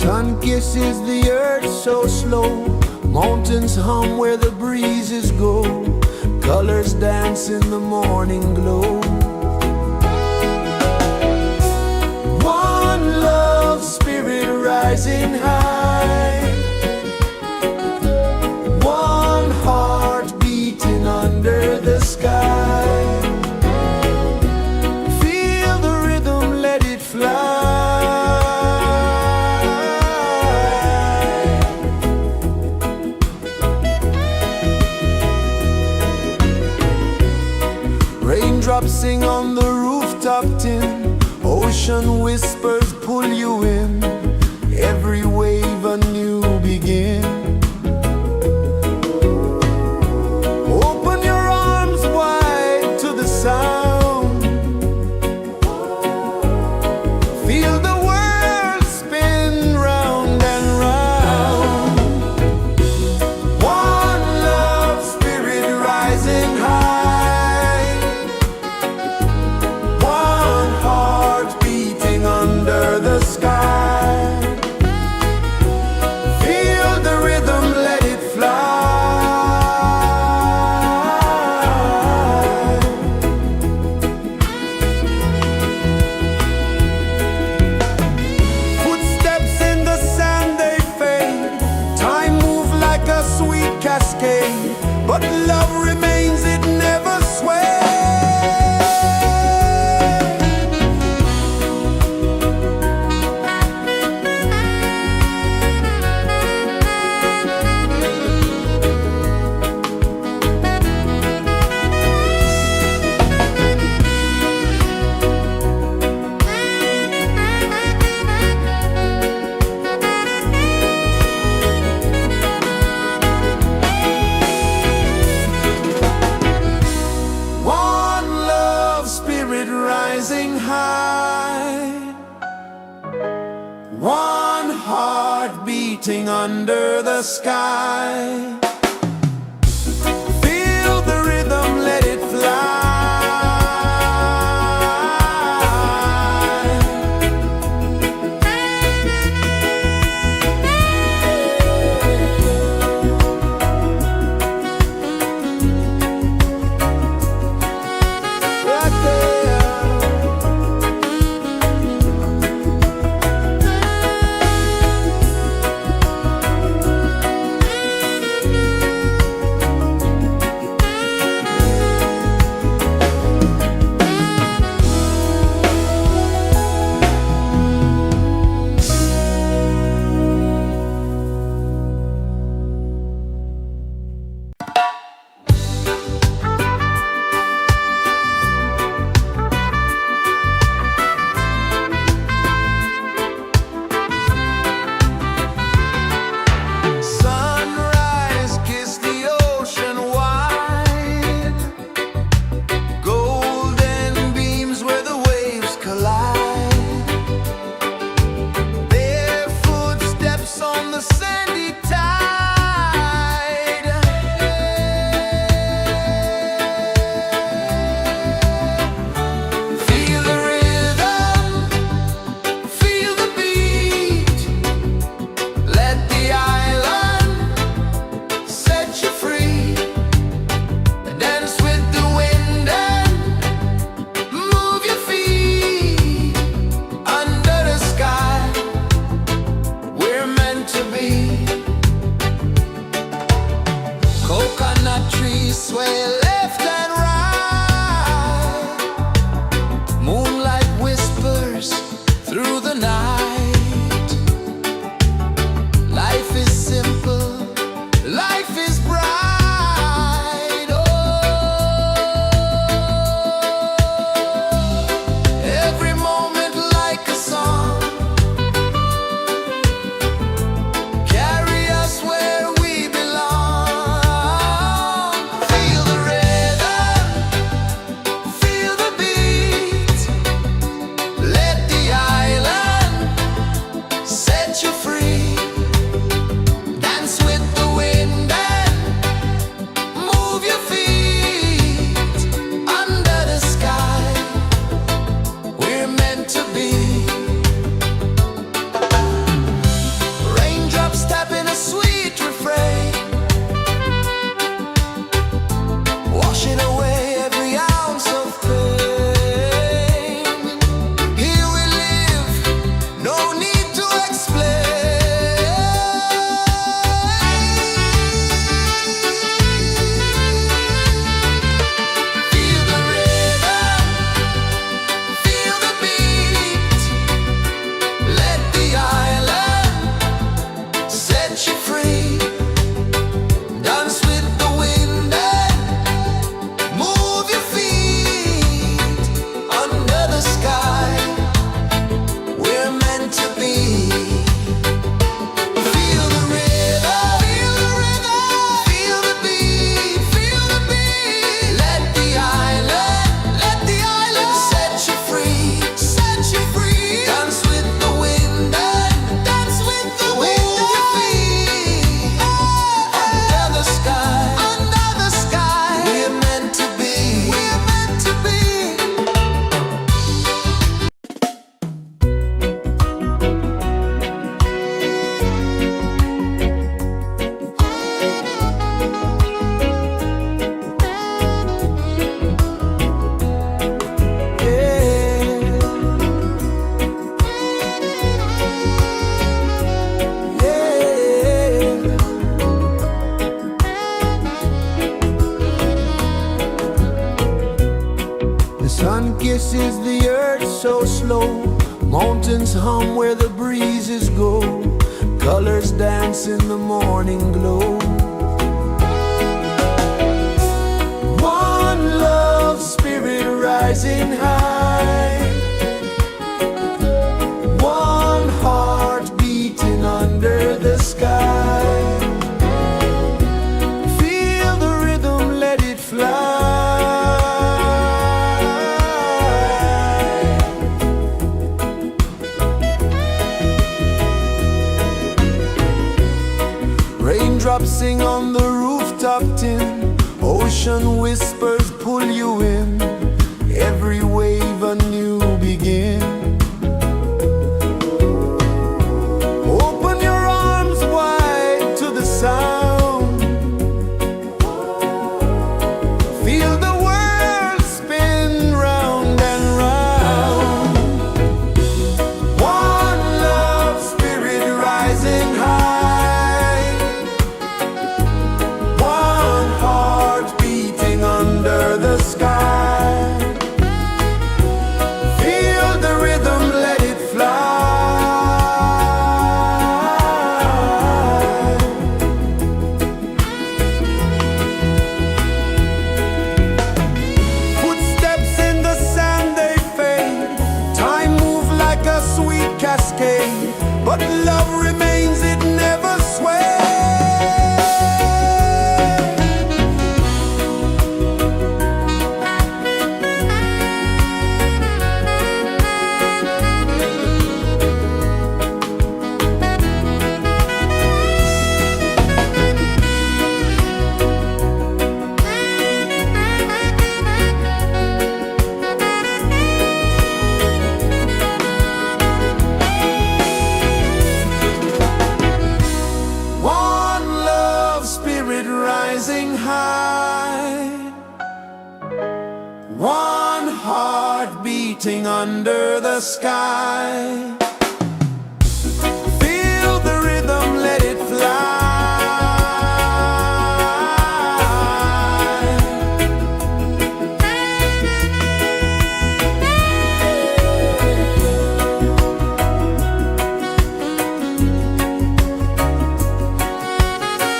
Sun kisses the earth so slow, mountains hum where the breezes go, colors dance in the morning glow. One love spirit rising high, one heart beating under the sky. Feel the rhythm, let it fly. Raindrops sing on the rooftop tin, ocean whispers pull you in, every wave a new begin. Open your arms wide to the sound, feel the world spin round and round. One love spirit rising high, one heart beating under the sky. Feel the rhythm, let it fly. Footsteps in the sand, they fade. Time moves like a sweet cascade, but love remains, it never sways. One love spirit rising high, one heart beating under the sky. Feel the rhythm, let it fly. Right there. so slow. Mountains hum where the breezes go. Colors dance in the morning glow. One love spirit rising high. One heart beating under the sky. Feel the rhythm, let it fly. Raindrops sing on the rooftop tin. Ocean whispers pull you in. Every wave a new begin. Open your arms wide to the sound. Feel the world spin round and round. One love spirit rising high. One heart beating under the sky. Feel the rhythm, let it fly. Footsteps in the sand, they fade. Time moves like a sweet cascade, but love remains, it never sways. One love spirit rising high. One heart beating under the sky. Feel the rhythm, let it fly.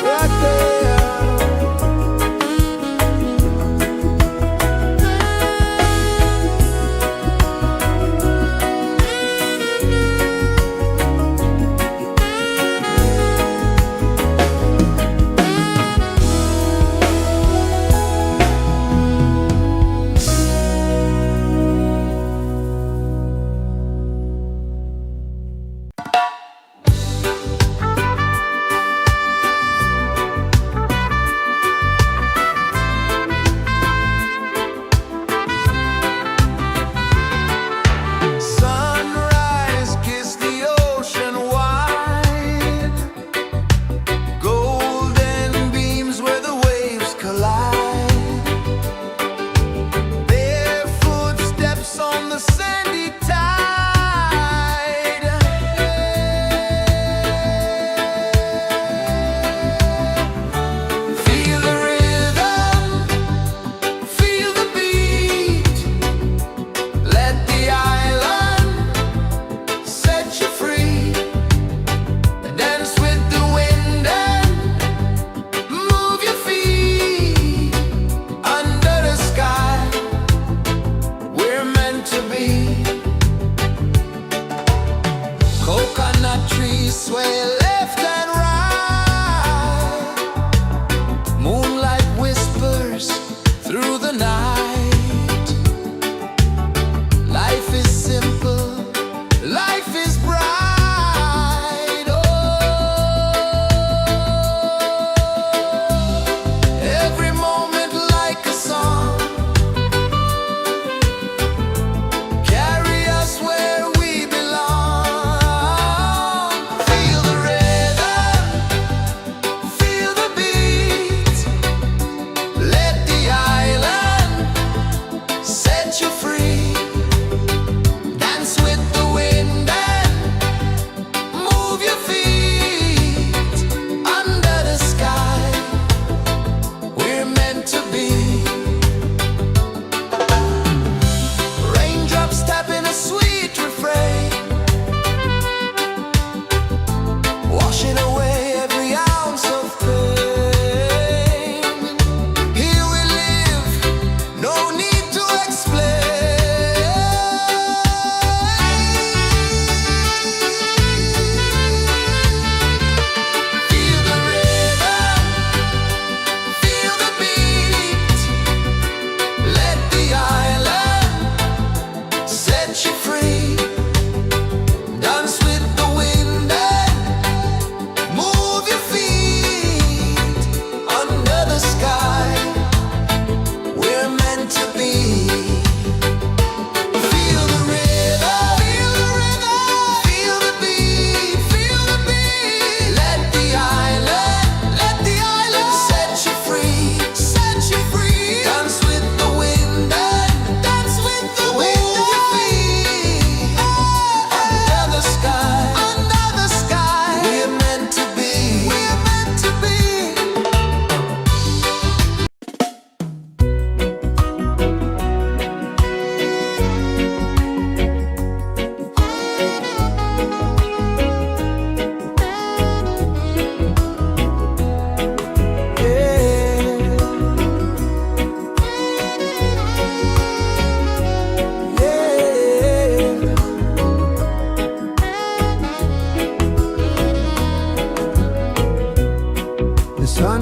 Right there.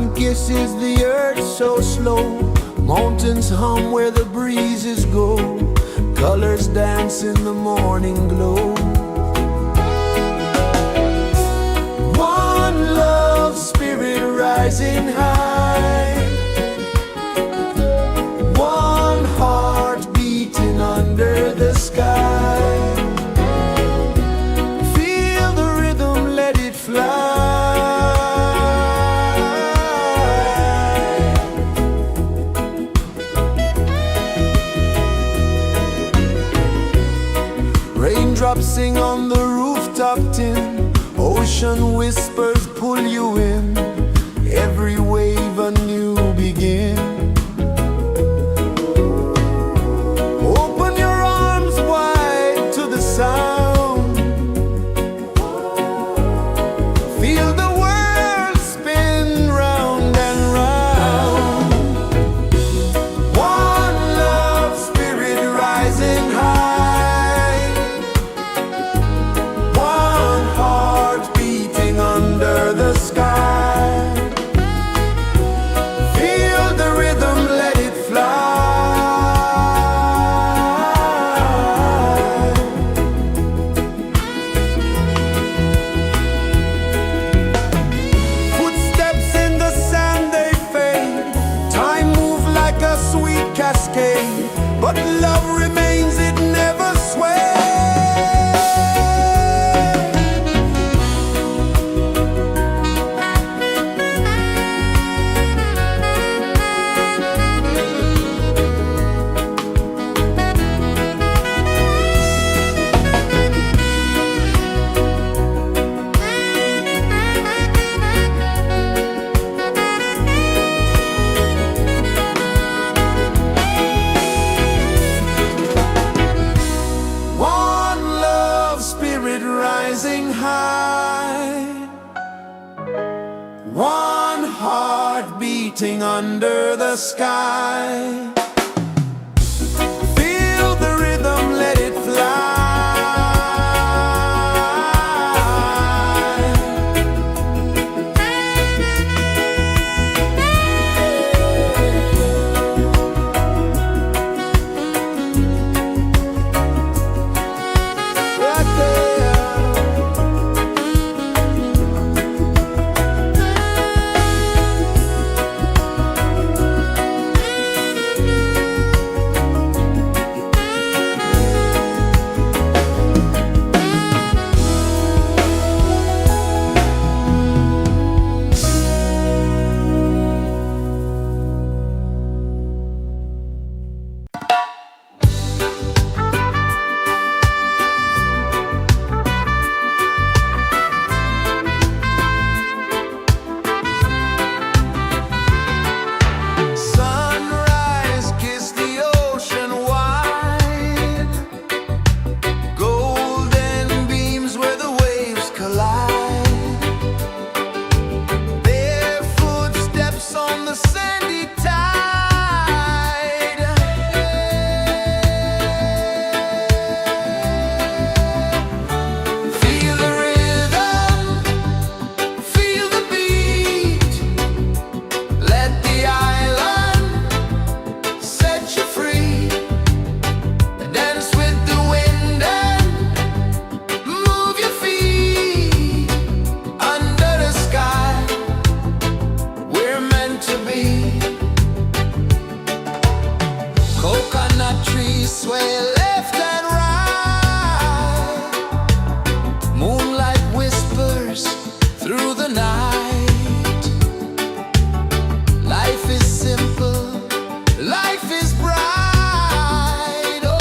sun kisses the earth so slow. Mountains hum where the breezes go. Colors dance in the morning glow. One love spirit rising high. One heart beating under the sky. Feel the rhythm, let it fly. Raindrops sing on the rooftop tin. Ocean whispers pull you in. Every wave a new begin. Open your arms wide to the sound. Feel the world spin round and round. One love spirit rising high. One heart beating under the sky. Feel the rhythm, let it fly. Footsteps in the sand, they fade. Time moves like a sweet cascade, but love remains, it never sways. One love spirit rising high. One heart beating under the sky. Feel the rhythm, let it fly. Right there. Sunrise, kiss the ocean wide. Golden beams where the waves collide. Their footsteps on the sandy tide. Feel the rhythm, feel the beat. Let the island set you free. Dance with the wind and move your feet. Under the sky, we're meant to be. Coconut trees sway left and right. Moonlight whispers through the night. Life is simple, life is bright. Oh,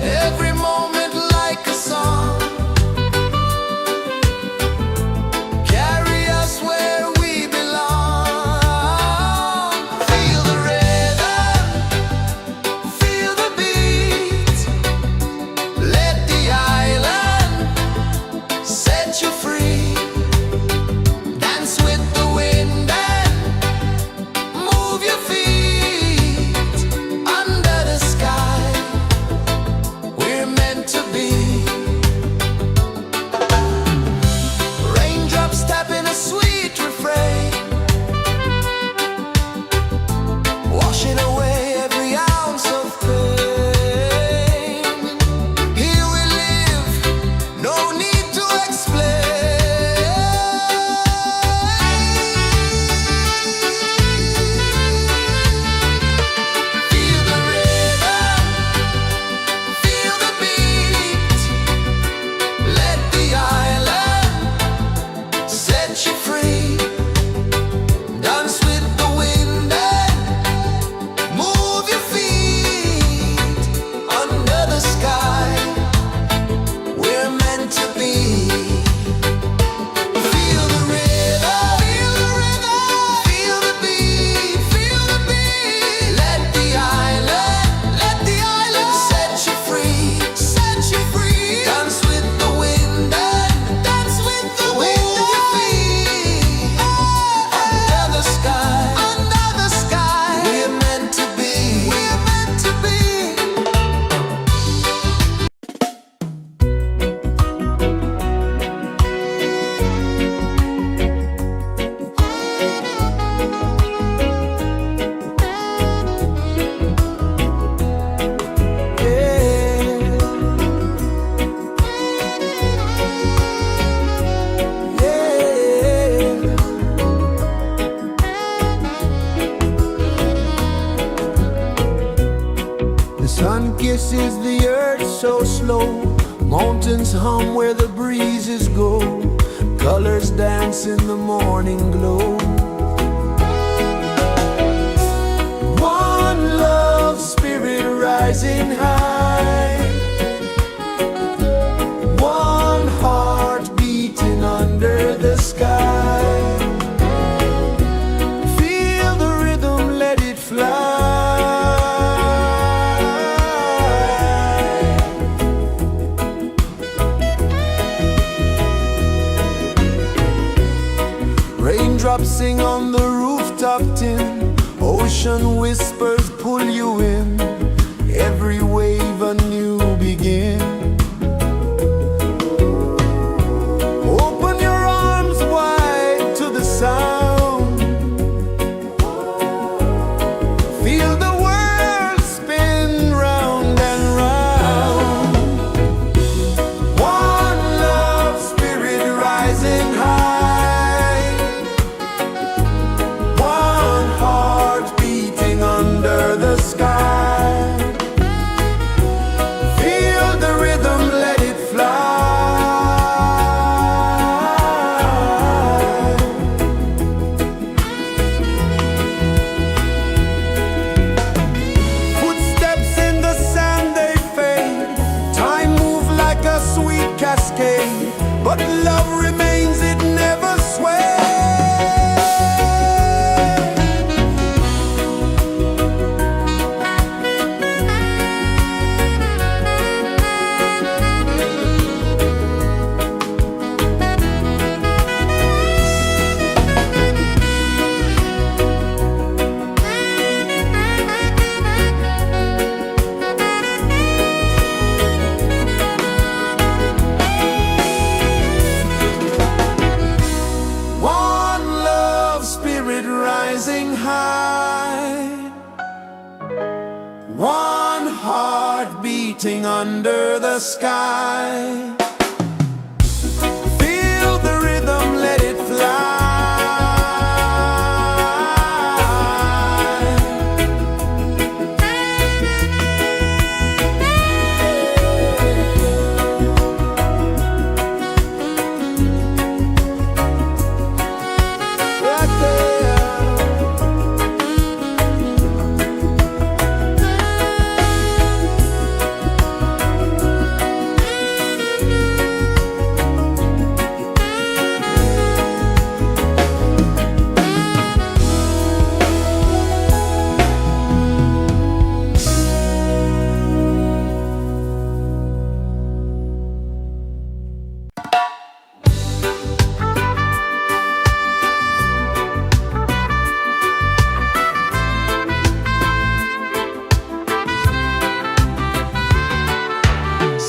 every moment like a song. Carry us where we belong. Feel the rhythm, feel the beat. Let the island is the earth so slow. Mountains hum where the breezes go. Colors dance in the morning glow. One love spirit rising high. One heart beating under the sky. Feel the rhythm, let it fly. Raindrops sing on the rooftop tin. Ocean whispers pull you in. Every wave a new begin. Open your arms wide to the sound. Feel the world spin round and round. One love spirit rising high. One heart beating under the sky. Feel the rhythm, let it fly. Footsteps in the sand, they fade. Time moves like a sweet cascade, but love remains, it never sways. One love spirit rising high. One heart beating under the sky. Feel the rhythm, let it fly. Right there.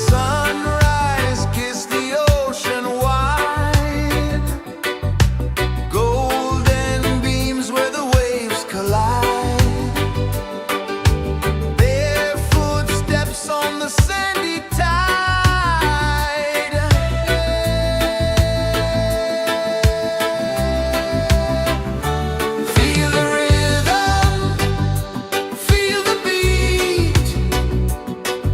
Sunrise, kiss the ocean wide. Golden beams where the waves collide. Their footsteps on the sandy tide. Feel the rhythm, feel the beat.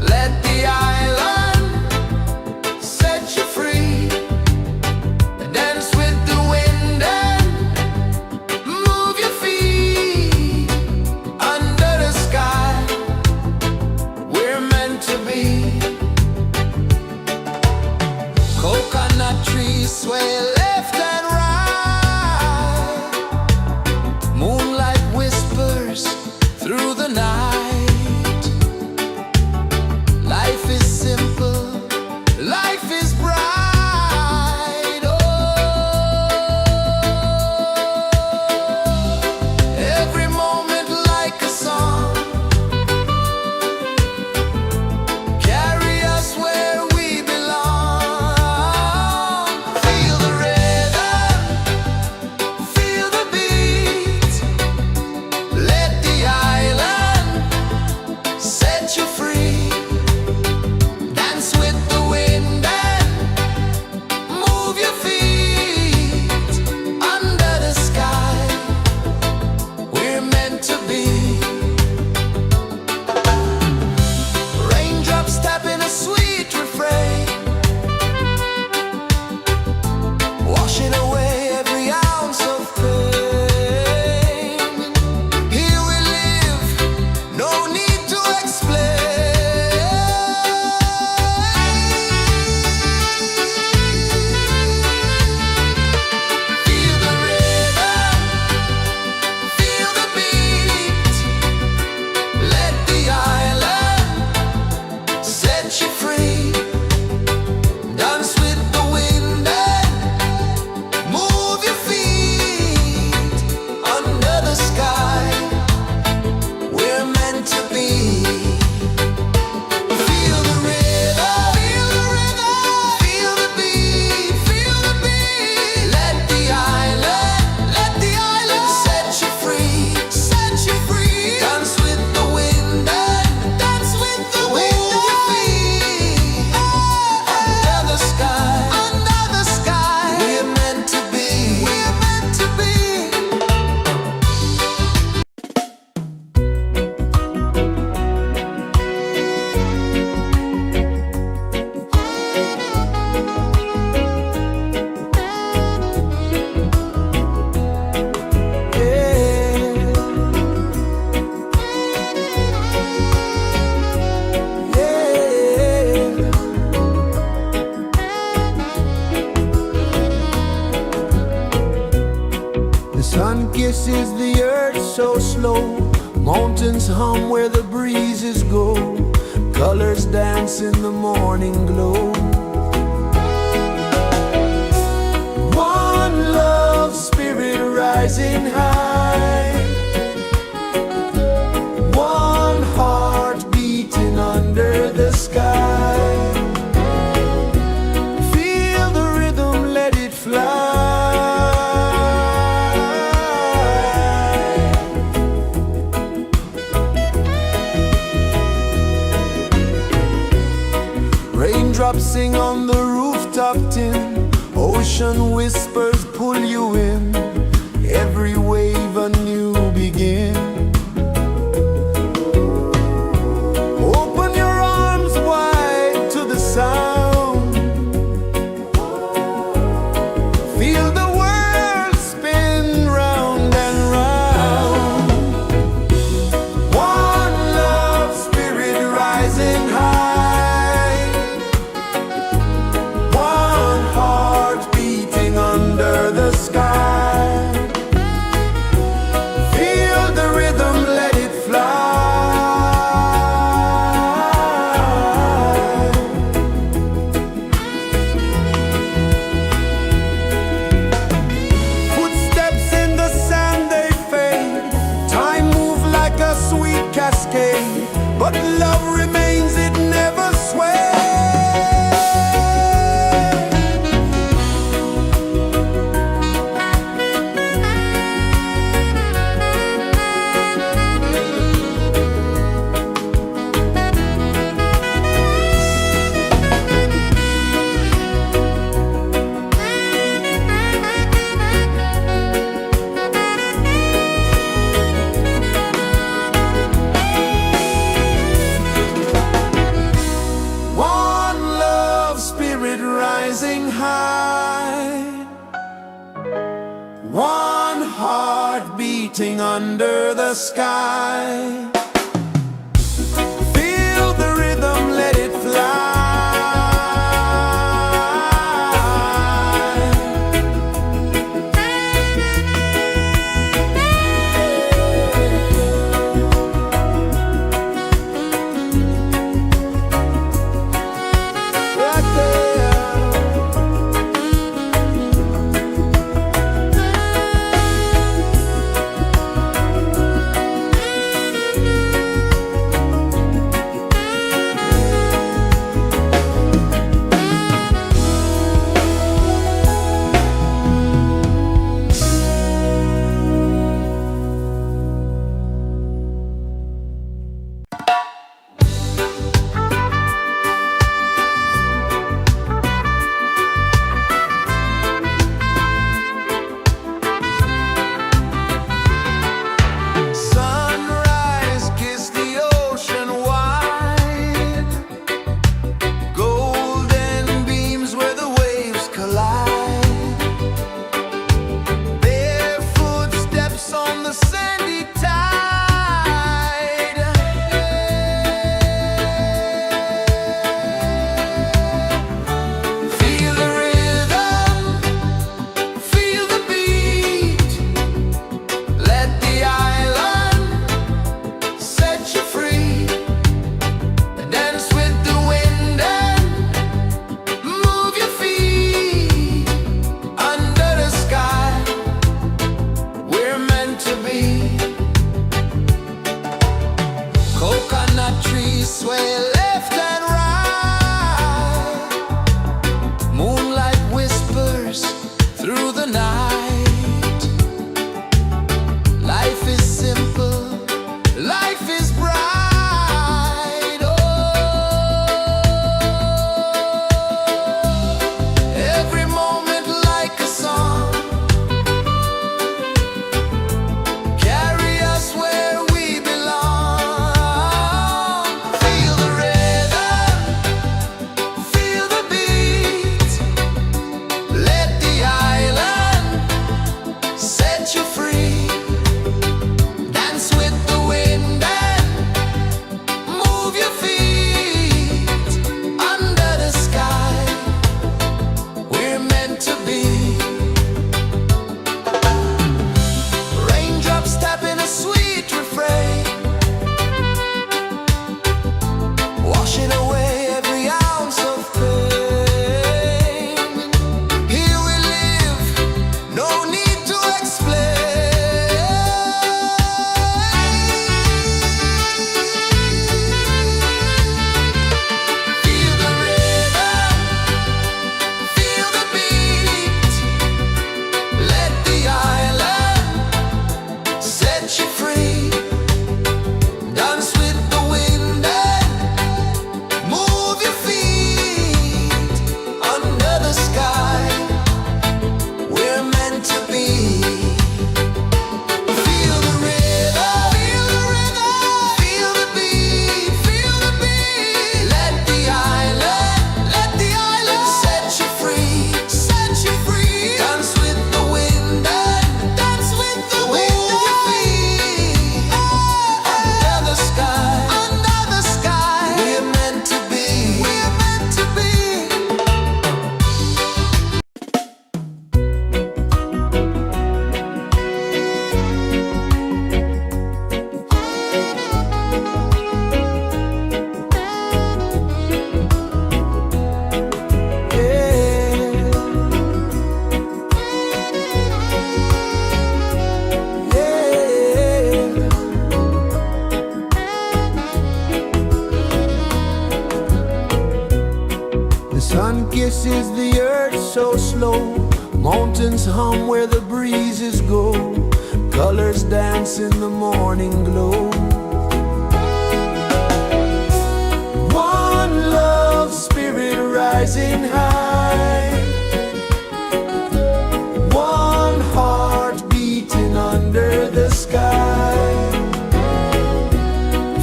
Let the island set you free. Dance with the wind and move your feet. Under the sky, we're meant to be. Coconut trees sway left and right. Moonlight whispers through the night. Life is simple, life is bright. Oh, every moment like a song. Carry us where we belong. Feel the rhythm, feel the beat. Let the island set you free. Dance with the wind and kisses the earth so slow. Mountains hum where the breezes go. Colors dance in the morning glow. One love spirit rising high. One heart beating under the sky. Feel the rhythm, let it fly. Raindrops sing on the rooftop tin. Ocean whispers pull you in. Every wave a new begin. Open your arms wide to the sound. Feel the world spin round and round. One love spirit rising high. One heart beating under the sky. Feel the rhythm, let it fly. Footsteps in the sand, they fade. Time moves like a sweet cascade, but love remains, it never sways. One love spirit rising high. One heart beating under the sky. Feel the rhythm, let it fly. Right there. is the earth so slow? Mountains hum where the breezes go. Colors dance in the morning glow. One love spirit rising high. One heart beating under the sky.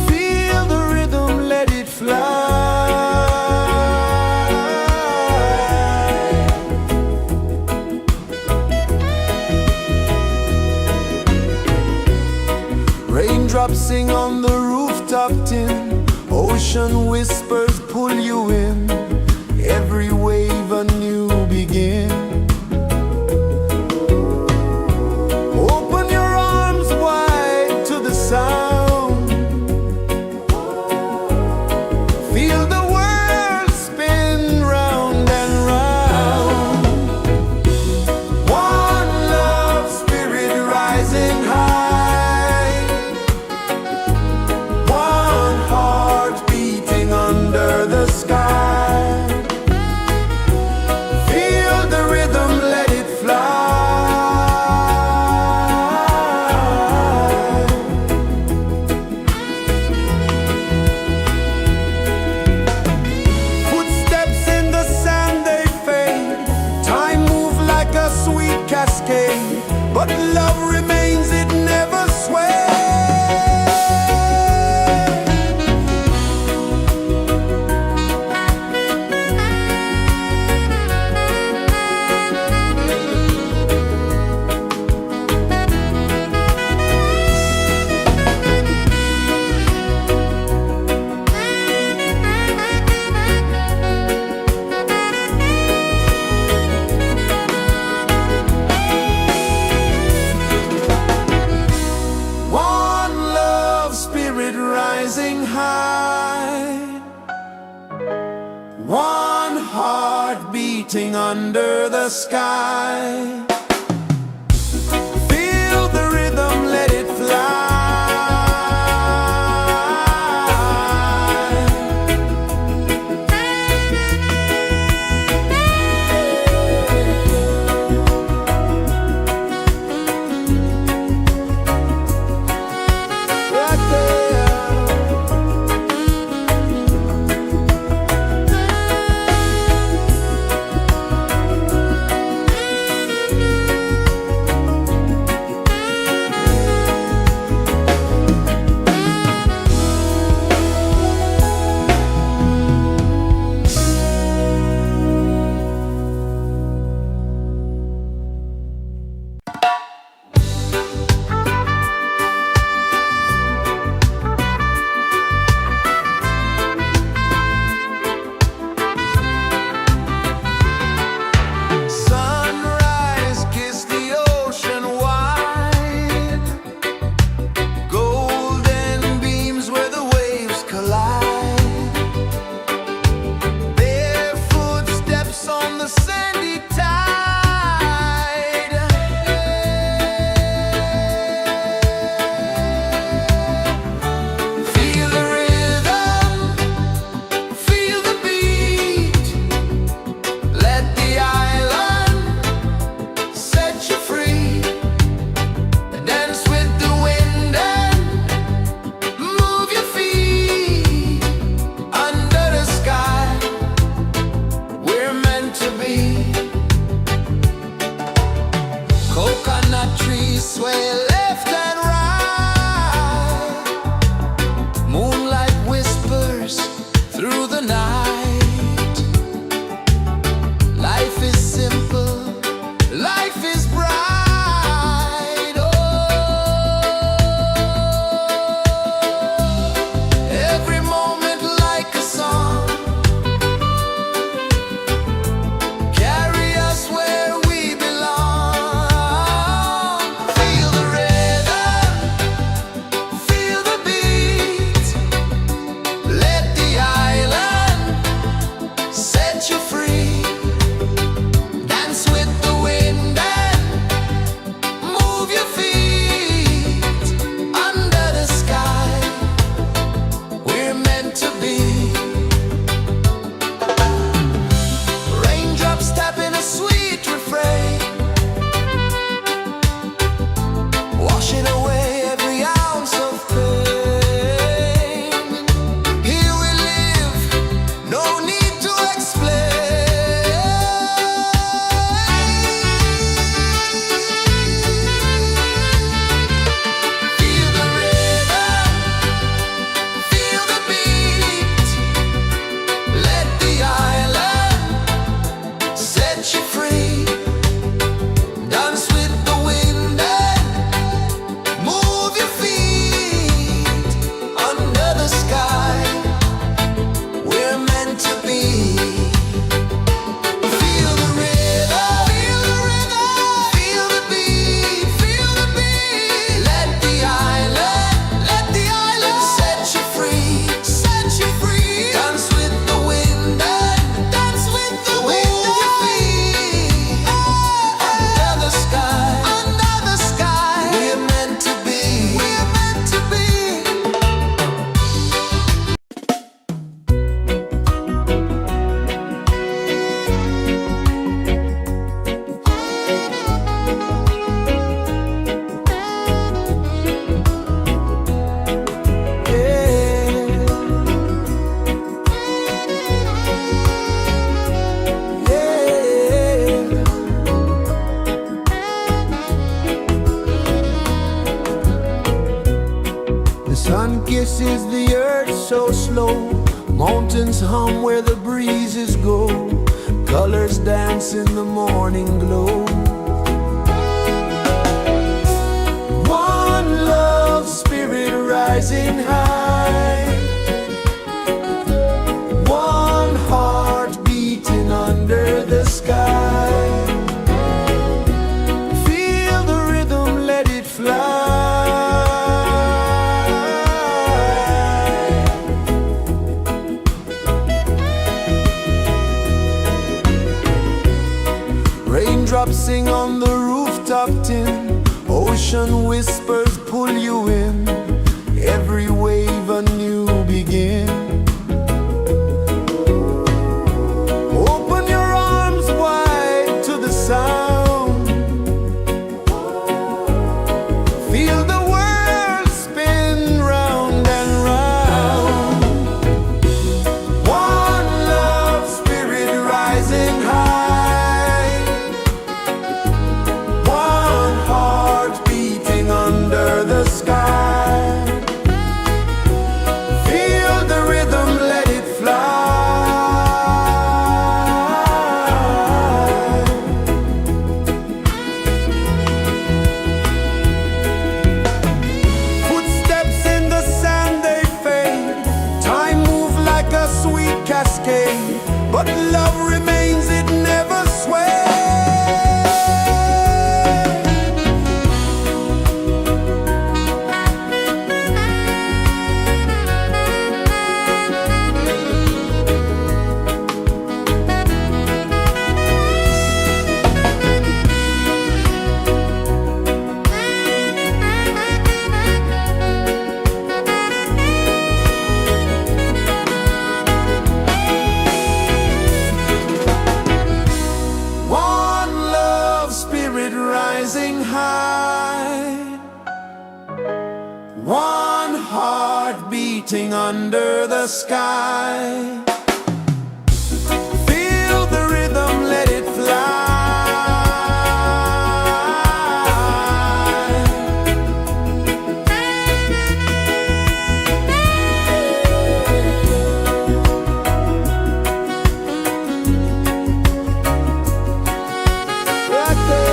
Feel the rhythm, let it fly. Raindrops sing on the rooftop tin. Ocean whispers pull you in. Every wave a new begin. Open your arms wide to the sound. Feel the world spin round and round. One love spirit rising high. One heart beating under the sky. Feel the rhythm, let it fly. Footsteps in the sand, they fade. Time moves like a sweet cascade, but love remains, it never sways. One love spirit rising high. One heart beating under the sky. Feel the rhythm, let it fly. Right there. This is the earth so slow. Mountains hum where the breezes go. Colors dance in the morning glow. One love spirit rising high. One heart beating under the sky. Feel the rhythm, let it fly. Raindrops sing on the rooftop tin. Ocean whispers pull you in. Every wave a new begin. Open your arms wide to the sound. Feel the world spin round and round. One love spirit rising high. One heart beating under the sky. Feel the rhythm, let it fly. Footsteps in the sand, they fade. Time moves like a sweet cascade, but love remains, it never sways. One love spirit rising high. One heart beating under the sky. Feel the rhythm, let it fly. Right there.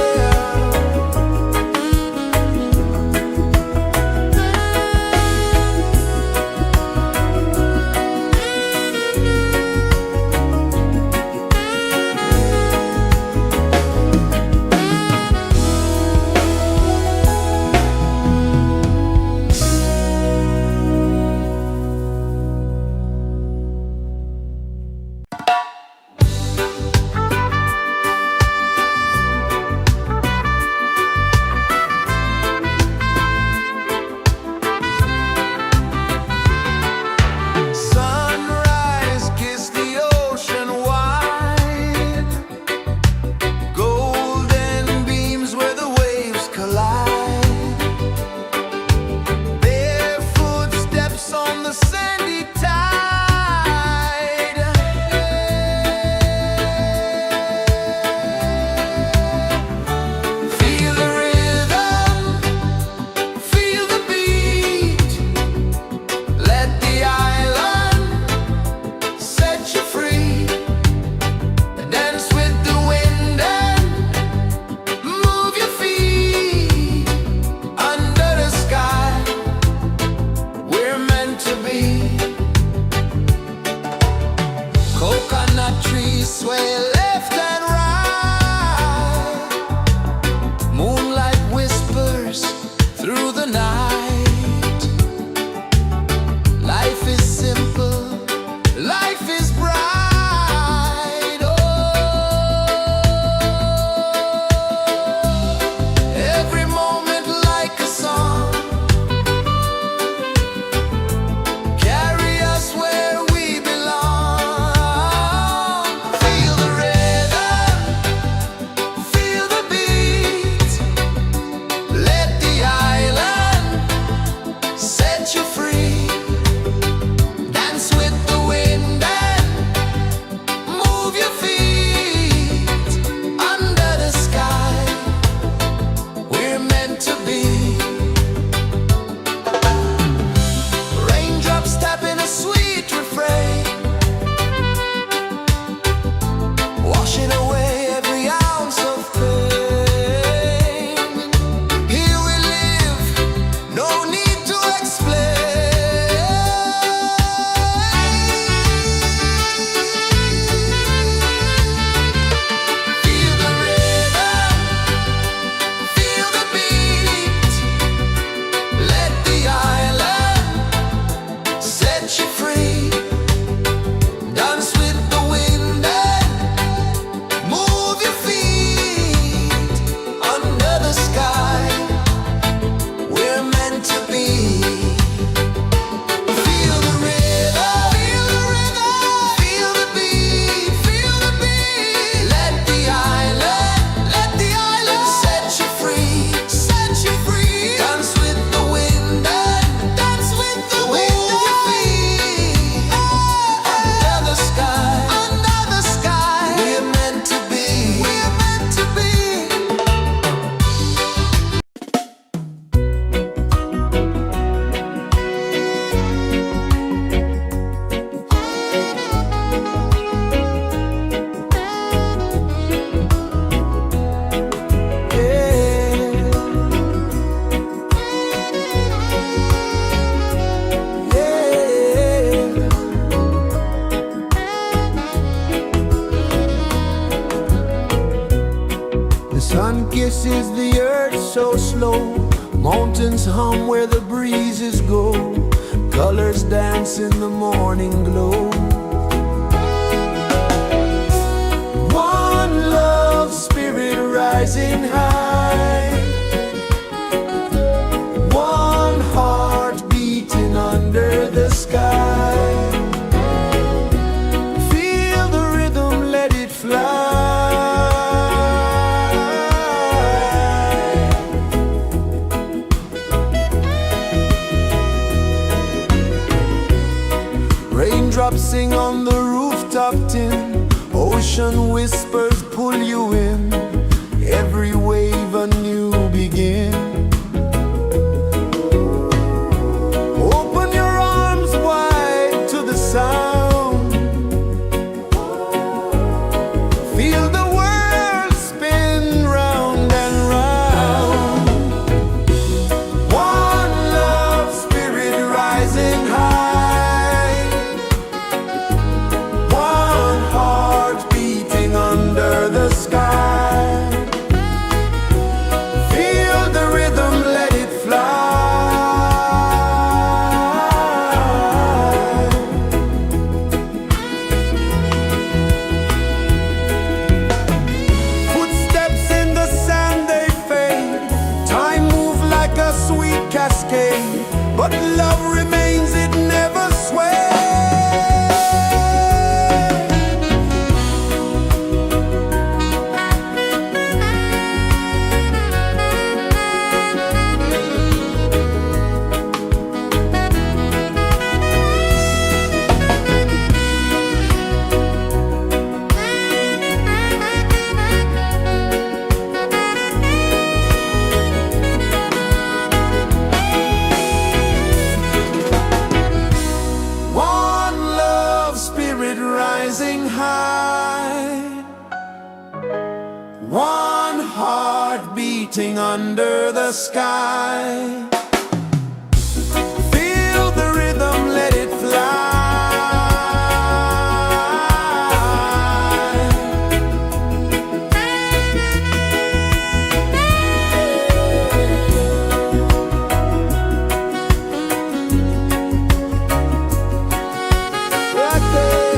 Sun kisses the earth so slow, mountains hum where the breezes go, colors dance in the morning glow. One love spirit rising high, one heart beating under the sky. Feel the rhythm, let it fly. Raindrops sing on the rooftop tin, ocean whispers pull you in, every wave a new begin. Open your arms wide to the sound, feel the world spin round and round. One love spirit rising high, one heart beating under the sky. Feel the rhythm, let it fly. Footsteps in the sand, they fade, time moves like a sweet cascade, but love remains, it never sways. One love spirit rising high, one heart beating under the sky. Feel the rhythm, let it fly. Right there.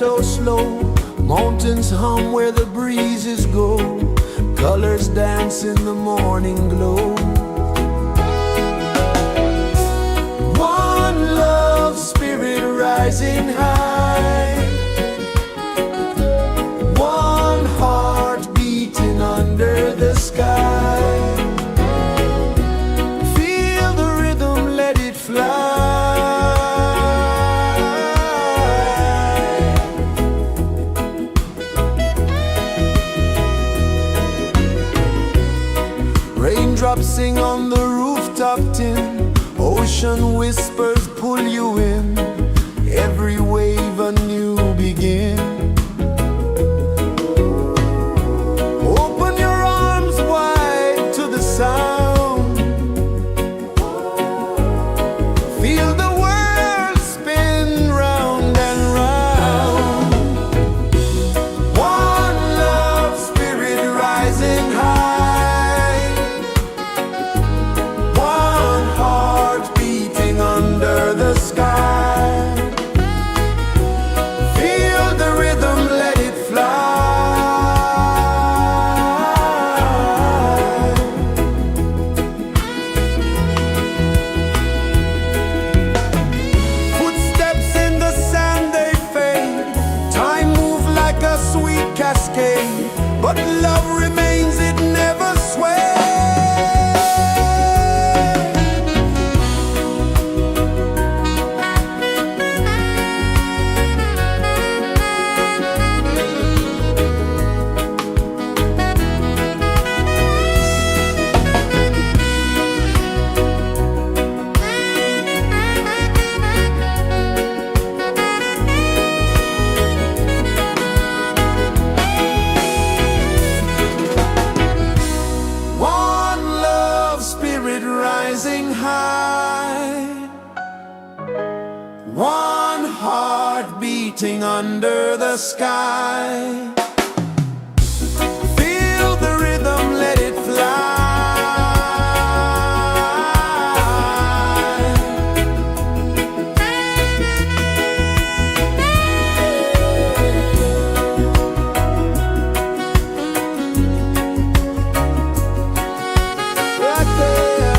so slow. Mountains hum where the breezes go. Colors dance in the morning glow. One love spirit rising high. One heart beating under the sky. Feel the rhythm, let it fly. Raindrops sing on the rooftop tin. Ocean whispers pull you in. Every wave a new begin. Open your arms wide to the sound. Feel the world spin round and round. One love spirit rising high. One heart beating under the sky. Feel the rhythm, let it fly. Footsteps in the sand, they fade. Time moves like a sweet cascade, but love remains, it never sways. One love spirit rising high. One heart beating under the sky. Feel the rhythm, let it fly. Right there.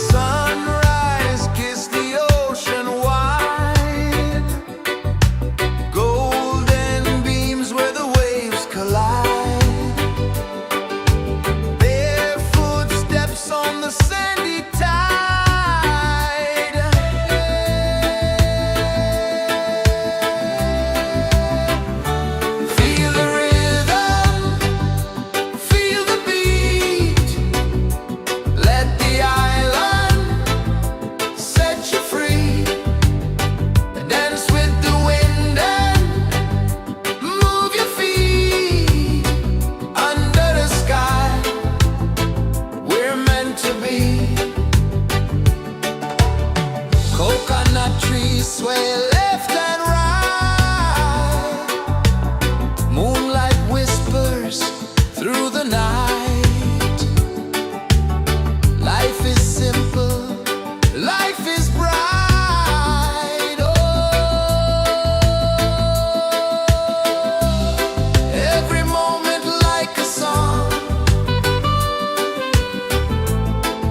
Sunrise, kiss the ocean wide. Golden beams where the waves collide. Barefoot steps on the sandy tide. Feel the rhythm, feel the beat. Let the island set you free. Dance with the wind and move your feet. Under the sky, we're meant to be. Coconut trees sway left and right. Moonlight whispers through the night. Life is simple, life is bright. Oh, every moment like a song.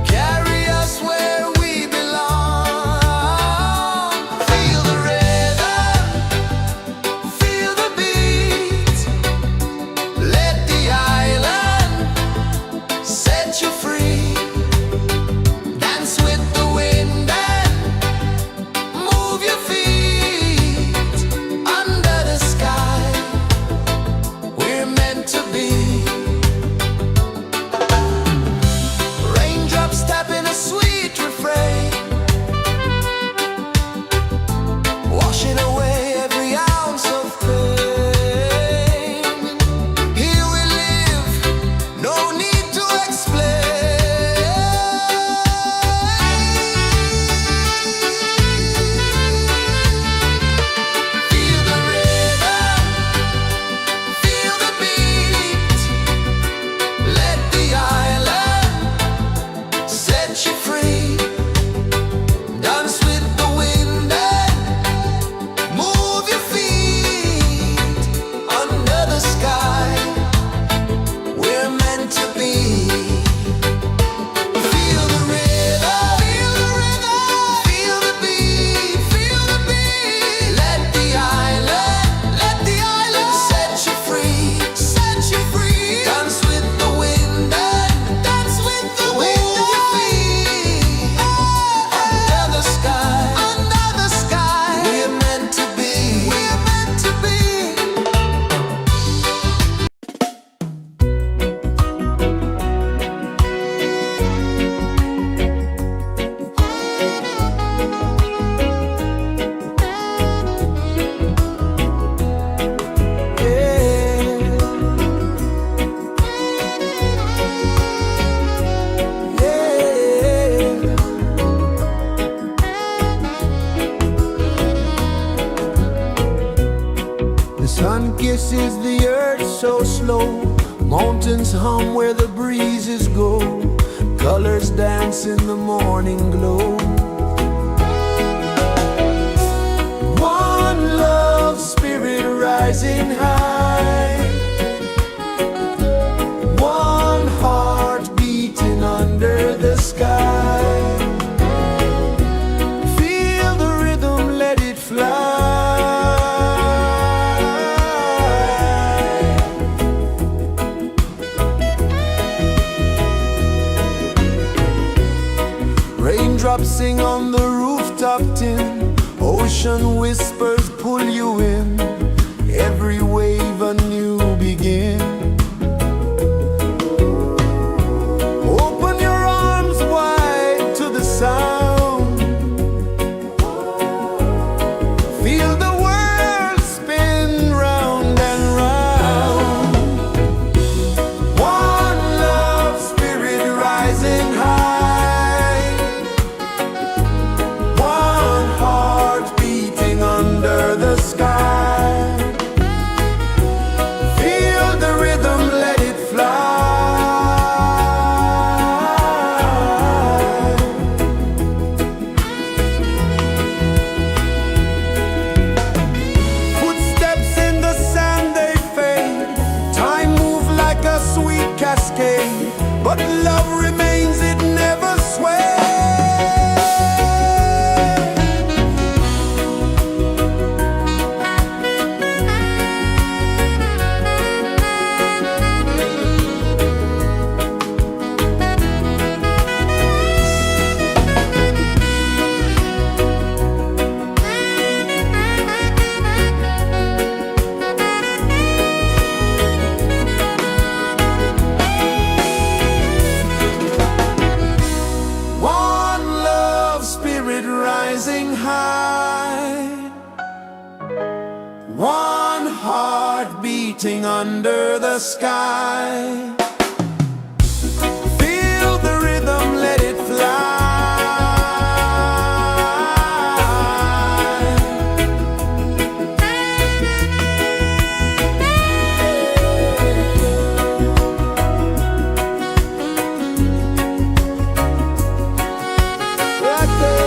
Carry us where we belong. Feel the rhythm. kisses the earth so slow. Mountains hum where the breezes go. Colors dance in the morning glow. One love spirit rising high. One heart beating under the sky. Feel the rhythm, let it fly. Raindrops sing on the rooftop tin. Ocean whispers pull you in. Every wave a new begin. Open your arms wide to the sound. Feel the world spin round and round. One love spirit rising high. One heart beating under the sky. Feel the rhythm, let it fly. Footsteps in the sand, they fade. Time moves like a sweet cascade, but love remains, it never sways. One love spirit rising high. One heart beating under the sky. Feel the rhythm, let it fly. Right there.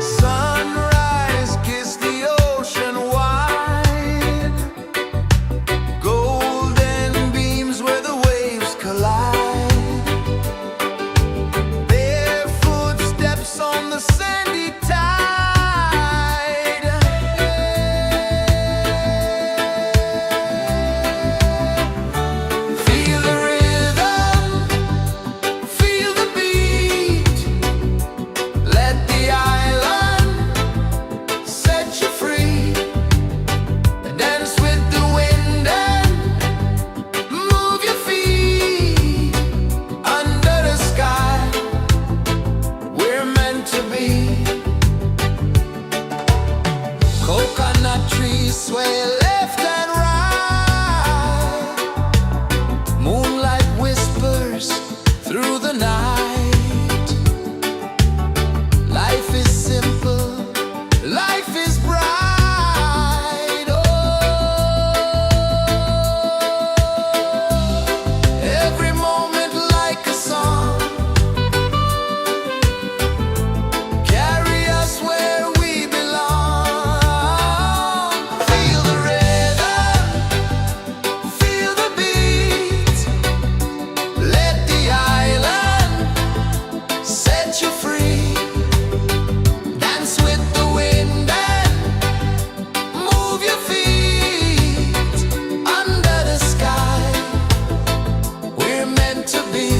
Sunrise, kiss the ocean wide. Golden beams where the waves collide. Barefoot steps on the sandy tide. Feel the rhythm, feel the beat. Let the island set you free. Dance with the wind and move your feet. Under the sky, we're meant to be. Coconut trees sway left and right. Moonlight whispers through the night. Life is simple, life is bright. Oh, every moment like a song. Carry us where we belong. Feel the rhythm, feel the beat. Let the island set you free. Dance with the wind and move your feet. Under the sky, we're meant to be.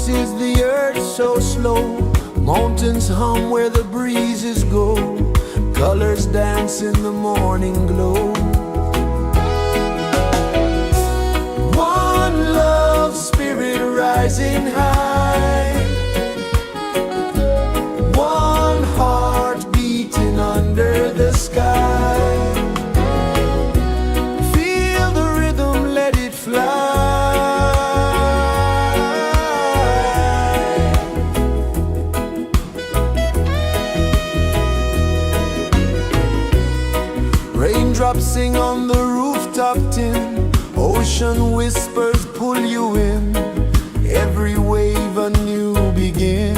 is the earth so slow? Mountains hum where the breezes go. Colors dance in the morning glow. One love spirit rising high. One heart beating under the sky. Feel the rhythm, let it fly. Raindrops sing on the rooftop tin. Ocean whispers pull you in. Every wave a new begin.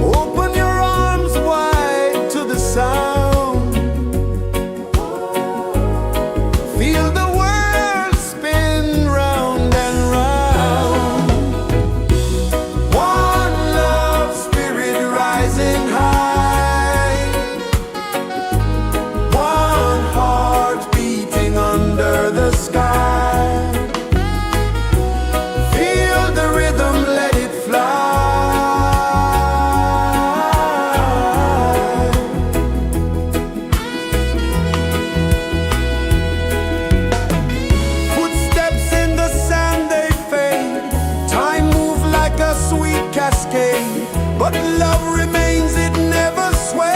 Open your arms wide to the sound. Feel the world spin round and round. One love spirit rising high. One heart beating under the sky. Feel the rhythm, let it fly. Footsteps in the sand, they fade. Time moves like a sweet cascade, but love remains, it never sways.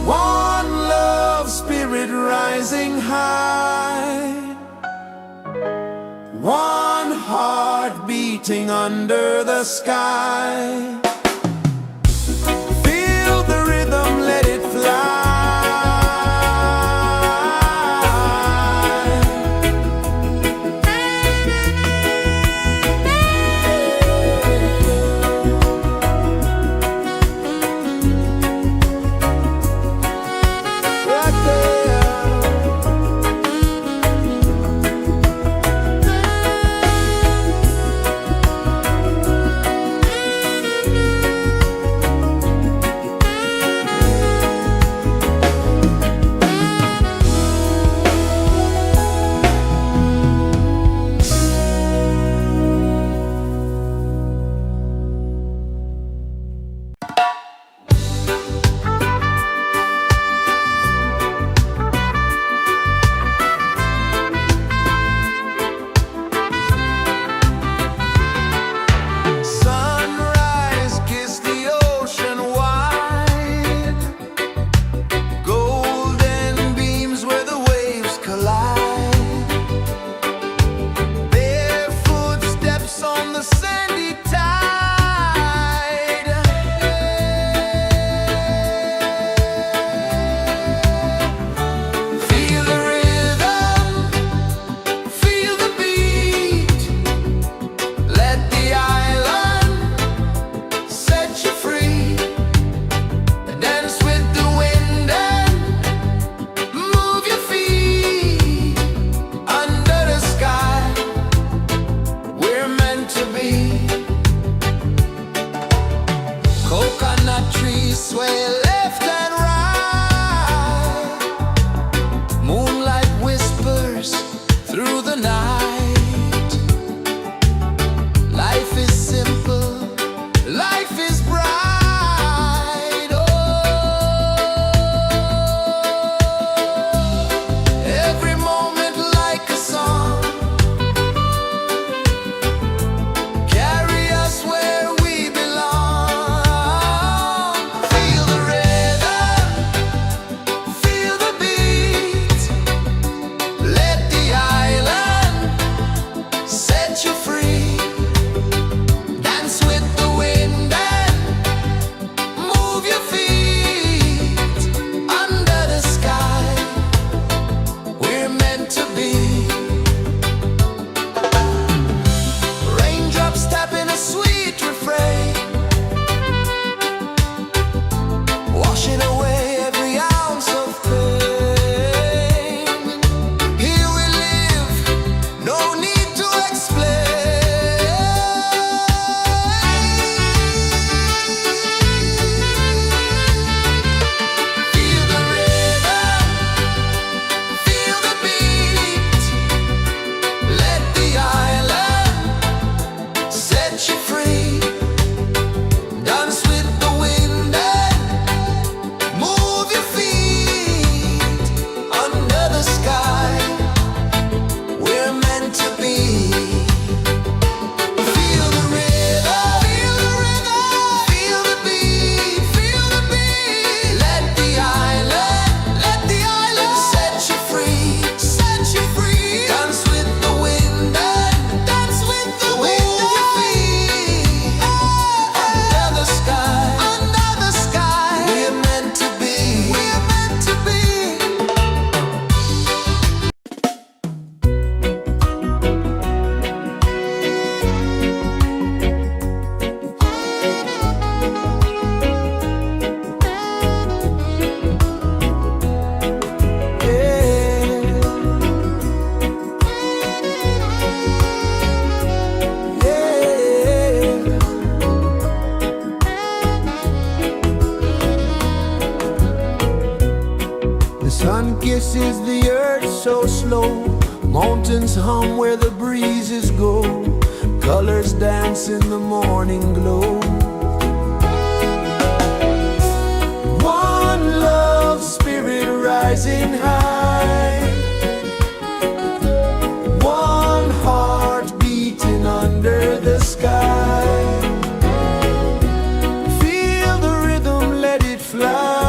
One love spirit rising high. One heart beating under the sky. Feel the rhythm, let it fly. Right there. Sunrise, kiss the ocean wide. Golden beams where the waves collide. Barefoot steps on the sandy tide. Feel the rhythm, feel the beat. Let the island set you free. Dance with the wind and move your feet. Under the sky, we're meant to be. Coconut trees sway left and right. Moonlight whispers through the night. Life is simple, life is bright. Oh, every moment like a song. Carry us where we belong. Feel the rhythm. is the earth so slow? Mountains hum where the breezes go. Colors dance in the morning glow. One love spirit rising high. One heart beating under the sky. Feel the rhythm, let it fly.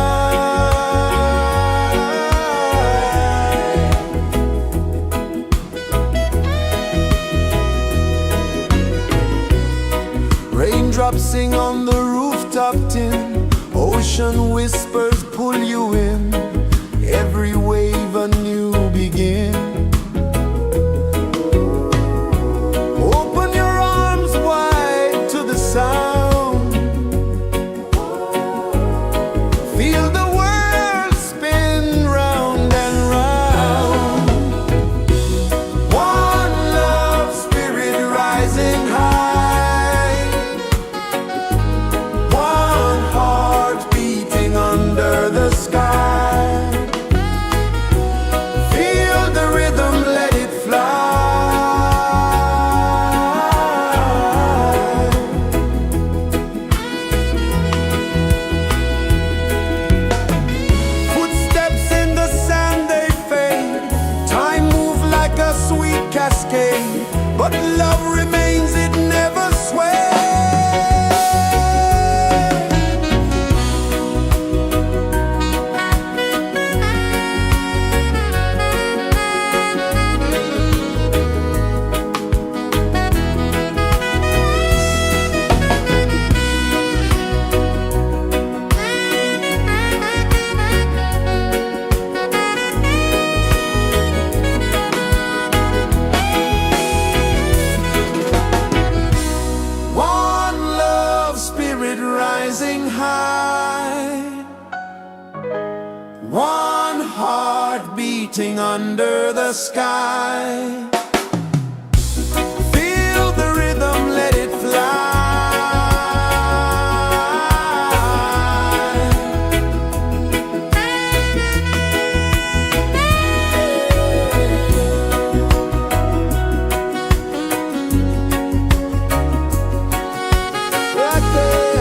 Raindrops sing on the rooftop tin. Ocean whispers pull you in. Every wave a new begin. Open your arms wide to the sound. Feel the world spin round and round. One love spirit rising high. One heart beating under the sky. Feel the rhythm, let it fly. Footsteps in the sand, they fade. Time moves like a sweet cascade, but love remains, it never sways. One love spirit rising high. One heart beating under the sky. Feel the rhythm, let it fly. Right there.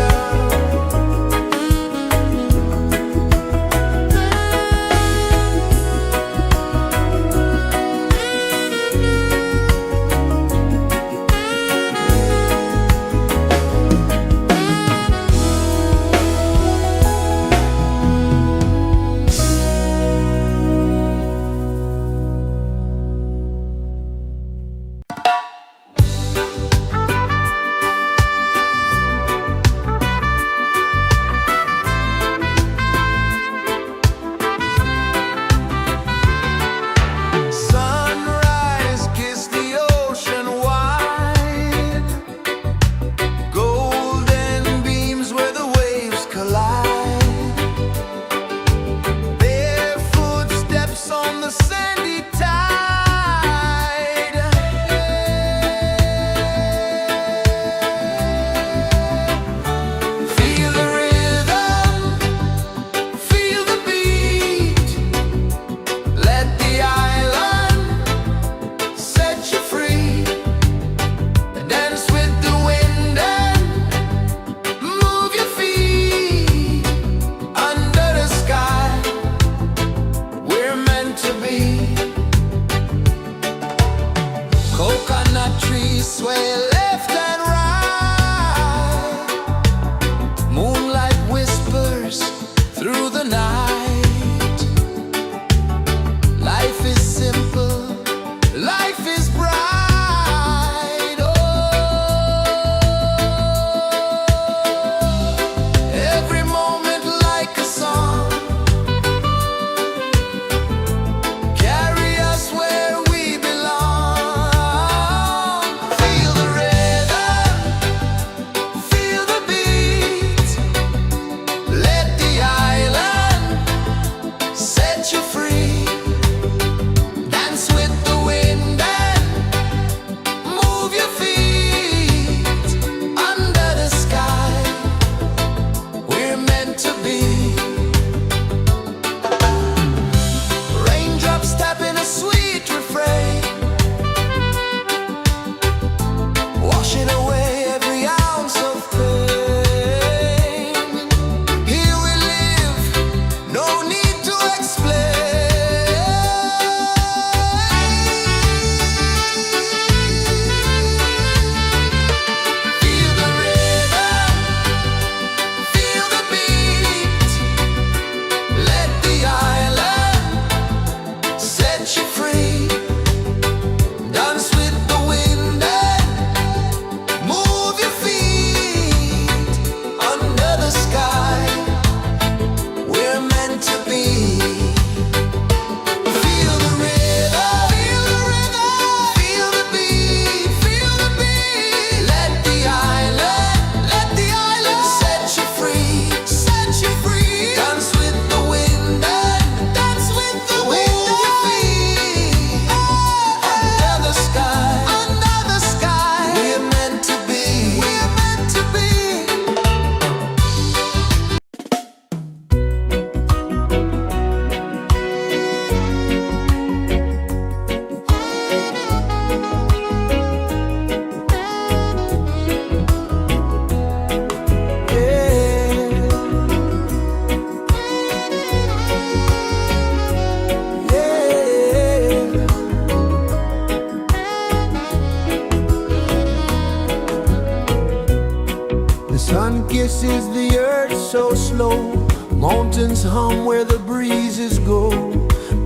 Sun kisses the earth so slow, mountains hum where the breezes go,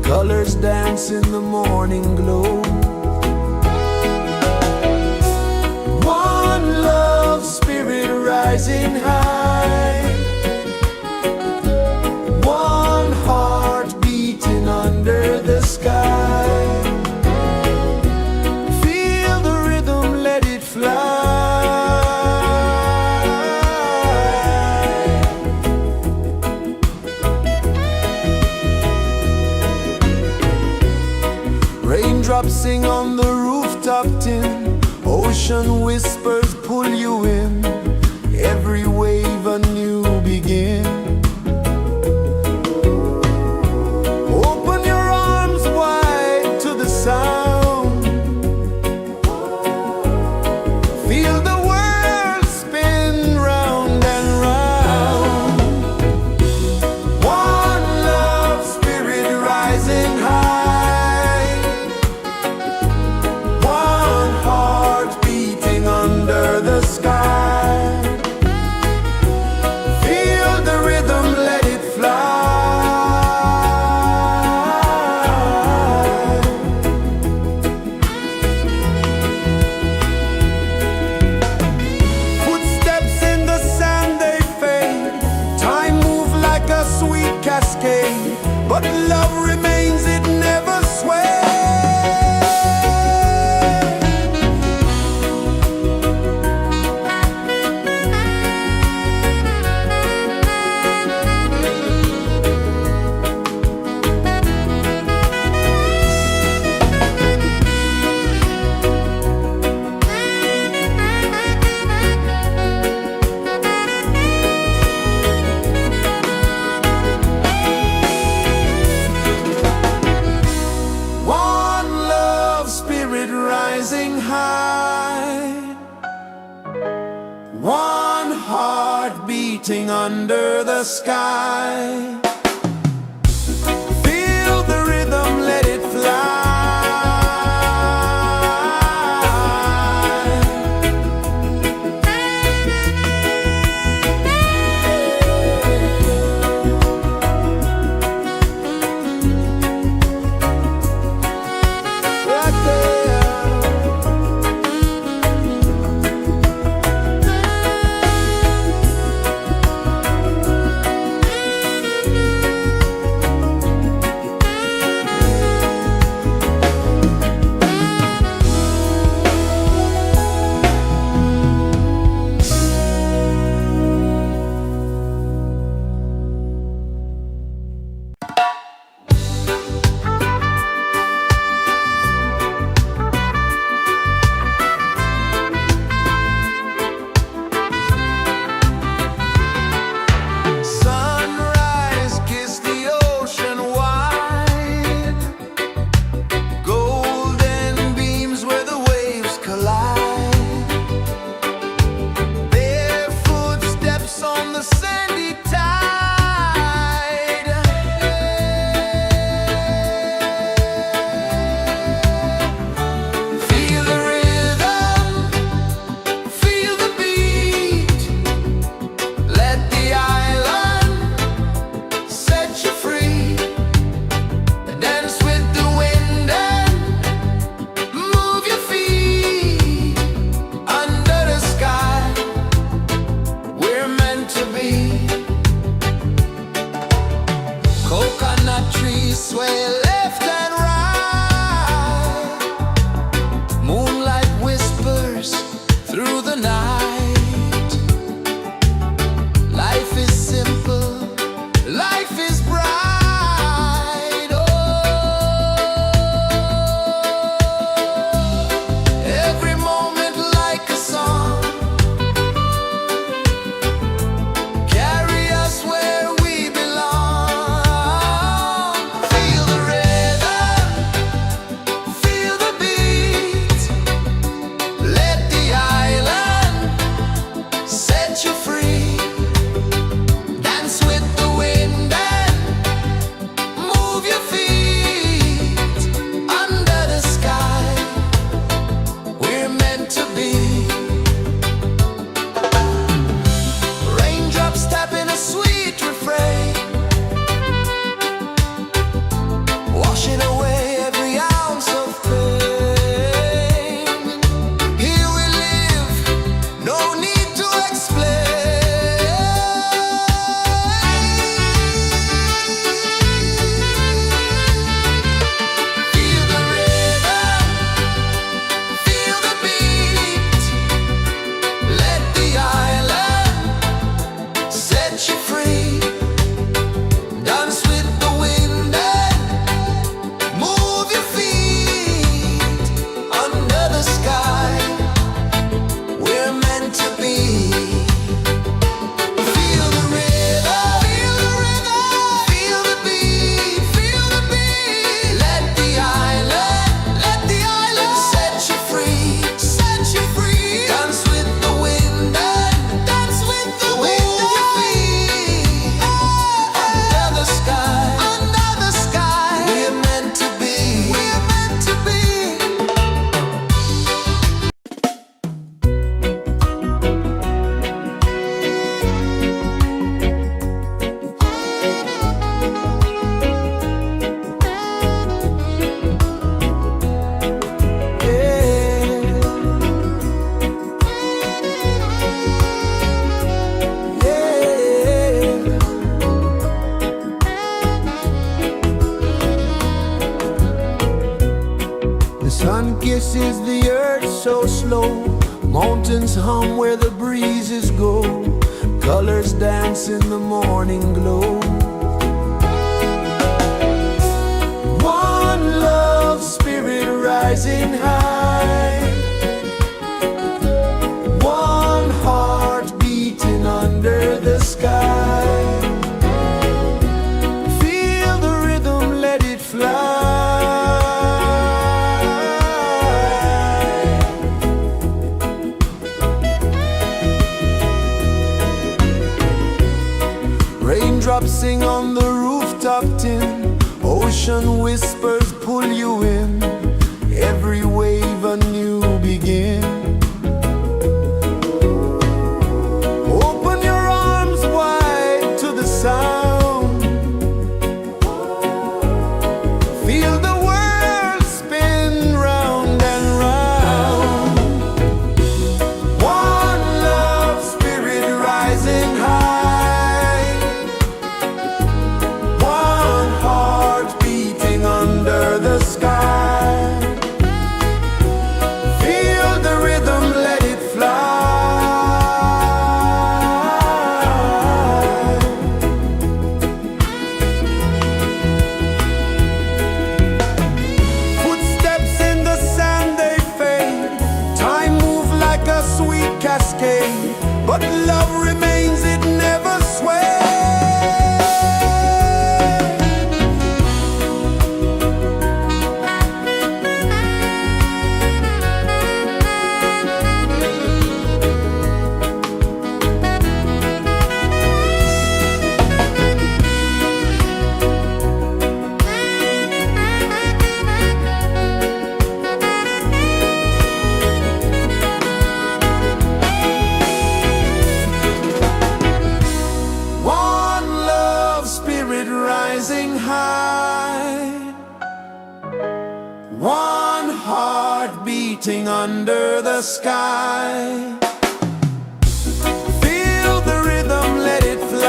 colors dance in the morning glow. One love, spirit rising high, one heart beating under the sky. Feel the rhythm, let it fly. Raindrops sing on the rooftop tin, ocean whispers pull you in, every wave a new begin. Open your arms wide to the sound, feel the world spin round and round. One love, spirit rising high, one heart beating under the sky. Feel the rhythm, let it fly. Footsteps in the sand, they fade, time moves like a sweet cascade, but love remains, it never sways. One love, spirit rising high, one heart beating under the sky. Feel the rhythm, let it fly. Right there. Sunrise, kiss the ocean wide, golden beams where the waves collide, bare footsteps on the sandy tide. Feel the rhythm, feel the beat, let the island set you free. Dance with the wind and move your feet under the sky. We're meant to be. Coconut trees sway left and right, moonlight whispers through the night. Life is simple, life is bright. Oh, every moment like a song, carry us where we belong. Feel the rhythm. is the earth so slow? Mountains hum where the breezes go. Colors dance in the morning glow. One love, spirit rising high. One heart beating under the sky. Feel the rhythm, let it fly. Raindrops sing on the rooftop tin. Ocean whispers pull you in. Every wave a new begin. Open your arms wide to the sound. Feel the world spin round and round. One love, spirit rising high. One heart beating under the sky. Feel the rhythm, let it fly. Footsteps in the sand, they fade. Time moves like a sweet cascade, but love remains, it never sways. One love, spirit rising high. One heart beating under the sky. Feel the rhythm, let it fly.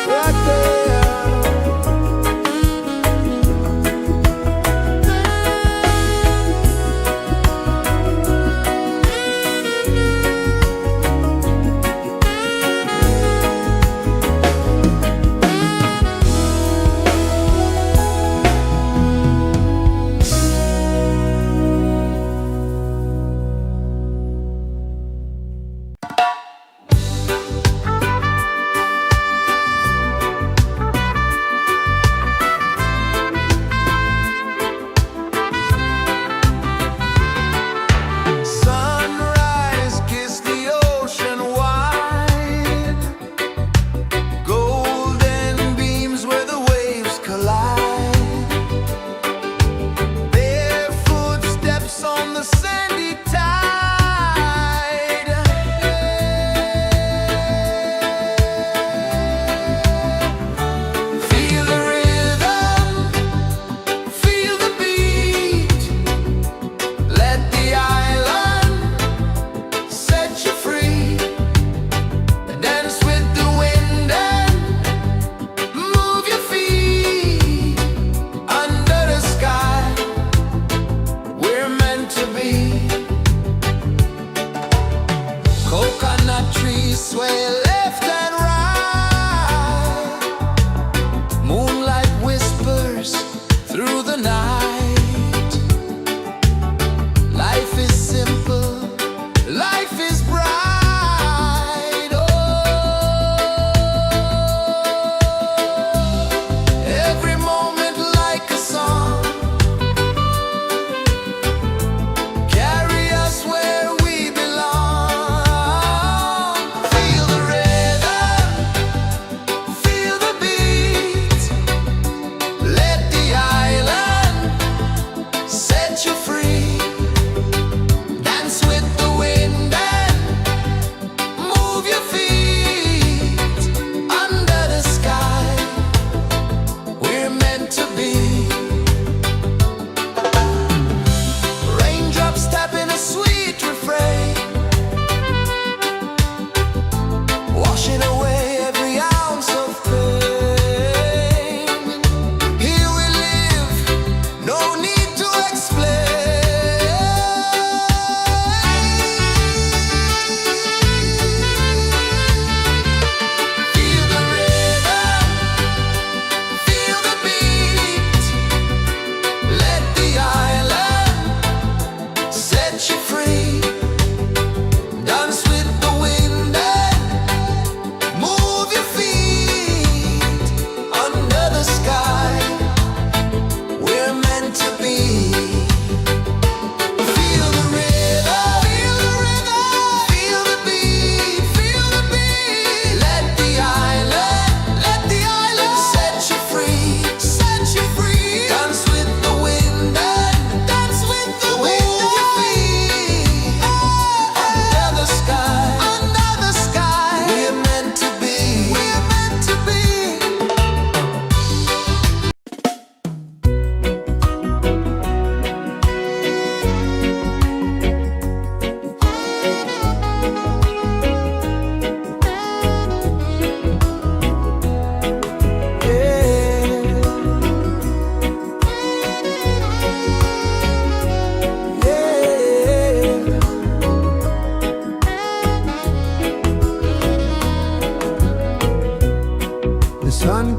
Right there.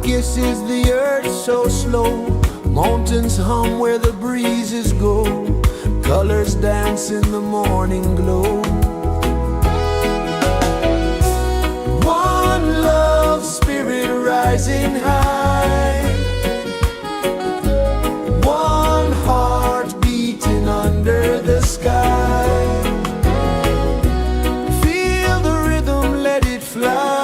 kisses the earth so slow. Mountains hum where the breezes go. Colors dance in the morning glow. One love spirit rising high. One heart beating under the sky. Feel the rhythm, let it fly.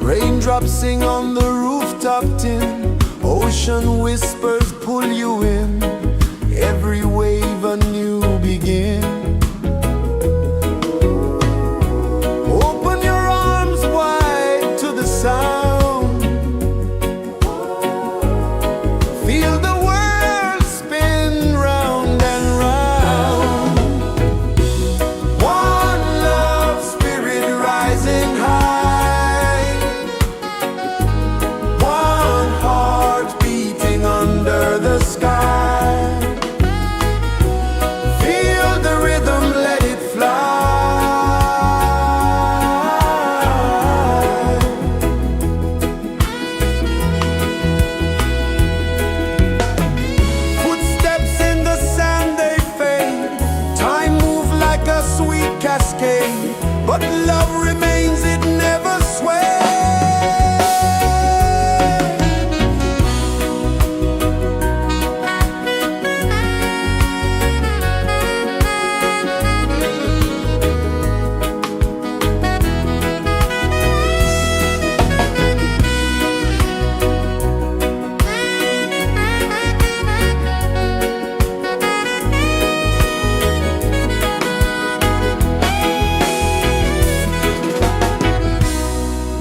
Raindrops sing on the rooftop tin. Ocean whispers pull you in. Every wave a new begin. Open your arms wide to the sound. Feel the world spin round and round. One love spirit rising high. One heart beating under the sky. Feel the rhythm, let it fly. Footsteps in the sand, they fade. Time moves like a sweet cascade, but love remains, it never sways.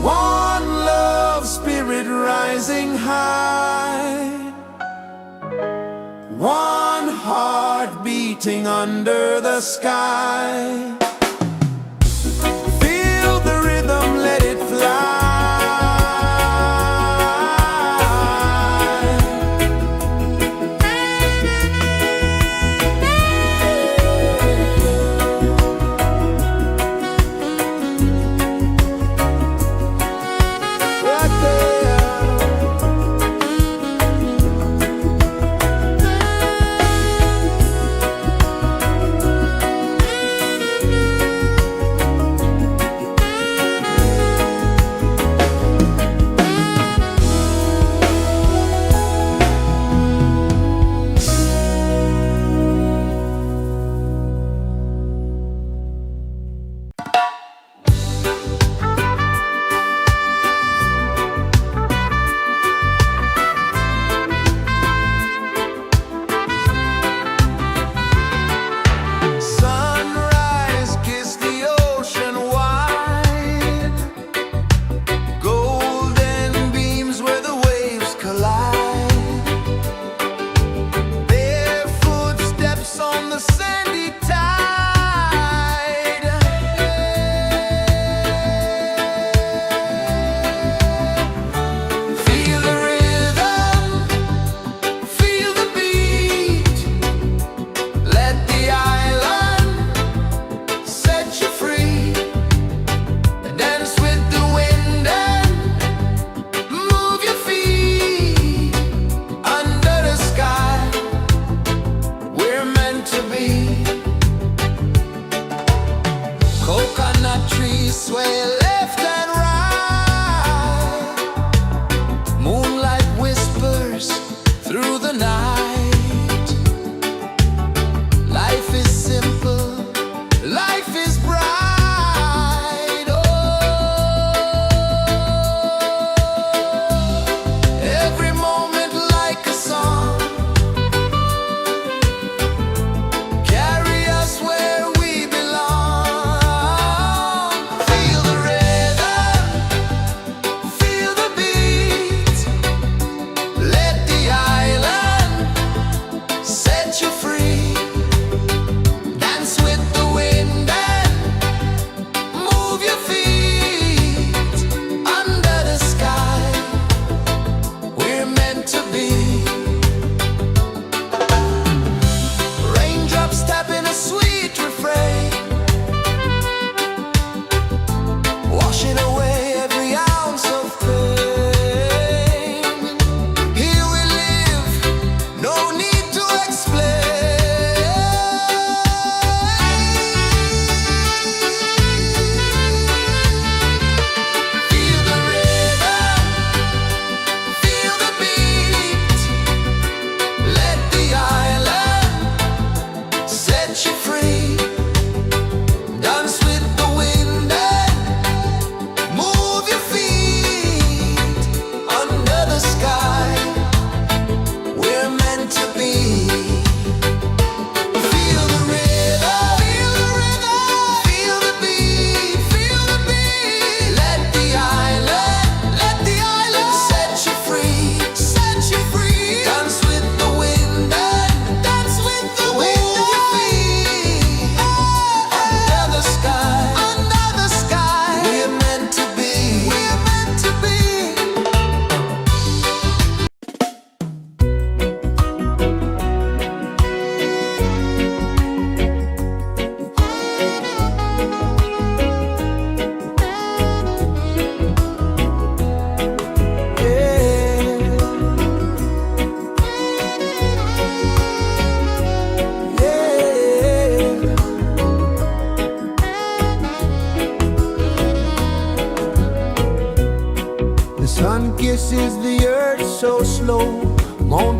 One love spirit rising high. One heart beating under the sky. Feel the rhythm, let it fly. Right there.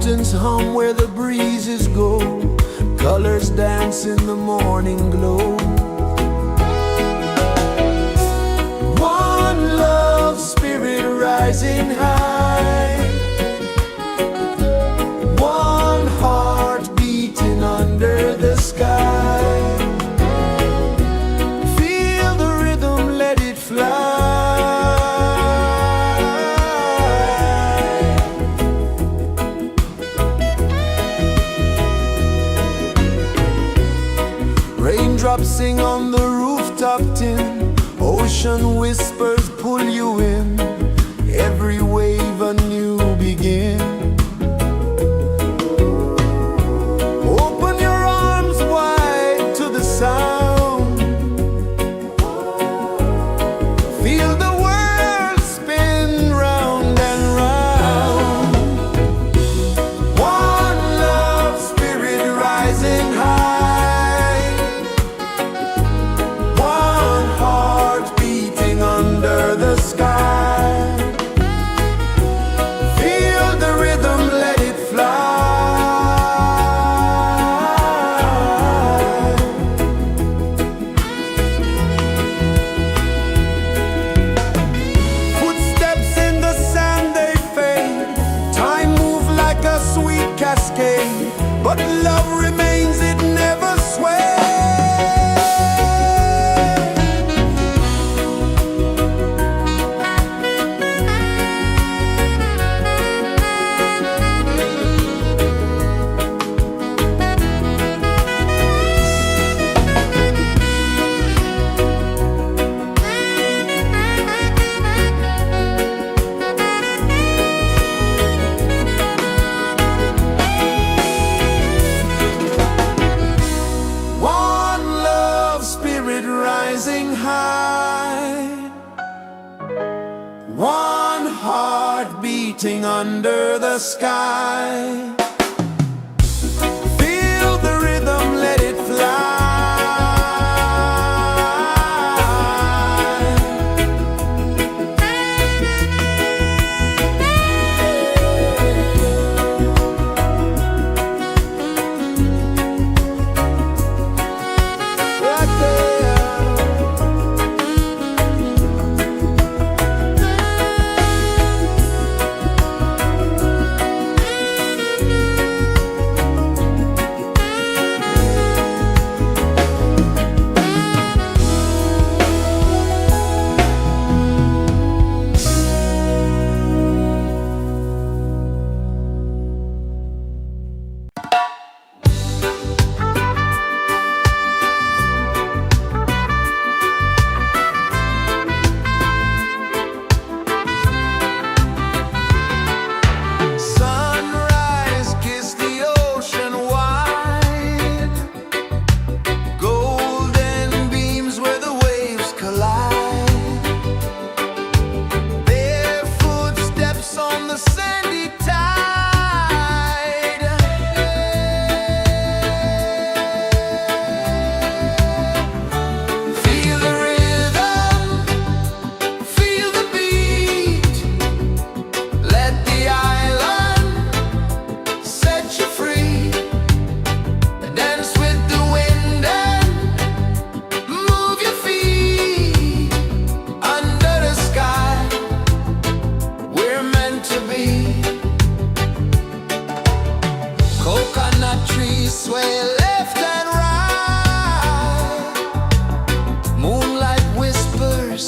Mountains hum where the breezes go, colors dance in the morning glow. One love spirit rising high, one heart beating under the sky. Feel the rhythm, let it fly. Raindrops sing on the rooftop tin, ocean whispers pull you in, every wave a new begin. Open your arms wide to the sound, feel the world spin round and round. One love spirit rising high, one heart beating under the sky. Feel the rhythm, let it fly. Footsteps in the sand, they fade. Time moves like a sweet cascade, but love remains, it never sways. One love spirit rising high, one heart beating under the sky. Feel the rhythm, let it fly. Right there. Sunrise, kiss the ocean wide, golden beams where the waves collide, bare footsteps on the sandy tide. Feel the rhythm, feel the beat, let the island set you free. Dance with the wind and move your feet under the sky. We're meant to be. Coconut trees sway left and right, moonlight whispers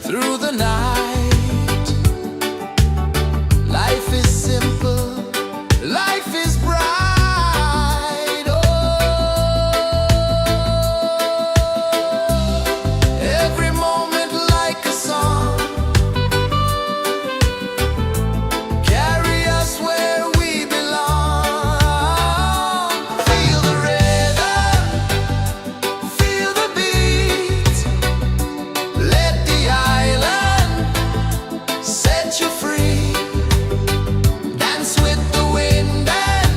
through the night. Life is simple, life is bright. Oh, every moment like a song, carry us where we belong. Feel the rhythm, feel the beat, let the island set you free. Dance with the wind and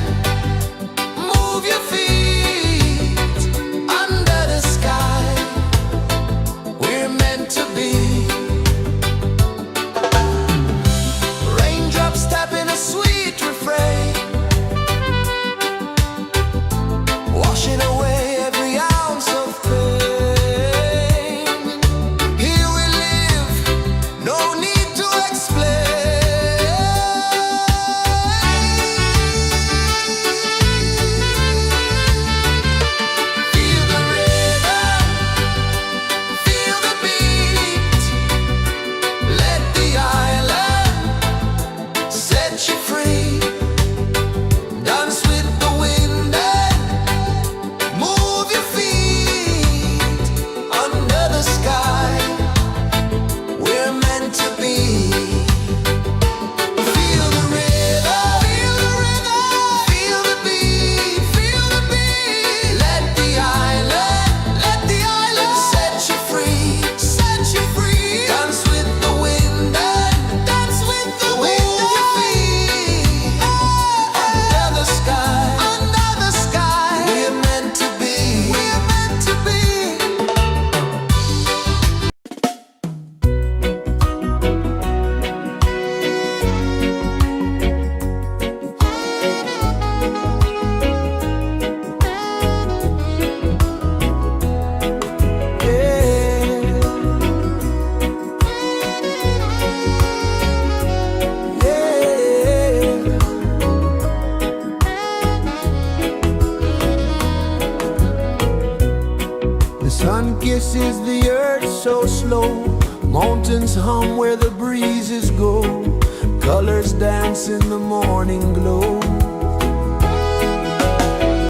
Sun kisses the earth so slow, mountains hum where the breezes go, colors dance in the morning glow.